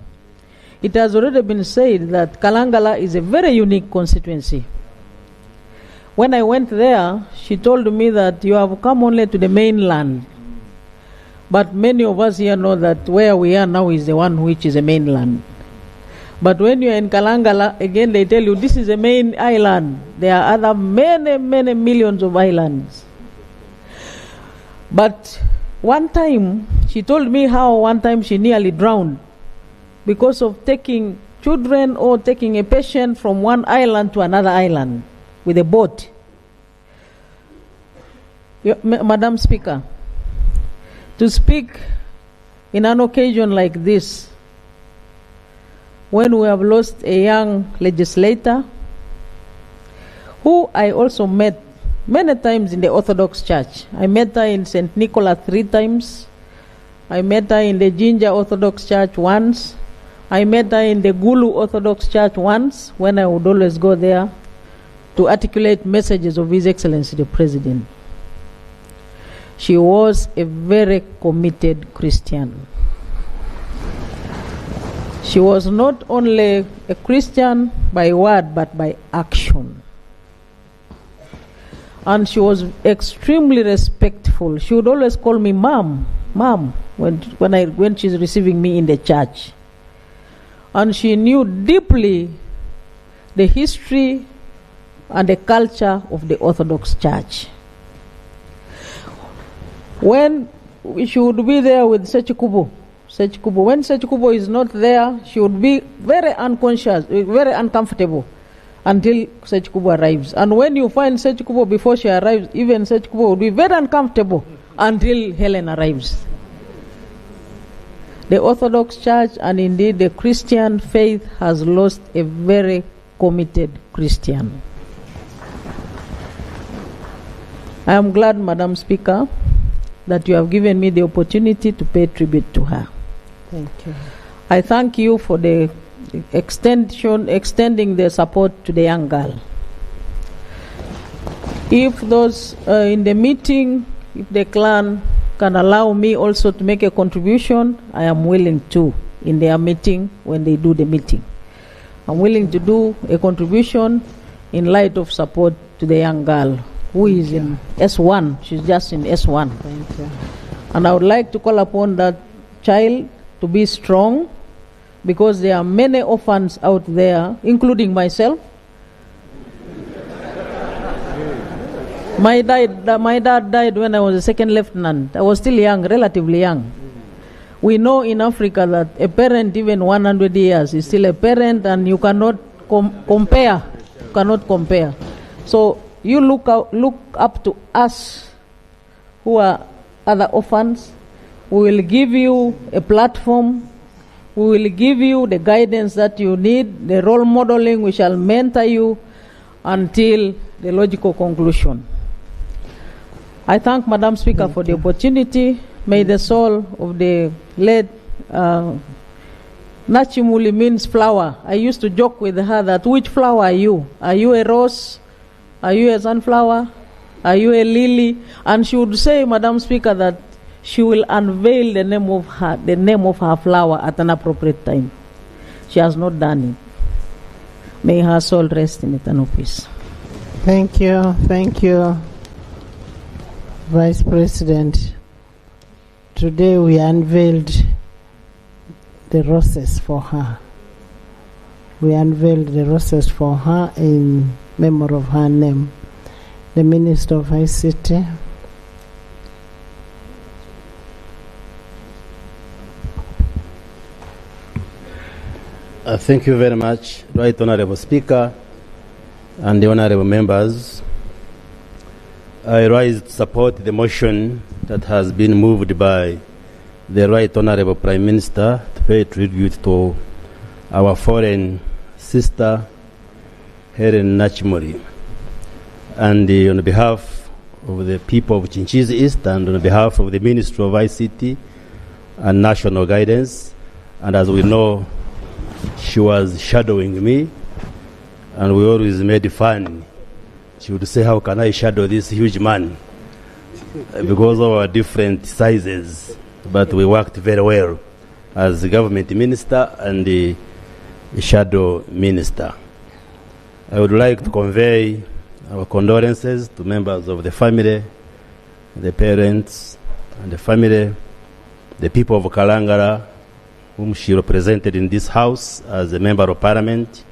It has already been said that Kalangala is a very unique constituency. When I went there, she told me that you have come only to the mainland. But many of us here know that where we are now is the one which is a mainland. But when you're in Kalangala, again they tell you this is a main island. There are other many millions of islands. But one time, she told me how one time she nearly drowned because of taking children or taking a patient from one island to another island with a boat. Madam Speaker, to speak in an occasion like this, when we have lost a young legislator, who I also met many times in the Orthodox Church. I met her in St. Nicholas 3 times. I met her in the Ginger Orthodox Church once. I met her in the Gulu Orthodox Church once, when I would always go there to articulate messages of His Excellency the President. She was a very committed Christian. She was not only a Christian by word, but by action. And she was extremely respectful. She would always call me mom, when she's receiving me in the church. And she knew deeply the history and the culture of the Orthodox Church. When she would be there with Sechikubo, when Sechikubo is not there, she would be very unconscious, very uncomfortable until Sechikubo arrives. And when you find Sechikubo before she arrives, even Sechikubo would be very uncomfortable until Helen arrives. The Orthodox Church and indeed the Christian faith has lost a very committed Christian. I am glad, Madam Speaker, that you have given me the opportunity to pay tribute to her. Thank you. I thank you for the extending the support to the young girl. If those in the meeting, if the clan can allow me also to make a contribution, I am willing to in their meeting when they do the meeting. I'm willing to do a contribution in light of support to the young girl who is in S1. She's just in S1. Thank you. And I would like to call upon that child to be strong, because there are many orphans out there, including myself. My dad died when I was a second lieutenant. I was still young, relatively young. We know in Africa that a parent, even 100 years, is still a parent, and you cannot compare. You cannot compare. So you look up to us who are other orphans. We will give you a platform. We will give you the guidance that you need, the role modeling. We shall mentor you until the logical conclusion. I thank Madam Speaker for the opportunity. May the soul of the late Nachimuli means flower. I used to joke with her that, which flower are you? Are you a rose? Are you a sunflower? Are you a lily? And she would say, Madam Speaker, that she will unveil the name of her flower at an appropriate time. She has not done it. May her soul rest in eternal peace. Thank you. Thank you, Vice President. Today we unveiled the roses for her. We unveiled the roses for her in memory of her name. The Minister of ICT. Thank you very much, Right Honorable Speaker and the Honorable Members. I rise to support the motion that has been moved by the Right Honorable Prime Minister to pay tribute to our foreign sister, Helen Nachimi. And on behalf of the people of Chinchiz East and on behalf of the Ministry of ICT and National Guidance, and as we know, she was shadowing me, and we always made fun. She would say, how can I shadow this huge man? Because of our different sizes. But we worked very well as the government minister and the shadow minister. I would like to convey our condolences to members of the family, the parents and the family, the people of Kalangara, whom she represented in this house as a member of parliament,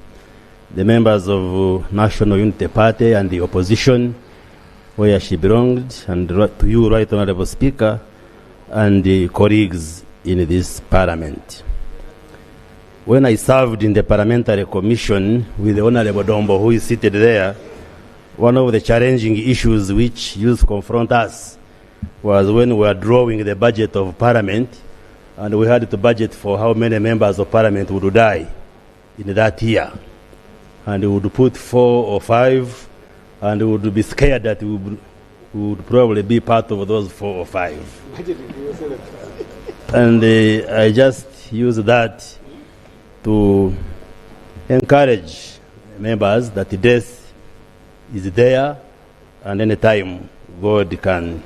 the members of National Unity Party and the opposition, where she belonged, and to you, Right Honorable Speaker, and the colleagues in this parliament. When I served in the parliamentary commission with the Honorable Dombo, who is seated there, one of the challenging issues which used to confront us was when we were drawing the budget of parliament, and we had to budget for how many members of parliament would die in that year. And we would put 4 or 5, and we would be scared that we would probably be part of those 4 or 5. And I just use that to encourage members that death is there, and any time God can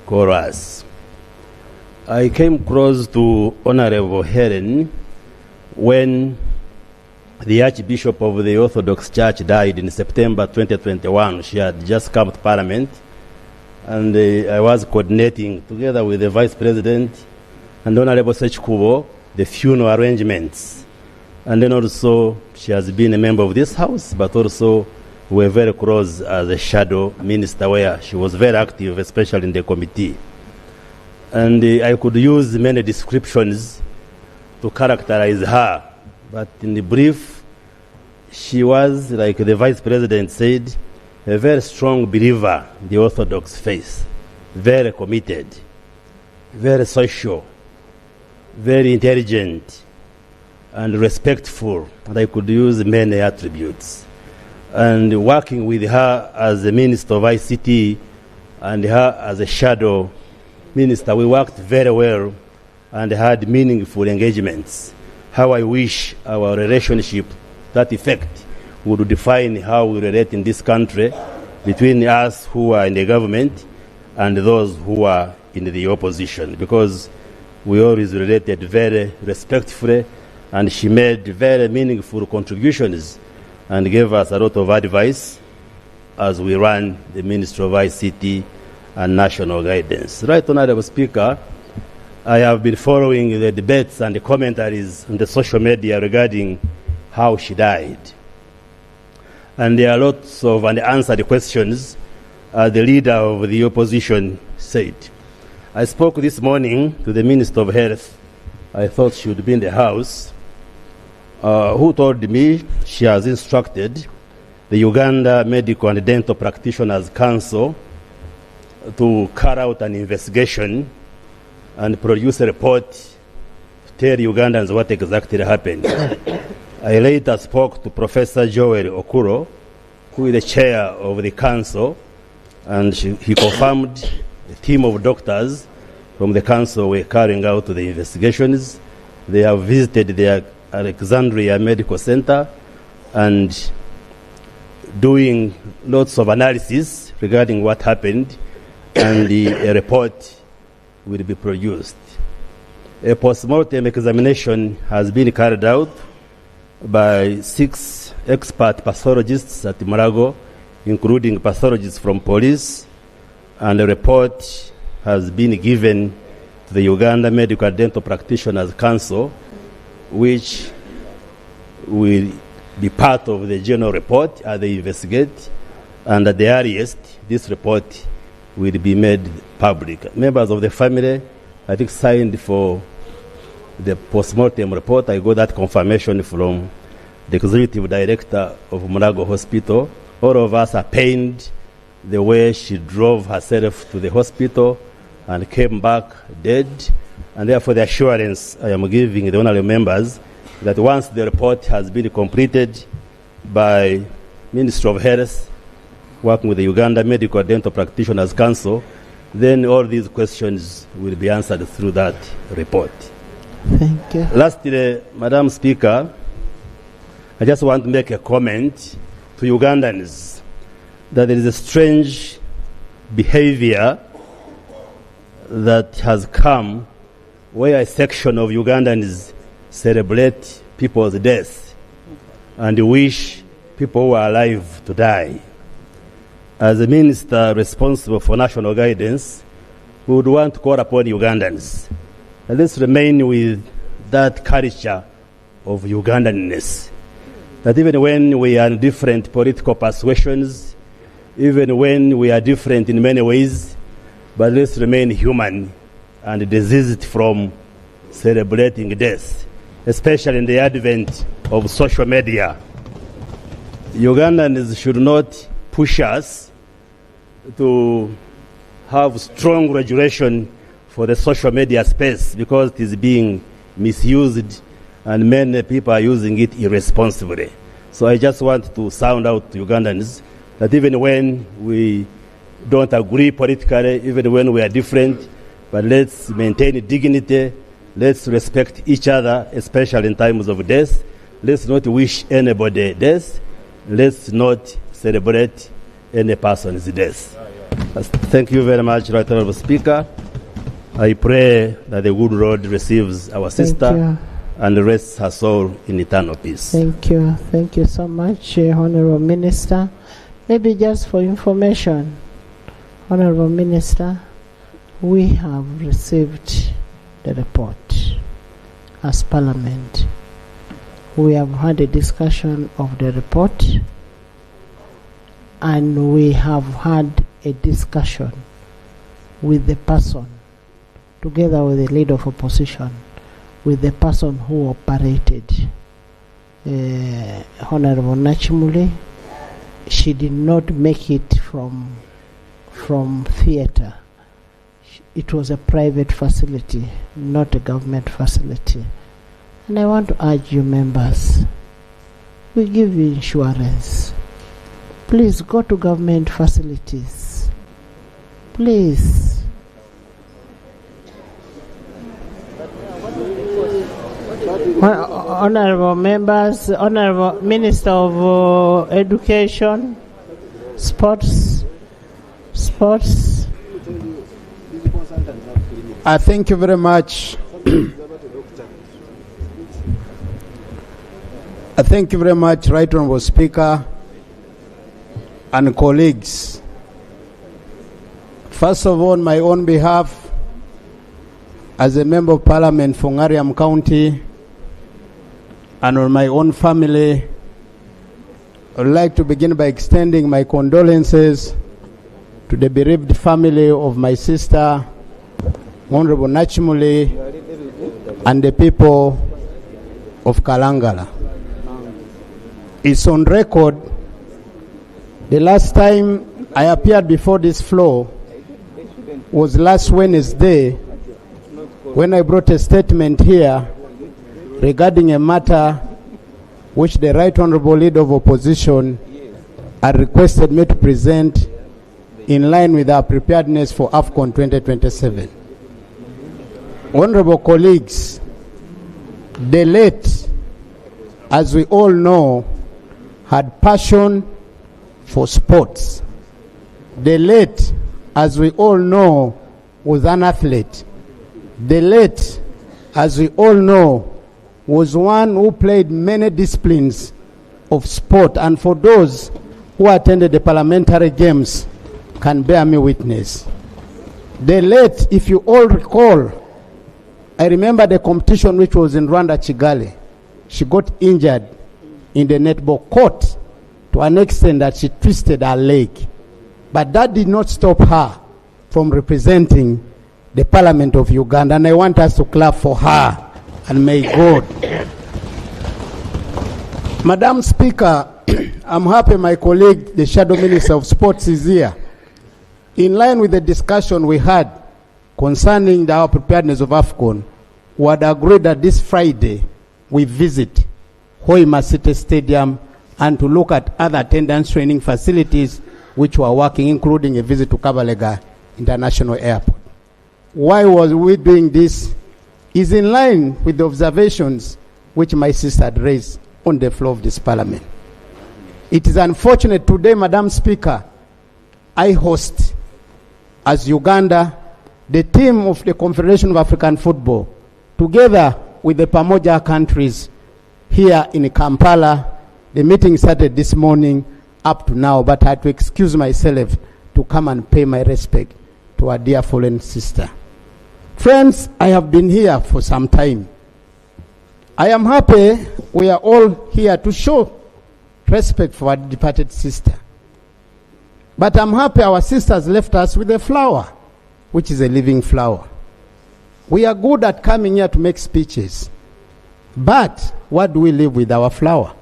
call us. I came close to Honorable Helen when the Archbishop of the Orthodox Church died in September 2021. She had just come to Parliament, and I was coordinating together with the Vice President and Honorable Sechkubo the funeral arrangements. And then also she has been a member of this House, but also we were very close as a shadow minister where she was very active, especially in the committee. And I could use many descriptions to characterize her, but in the brief, she was, like the Vice President said, a very strong believer in the Orthodox faith, very committed, very social, very intelligent, and respectful, and I could use many attributes. And working with her as a Minister of ICT and her as a shadow minister, we worked very well and had meaningful engagements. How I wish our relationship, that effect, would define how we relate in this country between us who are in the government and those who are in the opposition, because we always related very respectfully, and she made very meaningful contributions and gave us a lot of advice as we ran the Ministry of ICT and National Guidance. Right, Honorable Speaker, I have been following the debates and the commentaries on the social media regarding how she died. And there are lots of unanswered questions, the leader of the opposition said. I spoke this morning to the Minister of Health. I thought she would be in the House, who told me she has instructed the Uganda Medical and Dental Practitioners Council to carry out an investigation and produce a report to tell Ugandans what exactly happened. I later spoke to Professor Joel Okuro, who is the chair of the council, and he confirmed a team of doctors from the council were carrying out the investigations. They have visited the Alexandria Medical Center and doing lots of analysis regarding what happened, and a report will be produced. A post-mortem examination has been carried out by 6 expert pathologists at Murago, including pathologists from police, and a report has been given to the Uganda Medical and Dental Practitioners Council, which will be part of the general report as they investigate, and at the earliest, this report will be made public. Members of the family, I think, signed for the post-mortem report. I got that confirmation from the executive director of Murago Hospital. All of us are pained the way she drove herself to the hospital and came back dead. And therefore, the assurance I am giving the honorable members that once the report has been completed by Ministry of Health, working with the Uganda Medical Dental Practitioners Council, then all these questions will be answered through that report. Thank you. Lastly, Madam Speaker, I just want to make a comment to Ugandans that there is a strange behavior that has come where a section of Ugandans celebrate people's death and wish people who are alive to die. As a minister responsible for national guidance, we would want to call upon Ugandans. Let's remain with that culture of Ugandanness. That even when we are in different political persuasions, even when we are different in many ways, but let's remain human and desist from celebrating death, especially in the advent of social media. Ugandans should not push us to have strong regulation for the social media space because it is being misused and many people are using it irresponsibly. So I just want to sound out to Ugandans that even when we don't agree politically, even when we are different, but let's maintain dignity, let's respect each other, especially in times of death. Let's not wish anybody death. Let's not celebrate any person's death. Thank you very much, Right Honorable Speaker. I pray that the good Lord receives our sister and rests her soul in eternal peace. Thank you. Thank you so much, Honorable Minister. Maybe just for information, Honorable Minister, we have received the report as Parliament. We have had a discussion of the report, and we have had a discussion with the person, together with the leader of opposition, with the person who operated, Honorable Nachimi. She did not make it from theatre. It was a private facility, not a government facility. And I want to urge you members, we give you insurance. Please go to government facilities. Please. Honorable members, Honorable Minister of Education, Sports. Thank you very much. Thank you very much, Right Honorable Speaker and colleagues. First of all, on my own behalf, as a Member of Parliament for Ngariam County, and on my own family, I would like to begin by extending my condolences to the bereaved family of my sister, Honorable Nachimi, and the people of Kalangala. It's on record. The last time I appeared before this floor was last Wednesday, when I brought a statement here regarding a matter which the Right Honorable Leader of Opposition had requested me to present in line with our preparedness for AFCON 2027. Honorable colleagues, the late, as we all know, had passion for sports. The late, as we all know, was an athlete. The late, as we all know, was one who played many disciplines of sport, and for those who attended the parliamentary games can bear me witness. The late, if you all recall, I remember the competition which was in Rwanda, Kigali. She got injured in the netball court to an extent that she twisted her leg. But that did not stop her from representing the Parliament of Uganda, and I want us to clap for her, and may God. Madam Speaker, I'm happy my colleague, the Shadow Minister of Sports, is here. In line with the discussion we had concerning our preparedness of AFCON, we had agreed that this Friday we visit Hoima City Stadium and to look at other attendance training facilities which were working, including a visit to Kabalega International Airport. Why was we doing this? Is in line with the observations which my sister had raised on the floor of this Parliament. It is unfortunate today, Madam Speaker, I host, as Uganda, the team of the Confederation of African Football, together with the Pamoja countries here in Kampala. The meeting started this morning up to now, but I had to excuse myself to come and pay my respect to our dear fallen sister. Friends, I have been here for some time. I am happy we are all here to show respect for our departed sister. But I'm happy our sisters left us with a flower, which is a living flower. We are good at coming here to make speeches. But what do we leave with our flower,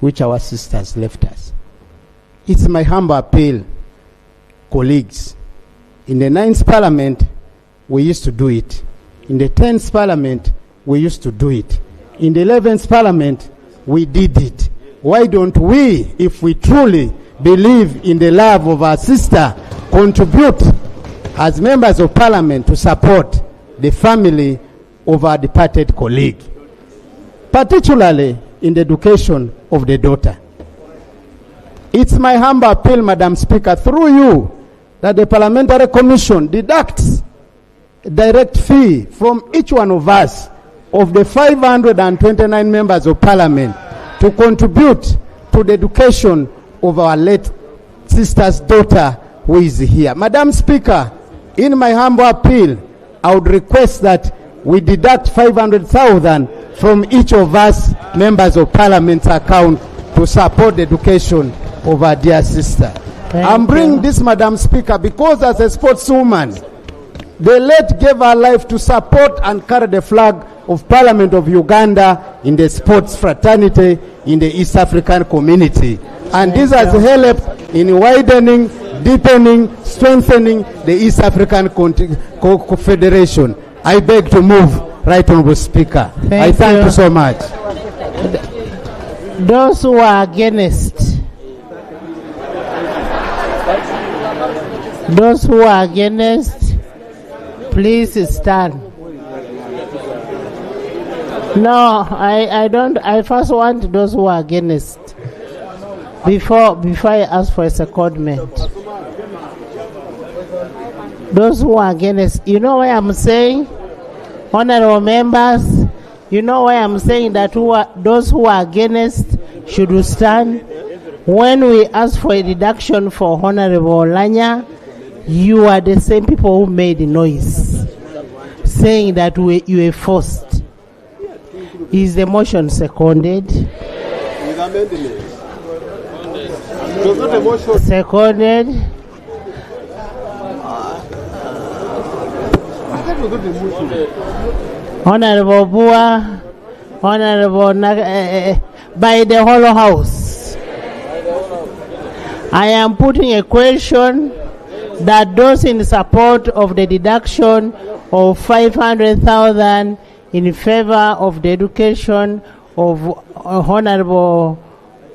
which our sisters left us? It's my humble appeal, colleagues. In the 9th Parliament, we used to do it. In the 10th Parliament, we used to do it. In the 11th Parliament, we did it. Why don't we, if we truly believe in the love of our sister, contribute as members of Parliament to support the family of our departed colleague, particularly in the education of the daughter? It's my humble appeal, Madam Speaker, through you, that the Parliamentary Commission deducts a direct fee from each one of us of the 529 members of parliament to contribute to the education of our late sister's daughter who is here. Madam Speaker, in my humble appeal, I would request that we deduct 500,000 from each of us members of parliament's account to support the education of our dear sister. I'm bringing this, Madam Speaker, because as a sportswoman, the late gave her life to support and carry the flag of Parliament of Uganda in the sports fraternity in the East African community. And this has helped in widening, deepening, strengthening the East African Confederation. I beg to move, Right Honorable Speaker. I thank you so much. Those who are against, please stand. No, I don't. I first want those who are against before I ask for a secondment. Those who are against, you know why I'm saying, honorable members, you know why I'm saying that those who are against should stand. When we ask for a deduction for Honorable Lanya, you are the same people who made the noise, saying that you were forced. Is the motion seconded? Seconded. Honorable Bua, Honorable by the whole House. I am putting a question that those in support of the deduction of 500,000 in favor of the education of Honorable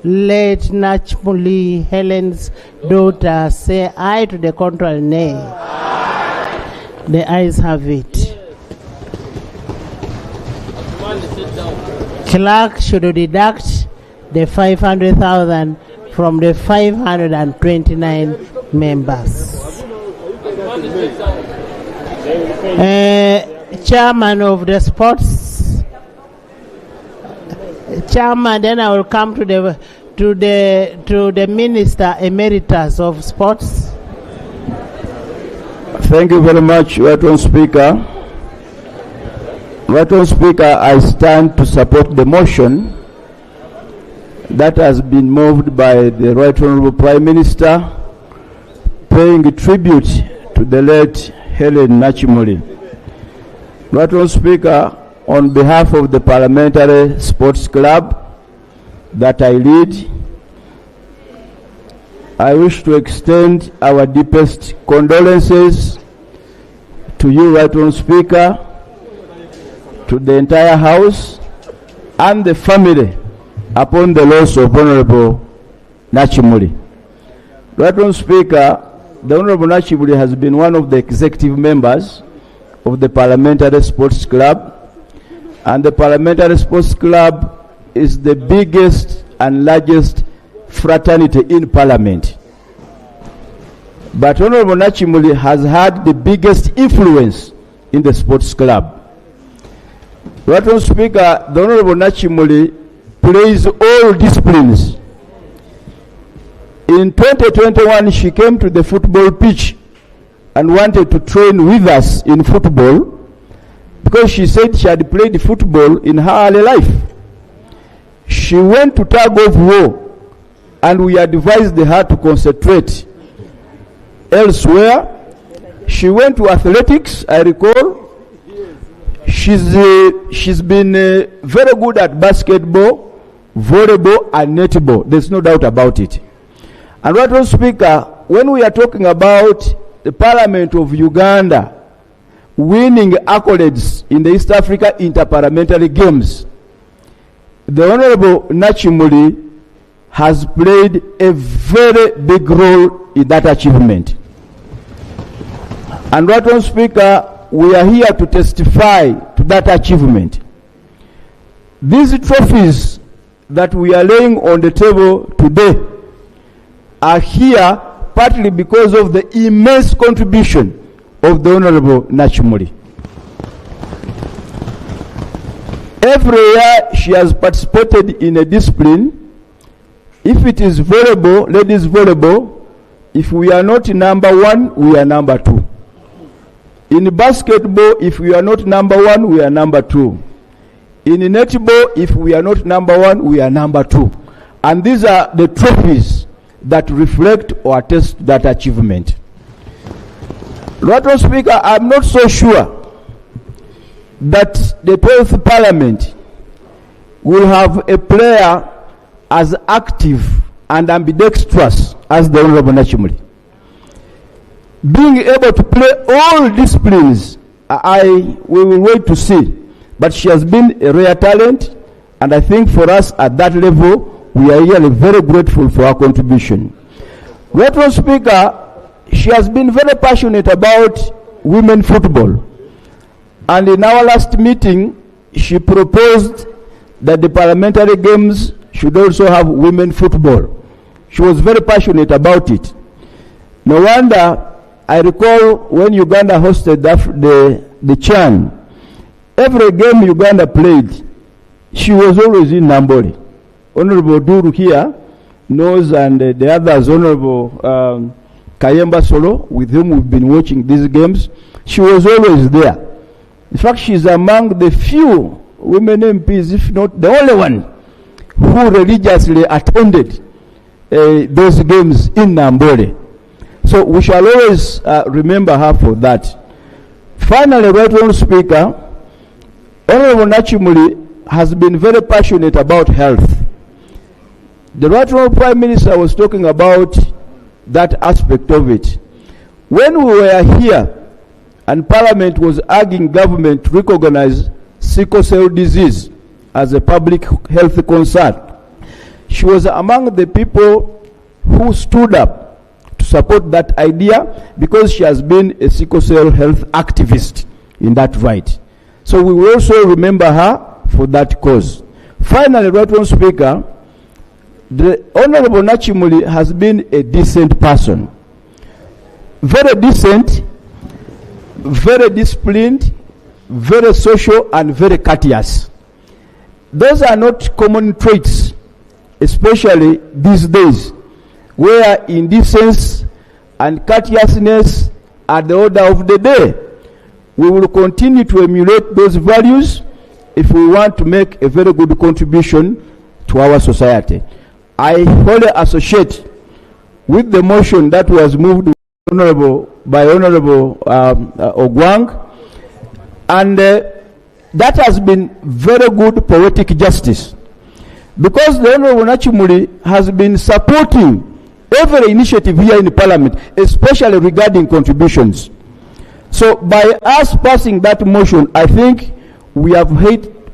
late Nachimi Helen's daughter say aye, to the contrary nay. The ayes have it. Clerk should deduct the 500,000 from the 529 members. Chairman of the sports. Chairman, then I will come to the Minister Emeritus of Sports. Thank you very much, Right Honourable Speaker. Right Honourable Speaker, I stand to support the motion that has been moved by the Right Honourable Prime Minister, paying tribute to the late Helen Nachimi. Right Honourable Speaker, on behalf of the Parliamentary Sports Club that I lead, I wish to extend our deepest condolences to you, Right Honourable Speaker, to the entire House and the family upon the loss of Honourable Nachimi. Right Honourable Speaker, the Honourable Nachimi has been one of the executive members of the Parliamentary Sports Club, and the Parliamentary Sports Club is the biggest and largest fraternity in Parliament. But Honourable Nachimi has had the biggest influence in the sports club. Right Honourable Speaker, the Honourable Nachimi plays all disciplines. In 2021, she came to the football pitch and wanted to train with us in football because she said she had played football in her early life. She went to tug of war and we advised her to concentrate elsewhere. She went to athletics, I recall. She's been very good at basketball, volleyball, and netball. There's no doubt about it. And Right Honourable Speaker, when we are talking about the Parliament of Uganda winning accolades in the East Africa Interparliamentary Games, the Honourable Nachimi has played a very big role in that achievement. And Right Honourable Speaker, we are here to testify to that achievement. These trophies that we are laying on the table today are here partly because of the immense contribution of the Honourable Nachimi. Every year she has participated in a discipline. If it is volleyball, ladies volleyball, if we are not number 1, we are number 2. In basketball, if we are not number 1, we are number 2. In netball, if we are not number 1, we are number 2. And these are the trophies that reflect or attest that achievement. Right, Speaker, I'm not so sure that the 12th Parliament will have a player as active and ambidextrous as the Honorable Nachimi. Being able to play all disciplines, we will wait to see. But she has been a rare talent, and I think for us at that level, we are really very grateful for her contribution. Right, Speaker, she has been very passionate about women football. And in our last meeting, she proposed that the parliamentary games should also have women football. She was very passionate about it. No wonder, I recall when Uganda hosted the CHAN, every game Uganda played, she was always in Nambole. Honorable Duru here knows, and the others, Honorable Kayemba Solo, with whom we've been watching these games, she was always there. In fact, she's among the few women MPs, if not the only one, who religiously attended those games in Nambole. So we shall always remember her for that. Finally, Right Honourable Speaker, Honourable Nachimi has been very passionate about health. The Right Honourable Prime Minister was talking about that aspect of it. When we were here, and Parliament was urging government to recognize sickle cell disease as a public health concern, she was among the people who stood up to support that idea because she has been a sickle cell health activist in that right. So we will also remember her for that cause. Finally, Right Honourable Speaker, the Honourable Nachimi has been a decent person. Very decent, very disciplined, very social, and very courteous. Those are not common traits, especially these days, where indecence and courteousness are the order of the day. We will continue to emulate those values if we want to make a very good contribution to our society. I wholly associate with the motion that was moved by Honorable Ogwang, and that has been very good poetic justice, because the Honorable Nachimi has been supporting every initiative here in the Parliament, especially regarding contributions. So by us passing that motion, I think we have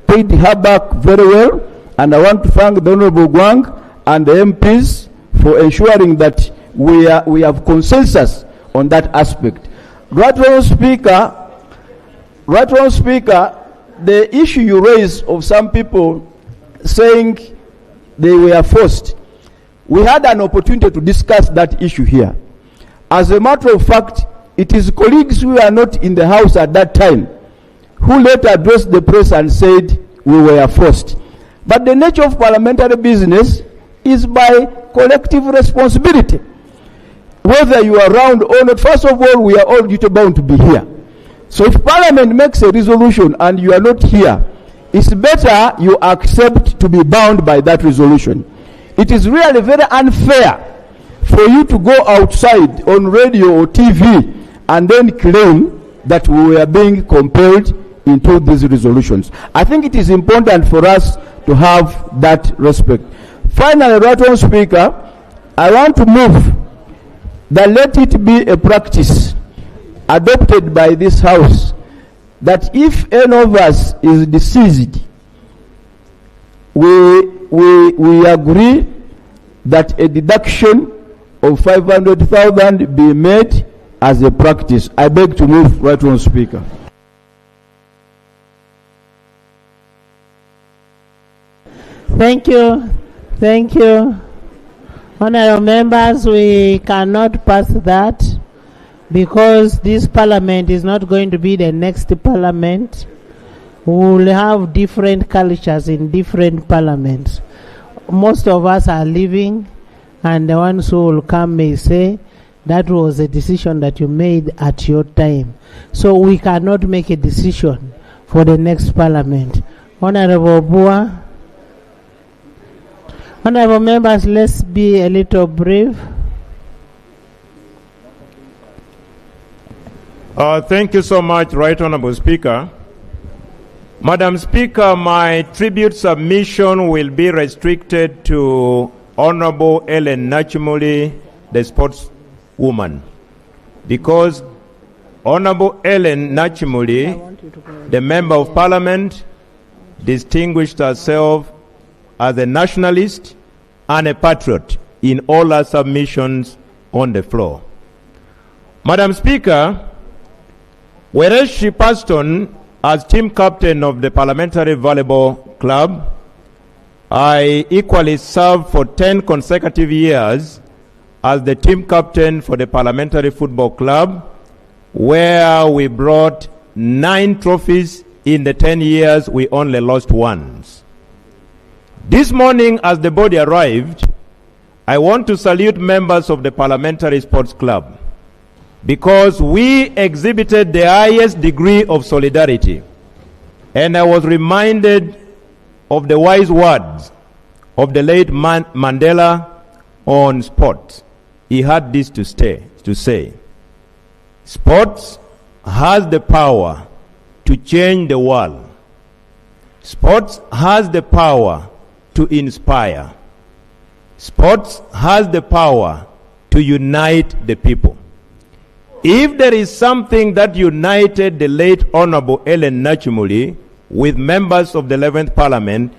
paid her back very well, and I want to thank the Honorable Ogwang and the MPs for ensuring that we have consensus on that aspect. Right Honourable Speaker, the issue you raised of some people saying they were forced, we had an opportunity to discuss that issue here. As a matter of fact, it is colleagues who are not in the House at that time who later addressed the press and said we were forced. But the nature of parliamentary business is by collective responsibility. Whether you are around or not, first of all, we are all duty bound to be here. So if Parliament makes a resolution and you are not here, it's better you accept to be bound by that resolution. It is really very unfair for you to go outside on radio or TV and then claim that we were being compelled into these resolutions. I think it is important for us to have that respect. Finally, Right Honourable Speaker, I want to move that let it be a practice adopted by this House that if any of us is deceased, we agree that a deduction of 500,000 be made as a practice. I beg to move, Right Honourable Speaker. Thank you. Thank you. Honourable members, we cannot pass that because this parliament is not going to be the next parliament. We will have different cultures in different parliaments. Most of us are living, and the ones who will come may say, that was a decision that you made at your time. So we cannot make a decision for the next parliament. Honorable Bua. Honorable members, let's be a little brief. Thank you so much, Right Honorable Speaker. Madam Speaker, my tribute submission will be restricted to Honorable Ellen Nachimi, the sportswoman, because Honorable Ellen Nachimi, the Member of Parliament, distinguished herself as a nationalist and a patriot in all her submissions on the floor. Madam Speaker, whereas she passed on as team captain of the Parliamentary Volleyball Club, I equally served for 10 consecutive years as the team captain for the Parliamentary Football Club, where we brought 9 trophies in the 10 years. We only lost once. This morning, as the body arrived, I want to salute members of the Parliamentary Sports Club, because we exhibited the highest degree of solidarity. And I was reminded of the wise words of the late Mandela on sport. He had this to say, sports has the power to change the world. Sports has the power to inspire. Sports has the power to unite the people. If there is something that united the late Honorable Ellen Nachimi with members of the 11th Parliament,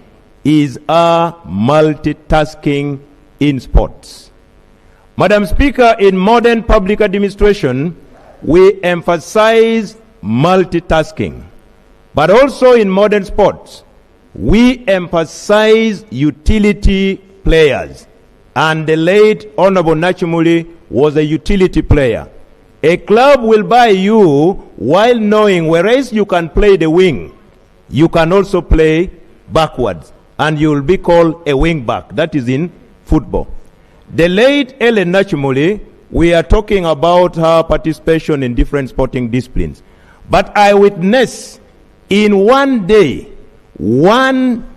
is our multitasking in sports. Madam Speaker, in modern public administration, we emphasize multitasking. But also in modern sports, we emphasize utility players. And the late Honorable Nachimi was a utility player. A club will buy you while knowing whereas you can play the wing, you can also play backwards, and you will be called a wing back. That is in football. The late Ellen Nachimi, we are talking about her participation in different sporting disciplines. But I witnessed in one day, one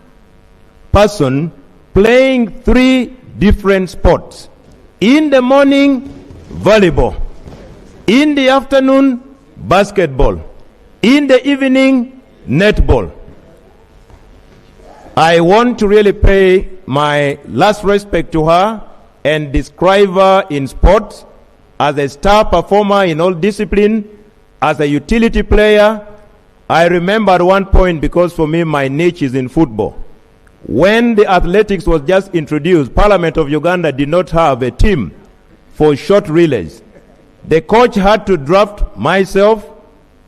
person playing 3 different sports. In the morning, volleyball. In the afternoon, basketball. In the evening, netball. I want to really pay my last respect to her and describe her in sports as a star performer in all disciplines, as a utility player. I remember at one point, because for me my niche is in football, when the athletics was just introduced, Parliament of Uganda did not have a team for short relays. The coach had to draft myself,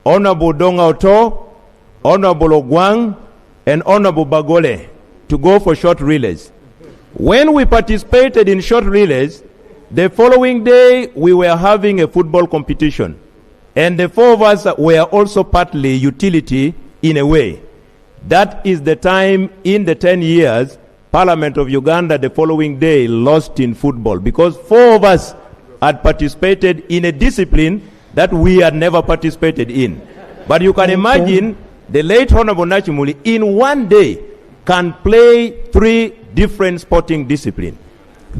Honorable Dongauto, Honorable Ogwang, and Honorable Bagole to go for short relays. When we participated in short relays, the following day we were having a football competition. And the 4 of us were also partly utility in a way. That is the time in the 10 years, Parliament of Uganda the following day lost in football, because 4 of us had participated in a discipline that we had never participated in. But you can imagine the late Honorable Nachimi in one day can play 3 different sporting disciplines.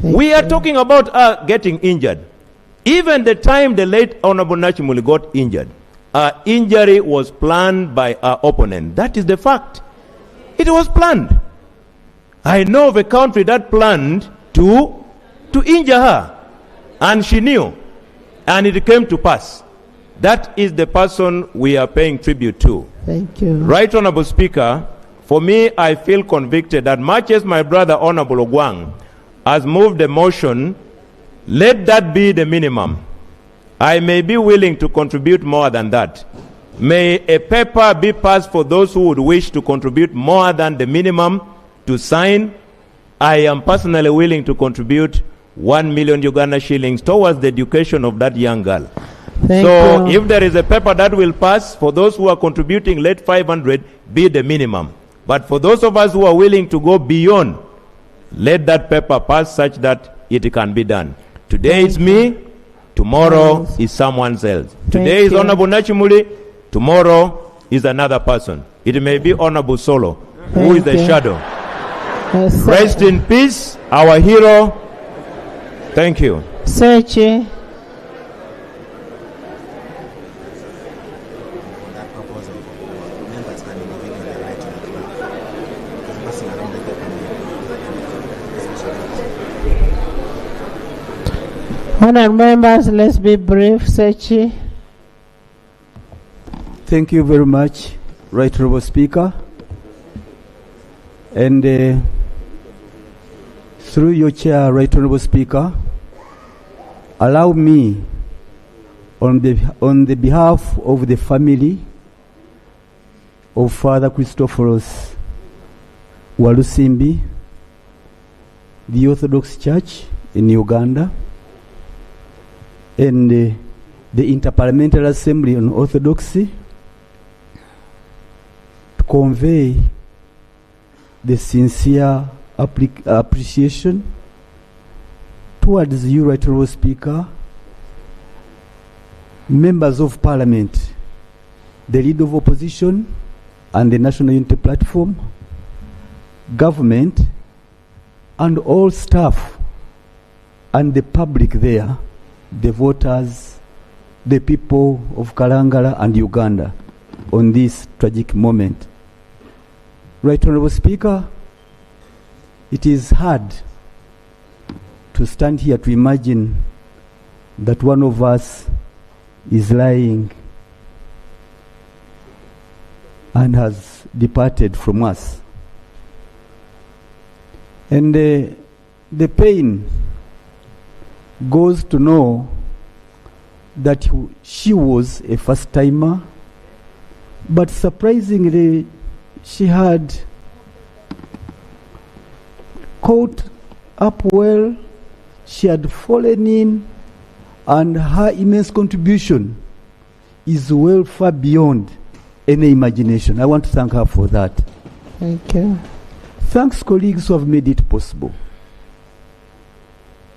We are talking about her getting injured. Even the time the late Honorable Nachimi got injured, her injury was planned by her opponent. That is the fact. It was planned. I know of a country that planned to injure her. And she knew. And it came to pass. That is the person we are paying tribute to. Thank you. Right Honorable Speaker, for me, I feel convicted that much as my brother Honorable Ogwang has moved the motion, let that be the minimum. I may be willing to contribute more than that. May a paper be passed for those who would wish to contribute more than the minimum to sign. I am personally willing to contribute 1 million Uganda shillings towards the education of that young girl. So if there is a paper that will pass, for those who are contributing, let 500 be the minimum. But for those of us who are willing to go beyond, let that paper pass such that it can be done. Today it's me, tomorrow is someone else. Today is Honorable Nachimi, tomorrow is another person. It may be Honorable Solo, who is the shadow. Rest in peace, our hero. Thank you. Sechi. Honourable members, let's be brief. Sechi. Thank you very much, Right Honourable Speaker. And through your chair, Right Honourable Speaker, allow me, on the behalf of the family of Father Christopherus Walusimbi, the Orthodox Church in Uganda, and the Interparliamentary Assembly on Orthodoxy, to convey the sincere appreciation towards you, Right Honourable Speaker, members of Parliament, the Leader of Opposition and the National Unity Platform, government, and all staff and the public there, the voters, the people of Kalangala and Uganda on this tragic moment. Right Honourable Speaker, it is hard to stand here to imagine that one of us is lying and has departed from us. And the pain goes to know that she was a first-timer, but surprisingly, she had caught up well, she had fallen in, and her immense contribution is well far beyond any imagination. I want to thank her for that. Thank you. Thanks, colleagues who have made it possible.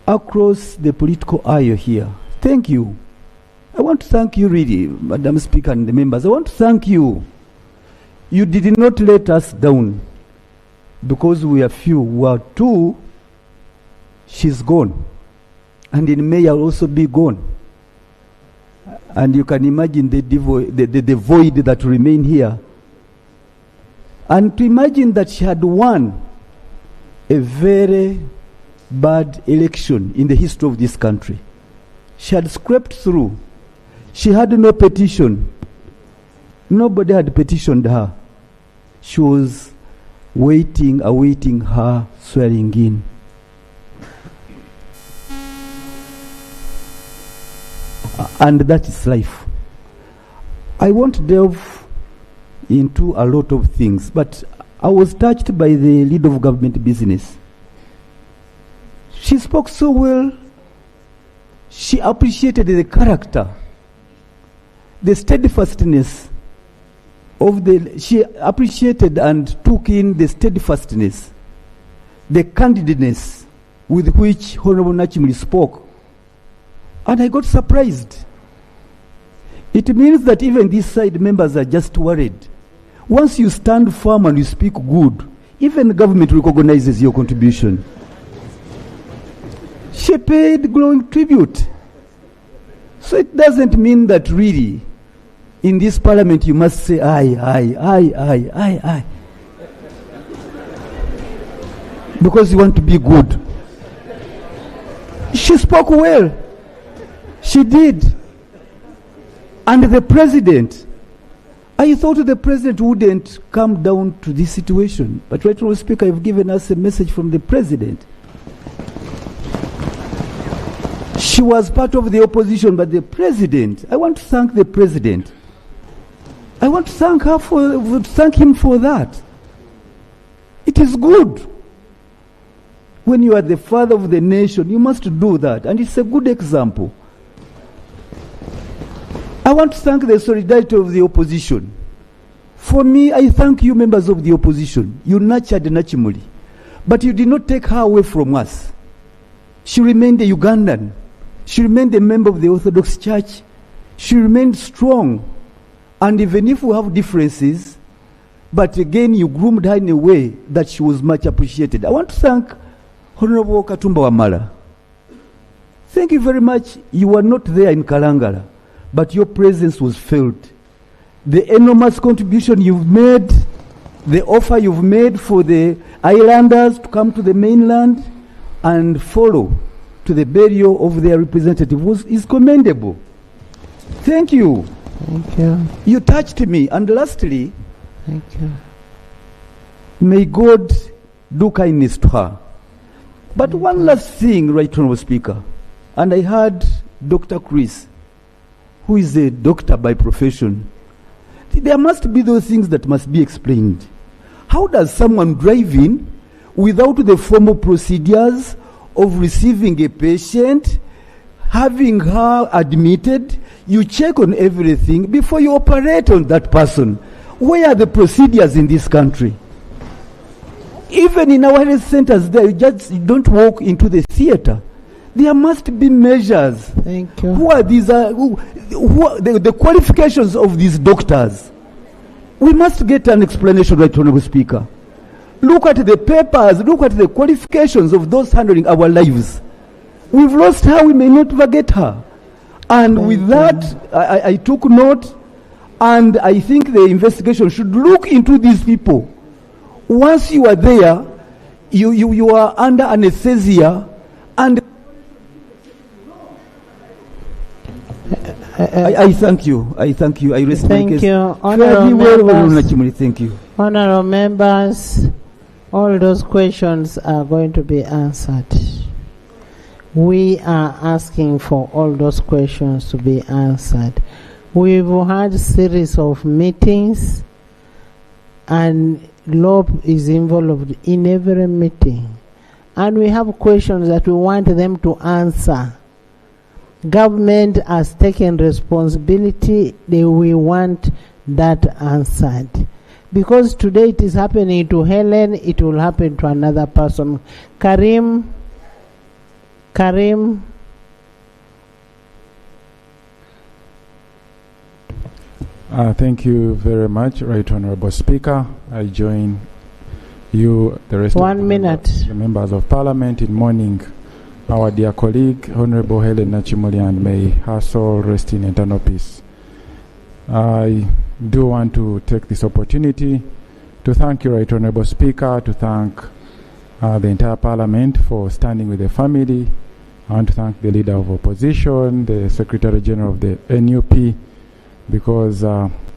Across the political aisle here, thank you. I want to thank you really, Madam Speaker and the members. I want to thank you. You did not let us down because we are few. We are two. She's gone. And in May I'll also be gone. And you can imagine the void that remain here. And to imagine that she had won a very bad election in the history of this country. She had scraped through. She had no petition. Nobody had petitioned her. She was waiting, awaiting her swearing in. And that is life. I won't delve into a lot of things, but I was touched by the leader of government business. She spoke so well. She appreciated the character, the steadfastness of she appreciated and took in the steadfastness, the candidness with which Honorable Nachimi spoke. And I got surprised. It means that even these side members are just worried. Once you stand firm and you speak good, even the government recognizes your contribution. She paid glowing tribute. So it doesn't mean that really, in this parliament you must say, aye. Because you want to be good. She spoke well. She did. And the president, I thought the president wouldn't come down to this situation. But Right Honourable Speaker, you've given us a message from the president. She was part of the opposition, but the president, I want to thank the president. I want to thank him for that. It is good. When you are the father of the nation, you must do that. And it's a good example. I want to thank the solidarity of the opposition. For me, I thank you, members of the opposition. You nurtured Nachimuli, but you did not take her away from us. She remained a Ugandan. She remained a member of the Orthodox Church. She remained strong. And even if we have differences, but again, you groomed her in a way that she was much appreciated. I want to thank Honorable Katumba Wamala. Thank you very much. You were not there in Kalangala, but your presence was felt. The enormous contribution you've made, the offer you've made for the islanders to come to the mainland and follow to the burial of their representative is commendable. Thank you. Thank you. You touched me. And lastly, thank you. May God do kindness to her. But one last thing, Right Honourable Speaker, and I heard Dr. Chris, who is a doctor by profession. There must be those things that must be explained. How does someone drive in without the formal procedures of receiving a patient, having her admitted, you check on everything before you operate on that person? Where are the procedures in this country? Even in our health centers there, you don't walk into the theater. There must be measures. Thank you. Who are these? Who are the qualifications of these doctors? We must get an explanation, Right Honourable Speaker. Look at the papers, look at the qualifications of those handling our lives. We've lost her, we may not forget her. And with that, I took note, and I think the investigation should look into these people. Once you are there, you are under anesthesia, and I thank you. I thank you. I rest my case. Thank you. Honourable Thank you. Honourable members, all those questions are going to be answered. We are asking for all those questions to be answered. We've had a series of meetings, and law is involved in every meeting. And we have questions that we want them to answer. Government has taken responsibility. We want that answered. Because today it is happening to Helen, it will happen to another person. Karim. Thank you very much, Right Honourable Speaker. I join you, the rest of the members of Parliament, in mourning our dear colleague, Honourable Helen Nachimi, and may her soul rest in eternal peace. I do want to take this opportunity to thank you, Right Honourable Speaker, to thank the entire Parliament for standing with the family. I want to thank the Leader of Opposition, the Secretary General of the NUP, because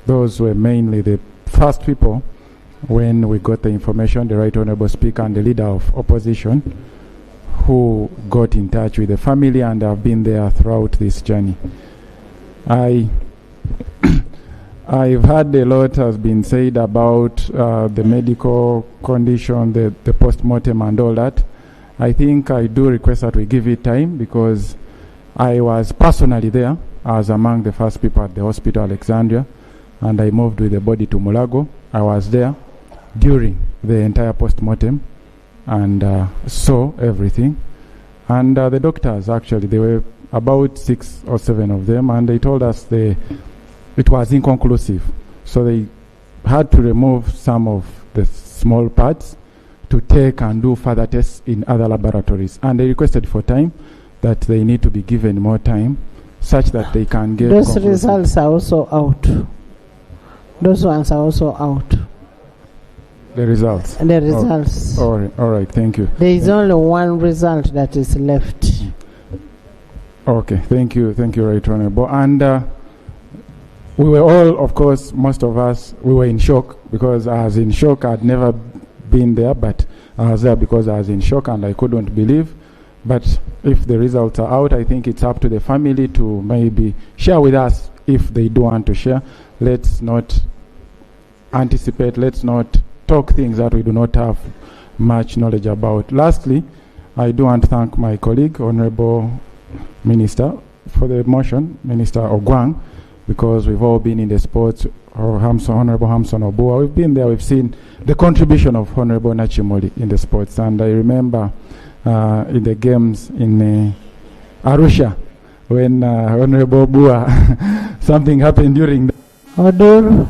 those were mainly the first people when we got the information, the Right Honourable Speaker and the Leader of Opposition, who got in touch with the family and have been there throughout this journey. I've heard a lot has been said about the medical condition, the post-mortem and all that. I think I do request that we give it time, because I was personally there. I was among the first people at the hospital Alexandria, and I moved with the body to Mulago. I was there during the entire post-mortem and saw everything. And the doctors, actually, there were about 6 or 7 of them, and they told us it was inconclusive. So they had to remove some of the small parts to take and do further tests in other laboratories. And they requested for time, that they need to be given more time, such that they can get those results are also out. Those ones are also out. The results? The results. All right, thank you. There is only one result that is left. Okay, thank you, Right Honourable. And we were all, of course, most of us, we were in shock, because I was in shock. I'd never been there, but I was there because I was in shock and I couldn't believe. But if the results are out, I think it's up to the family to maybe share with us if they do want to share. Let's not anticipate, let's not talk things that we do not have much knowledge about. Lastly, I do want to thank my colleague, Honourable Minister, for the motion, Minister Ogwang, because we've all been in the sports, or Honorable Hamson Obua. We've been there, we've seen the contribution of Honorable Nachimoli in the sports. And I remember in the games in Arusha, when Honorable Obua, something happened during the Order.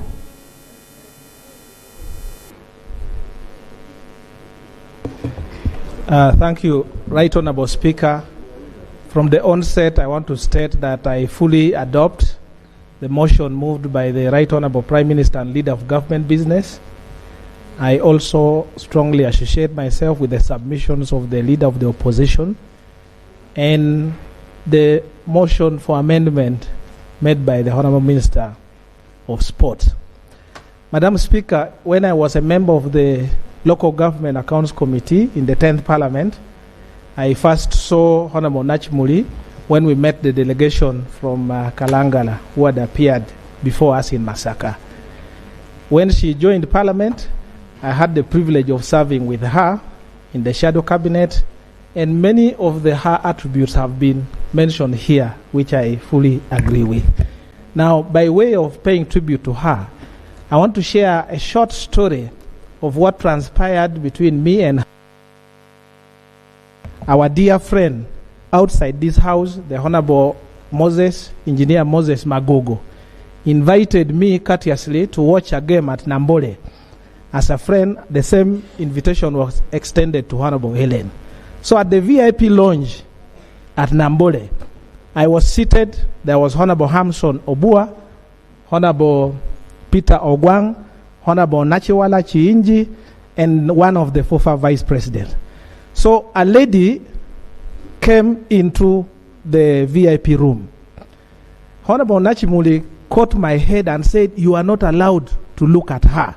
Thank you, Right Honourable Speaker. From the onset, I want to state that I fully adopt the motion moved by the Right Honourable Prime Minister and Leader of Government Business. I also strongly associate myself with the submissions of the Leader of the Opposition and the motion for amendment made by the Honourable Minister of Sport. Madam Speaker, when I was a member of the Local Government Accounts Committee in the 10th Parliament, I first saw Honorable Nachimuli when we met the delegation from Kalangala who had appeared before us in Masaka. When she joined Parliament, I had the privilege of serving with her in the shadow cabinet, and many of her attributes have been mentioned here, which I fully agree with. Now, by way of paying tribute to her, I want to share a short story of what transpired between me and our dear friend outside this house, the Honorable Engineer Moses Magogo, invited me courteously to watch a game at Nambole. As a friend, the same invitation was extended to Honorable Helen. So at the VIP lounge at Nambole, I was seated. There was Honorable Hamson Obua, Honorable Peter Ogwang, Honorable Nachiwala Chiinji, and one of the FOFA vice president. So a lady came into the VIP room. Honorable Nachimuli caught my head and said, "You are not allowed to look at her."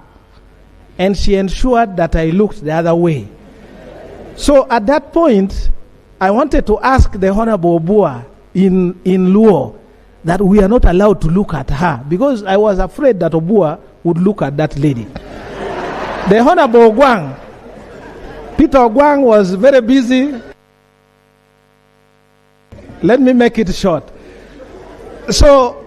And she ensured that I looked the other way. So at that point, I wanted to ask the Honorable Obua in Luo that we are not allowed to look at her, because I was afraid that Obua would look at that lady. The Honorable Ogwang, Peter Ogwang, was very busy. Let me make it short. So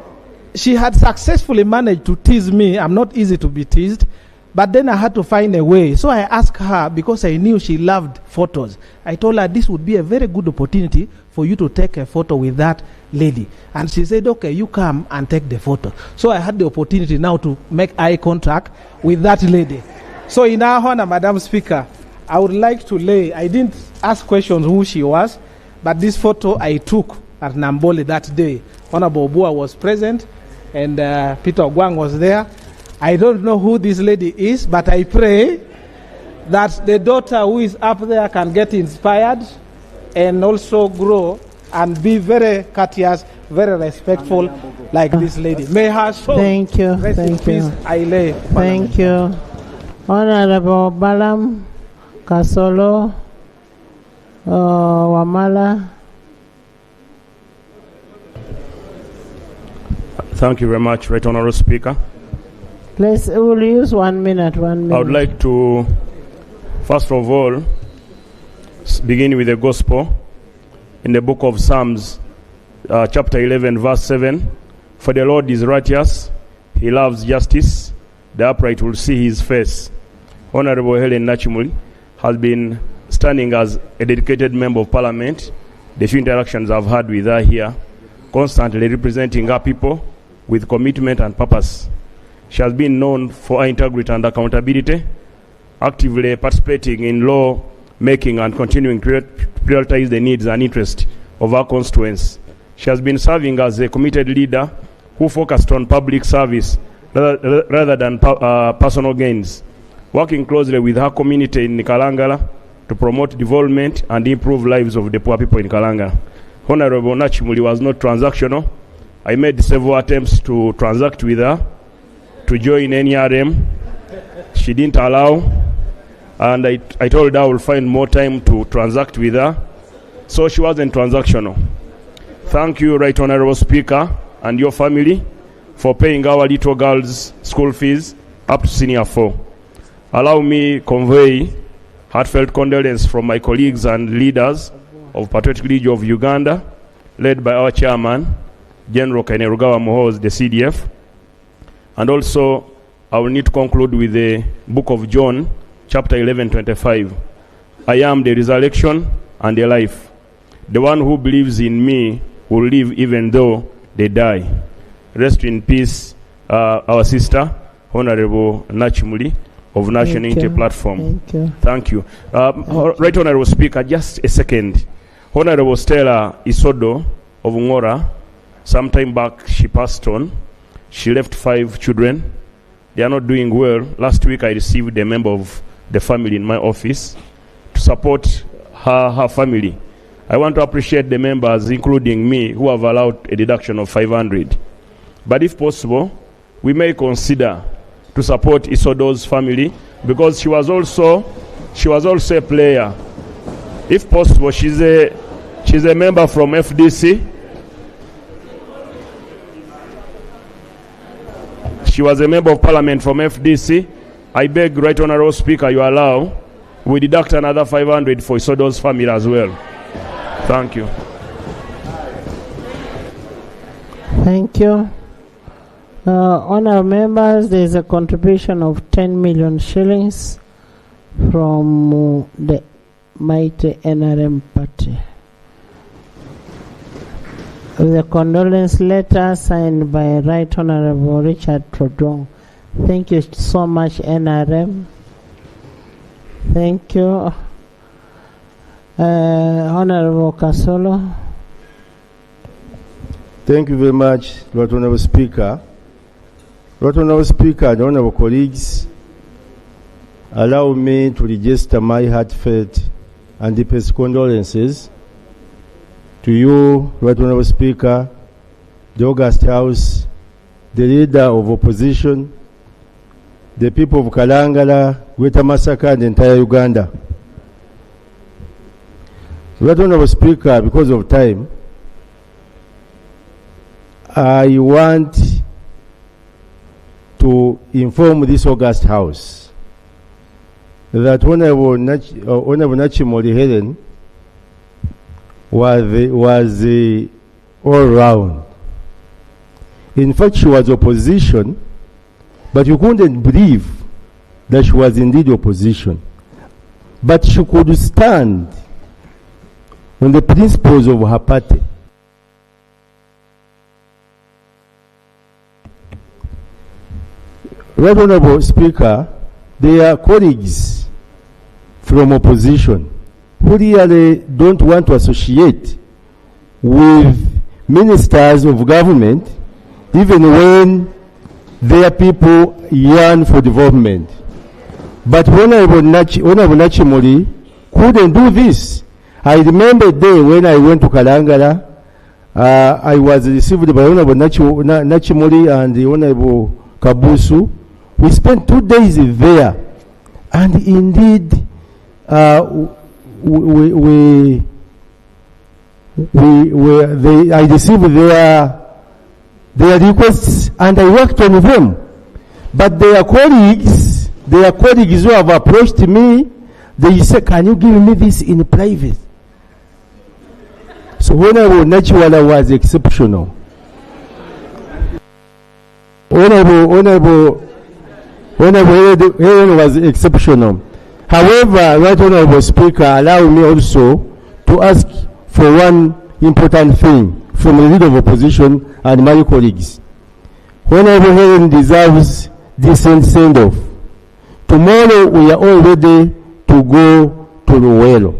she had successfully managed to tease me. I'm not easy to be teased. But then I had to find a way. So I asked her, because I knew she loved photos. I told her this would be a very good opportunity for you to take a photo with that lady. And she said, "Okay, you come and take the photo." So I had the opportunity now to make eye contact with that lady. So in our honor, Madam Speaker, I would like to I didn't ask questions who she was, but this photo I took at Nambole that day. Honorable Obua was present, and Peter Ogwang was there. I don't know who this lady is, but I pray that the daughter who is up there can get inspired and also grow and be very courteous, very respectful like this lady. May her soul Thank you. rest in Thank you. peace. I lay. Thank you. Honorable Balam Kasolo Wamala. Thank you very much, Right Honourable Speaker. Please, we'll use 1 minute. 1 minute. I would like to, first of all, begin with the gospel in the book of Psalms, chapter 11, verse 7. For the Lord is righteous, he loves justice, the upright will see his face. Honorable Helen Nachimuli has been standing as a dedicated member of parliament. The few interactions I've had with her here, constantly representing our people with commitment and purpose. She has been known for her integrity and accountability, actively participating in law making and continuing to prioritize the needs and interests of our constituents. She has been serving as a committed leader who focused on public service rather than personal gains, working closely with her community in Kalangala to promote development and improve lives of the poor people in Kalangala. Honorable Nachimuli was not transactional. I made several attempts to transact with her, to join NRM. She didn't allow, and I told her I will find more time to transact with her, so she wasn't transactional. Thank you, Right Honourable Speaker, and your family for paying our little girls' school fees up to Senior 4. Allow me convey heartfelt condolence from my colleagues and leaders of Patriotic League of Uganda, led by our chairman, General Kainerugawa Mohoz, the CDF. And also, I will need to conclude with the book of John, chapter 11:25. I am the resurrection and the life. The one who believes in me will live even though they die. Rest in peace, our sister, Honorable Nachimuli of National Unity Platform. Thank you. Thank you. Right Honorable Speaker, just a second. Honorable Stella Isodo of Ngora, some time back she passed on. She left 5 children. They are not doing well. Last week I received a member of the family in my office to support her family. I want to appreciate the members, including me, who have allowed a deduction of 500. But if possible, we may consider to support Isodo's family because she was also a player. If possible, she's a member from FDC. She was a member of parliament from FDC. I beg, Right Honorable Speaker, you allow, we deduct another 500 for Isodo's family as well. Thank you. Thank you. Honourable members, there is a contribution of 10 million shillings from the mighty NRM party. With a condolence letter signed by Right Honourable Richard Trodong. Thank you so much, NRM. Thank you. Honourable Kasolo. Thank you very much, Lord Honourable Speaker. Lord Honourable Speaker and Honourable colleagues, allow me to register my heartfelt and deepest condolences to you, Lord Honourable Speaker, the August House, the leader of opposition, the people of Kalangala, Greater Masaka, and the entire Uganda. Lord Honourable Speaker, because of time, I want to inform this August House that Honourable Nachimoli Helen was all round. In fact, she was opposition, but you couldn't believe that she was indeed opposition. But she could stand on the principles of her party. Right Honourable Speaker, there are colleagues from opposition who really don't want to associate with ministers of government even when their people yearn for development. But Honourable Nachimoli couldn't do this. I remember a day when I went to Kalangala, I was received by Honourable Nachimoli and the Honourable Kabusu. We spent 2 days there, and indeed, I received their requests, and I worked on them. But their colleagues who have approached me, they say, "Can you give me this in private?" So Honourable Nachiwala was exceptional. Honourable Helen was exceptional. However, Right Honourable Speaker, allow me also to ask for one important thing from the leader of opposition and my colleagues. Honourable Helen deserves decent send-off. Tomorrow we are all ready to go to Luwelo.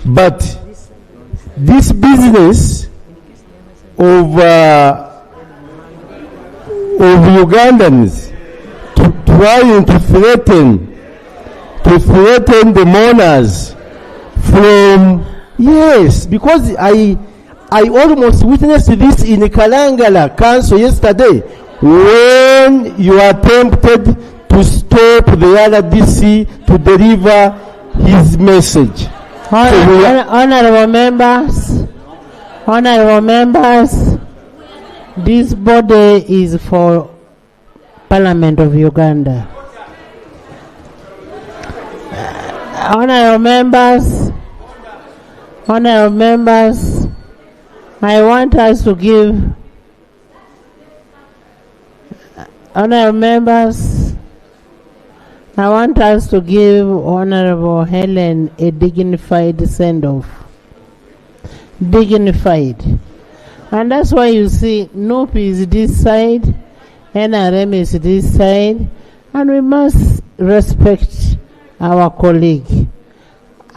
But this business of Ugandans trying to threaten the mourners from, yes, because I almost witnessed this in Kalangala Council yesterday when you attempted to stop the RDC to deliver his message. Honourable members, this body is for Parliament of Uganda. Honourable members, I want us to give honorable members. I want us to give Honorable Helen a dignified send-off. Dignified. And that's why you see NOP is this side, NRM is this side, and we must respect our colleague.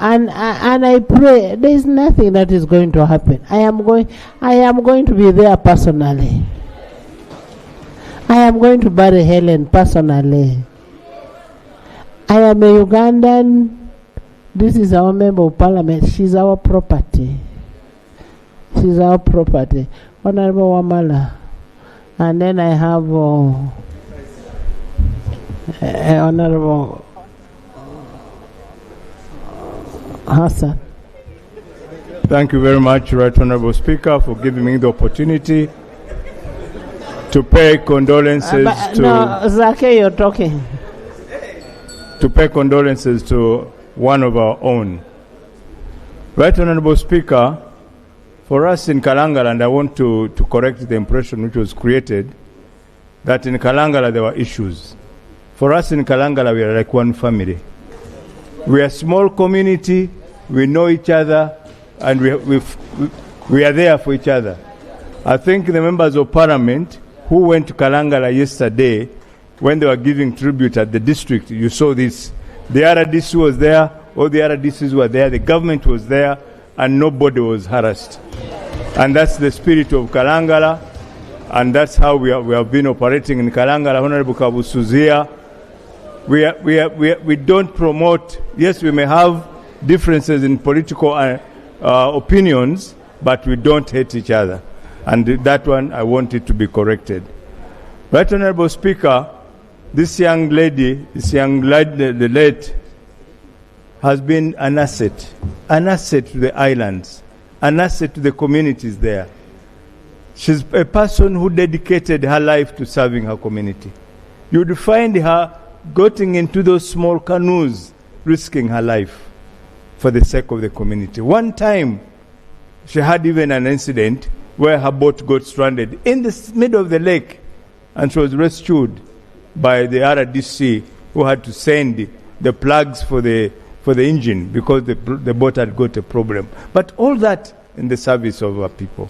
And I pray there is nothing that is going to happen. I am going to be there personally. I am going to bury Helen personally. I am a Ugandan. This is our member of parliament. She's our property. She's our property. Honorable Wamala. And then I have Honorable Hassan. Thank you very much, Right Honorable Speaker, for giving me the opportunity to pay condolences No, Zake, you're talking. To pay condolences to one of our own. Right Honorable Speaker, for us in Kalangala, and I want to correct the impression which was created, that in Kalangala there were issues. For us in Kalangala, we are like one family. We are a small community, we know each other, and we are there for each other. I think the members of parliament who went to Kalangala yesterday, when they were giving tribute at the district, you saw this. The RDC was there, all the RDCs were there, the government was there, and nobody was harassed. And that's the spirit of Kalangala, and that's how we have been operating in Kalangala. Honorable Kabusuzia, we don't promote, yes, we may have differences in political opinions, but we don't hate each other. And that one, I want it to be corrected. Right Honorable Speaker, this young lady, the late, has been an asset to the islands, an asset to the communities there. She's a person who dedicated her life to serving her community. You would find her getting into those small canoes, risking her life for the sake of the community. One time, she had even an incident where her boat got stranded in the middle of the lake, and she was rescued by the RDC, who had to send the plugs for the engine because the boat had got a problem. But all that in the service of our people.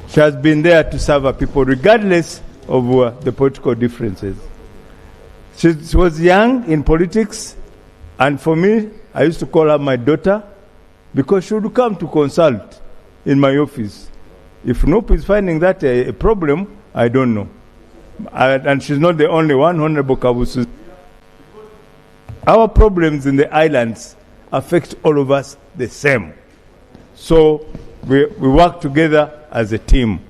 She has been there to serve our people regardless of the political differences. She was young in politics, and for me, I used to call her my daughter because she would come to consult in my office. If NOP is finding that a problem, I don't know. And she's not the only one, Honorable Kabusu. Our problems in the islands affect all of us the same. So we work together as a team.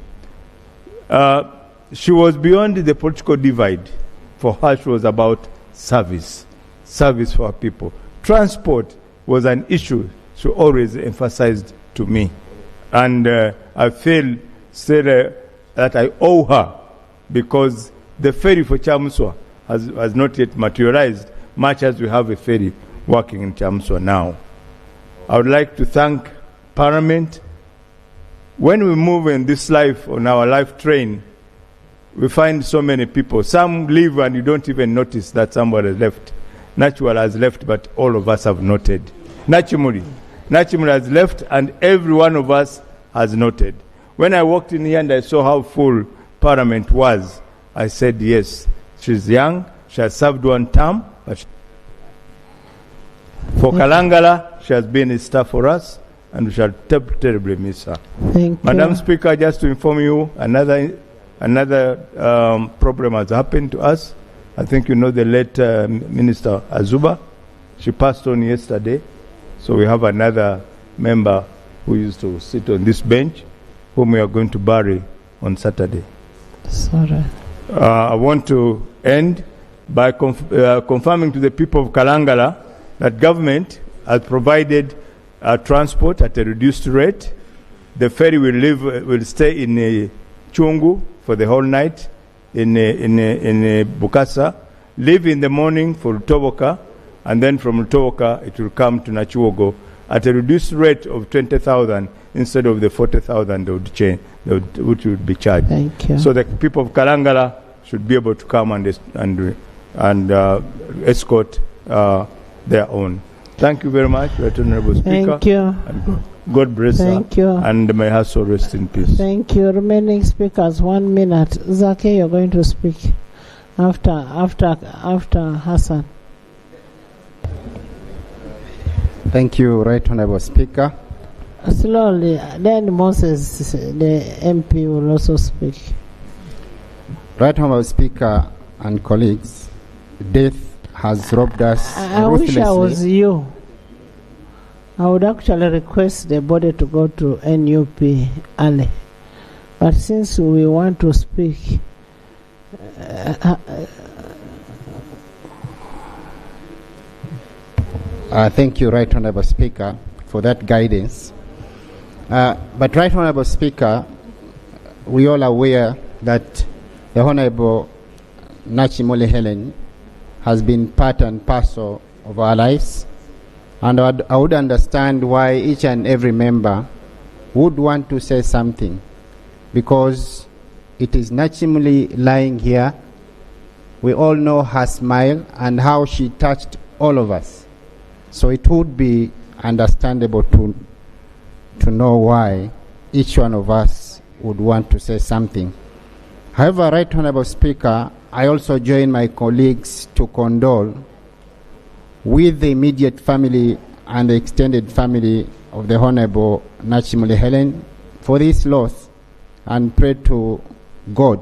She was beyond the political divide. For her, she was about service for our people. Transport was an issue she always emphasized to me. And I feel that I owe her, because the ferry for Chamuswa has not yet materialized, much as we have a ferry working in Chamuswa now. I would like to thank Parliament. When we move in this life, on our life train, we find so many people. Some leave and you don't even notice that somebody has left. Natural has left, but all of us have noted. Nachimuli has left, and every one of us has noted. When I walked in here and I saw how full Parliament was, I said, yes, she's young, she has served one term, but for Kalangala, she has been a star for us, and we shall terribly miss her. Madam Speaker, just to inform you, another problem has happened to us. I think you know the late Minister Azuba. She passed on yesterday. So we have another member who used to sit on this bench, whom we are going to bury on Saturday. Sorry. I want to end by confirming to the people of Kalangala that government has provided transport at a reduced rate. The ferry will stay in Chungu for the whole night in Bukasa, leave in the morning for Rutoboka, and then from Rutoboka it will come to Nachuogo at a reduced rate of 20,000 instead of the 40,000 they would change, which would be charged. Thank you. So the people of Kalangala should be able to come and escort their own. Thank you very much, Right Honorable Speaker. Thank you. And God bless Thank her. you. And may her soul rest in peace. Thank you. Remaining speakers, 1 minute. Zaki, you're going to speak after Hassan. Thank you, Right Honorable Speaker. Slowly. Then Moses, the MP, will also speak. Right Honorable Speaker and colleagues, death has robbed us I wish I was ruthlessly. you. I would actually request the body to go to NUP early. But since we want to speak, Thank you, Right Honorable Speaker, for that guidance. But Right Honorable Speaker, we all are aware that the Honorable Nachimi Helen has been part and parcel of our lives, and I would understand why each and every member would want to say something, because it is Nachimi lying here. We all know her smile and how she touched all of us. So it would be understandable to know why each one of us would want to say something. However, Right Honorable Speaker, I also join my colleagues to condole with the immediate family and the extended family of the Honorable Nachimi Helen for this loss, and pray to God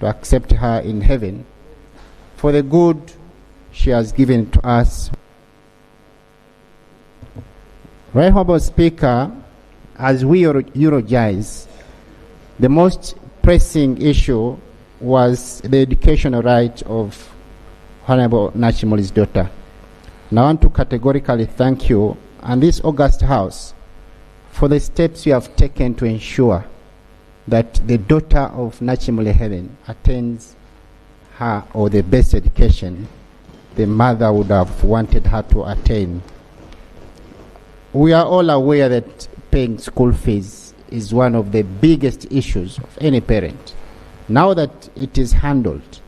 to accept her in heaven for the good she has given to us. Right Honorable Speaker, as we eulogize, the most pressing issue was the educational right of Honorable Nachimi's daughter. Now I want to categorically thank you and this August House for the steps you have taken to ensure that the daughter of Nachimi Helen attains her or the best education the mother would have wanted her to attain. We are all aware that paying school fees is one of the biggest issues of any parent. Now that it is handled,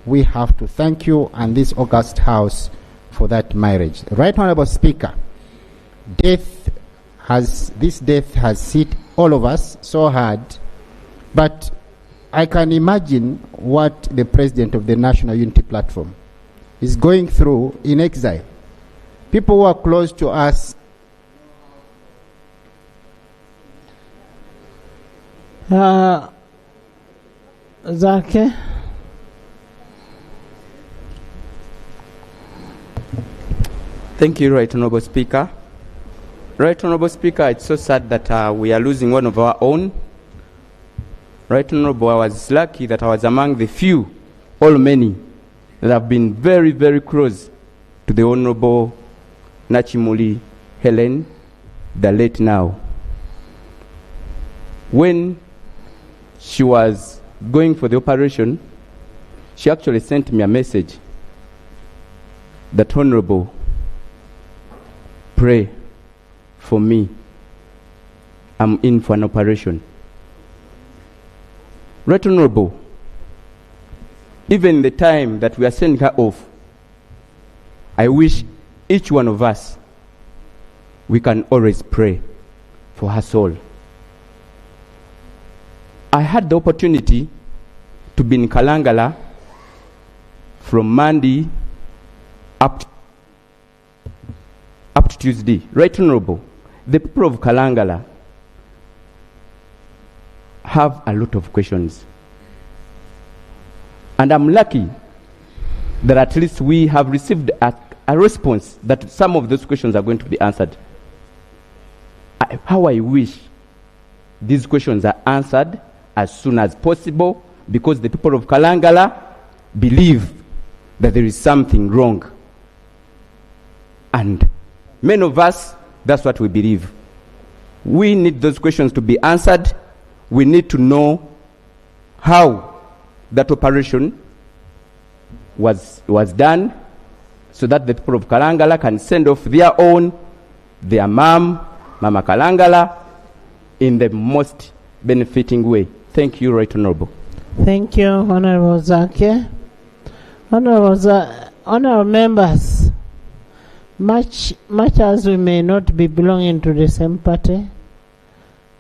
we have to thank you and this August House for that marriage. Right Honorable Speaker, this death has hit all of us so hard, but I can imagine what the President of the National Unity Platform is going through in exile. People who are close to us. Zaki. Thank you, Right Honorable Speaker. Right Honorable Speaker, it's so sad that we are losing one of our own. Right Honorable, I was lucky that I was among the few, all many, that have been very, very close to the Honorable Nachimi Helen, the late now. When she was going for the operation, she actually sent me a message that, Honorable, pray for me. I'm in for an operation. Right Honorable, even the time that we are sending her off, I wish each one of us, we can always pray for her soul. I had the opportunity to be in Kalangala from Monday up to Tuesday. Right Honorable, the people of Kalangala have a lot of questions. And I'm lucky that at least we have received a response that some of those questions are going to be answered. How I wish these questions are answered as soon as possible, because the people of Kalangala believe that there is something wrong. And many of us, that's what we believe. We need those questions to be answered. We need to know how that operation was done, so that the people of Kalangala can send off their own, their Mama Kalangala, in the most benefiting way. Thank you, Right Honorable. Thank you, Honorable Zake. Honorable members, much as we may not be belonging to the same party,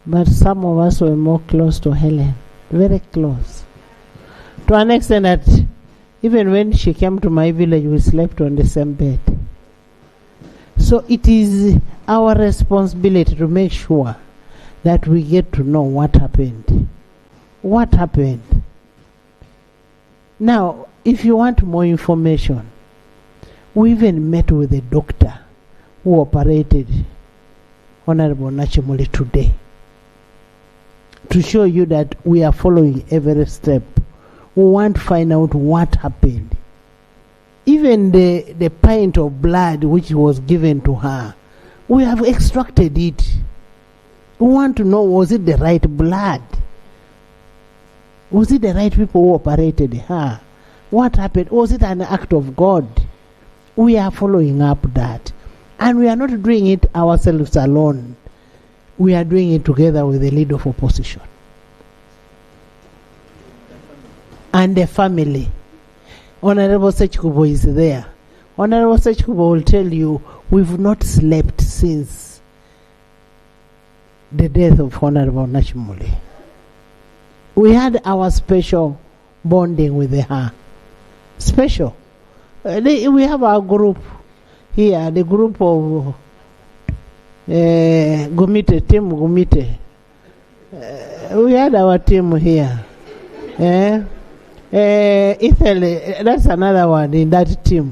but some of us were more close to Helen, very close. To an extent that even when she came to my village, we slept on the same bed. So it is our responsibility to make sure that we get to know what happened. What happened? Now, if you want more information, we even met with a doctor who operated Honorable Nachimi today to show you that we are following every step. We want to find out what happened. Even the pint of blood which was given to her, we have extracted it. We want to know, was it the right blood? Was it the right people who operated her? What happened? Was it an act of God? We are following up that. And we are not doing it ourselves alone. We are doing it together with the leader of opposition. And the family. Honorable Sechkubo is there. Honorable Sechkubo will tell you we've not slept since the death of Honorable Nachimi. We had our special bonding with her. Special. We have our group here, the group of Gumite, Team Gumite. We had our team here. Italy, that's another one in that team.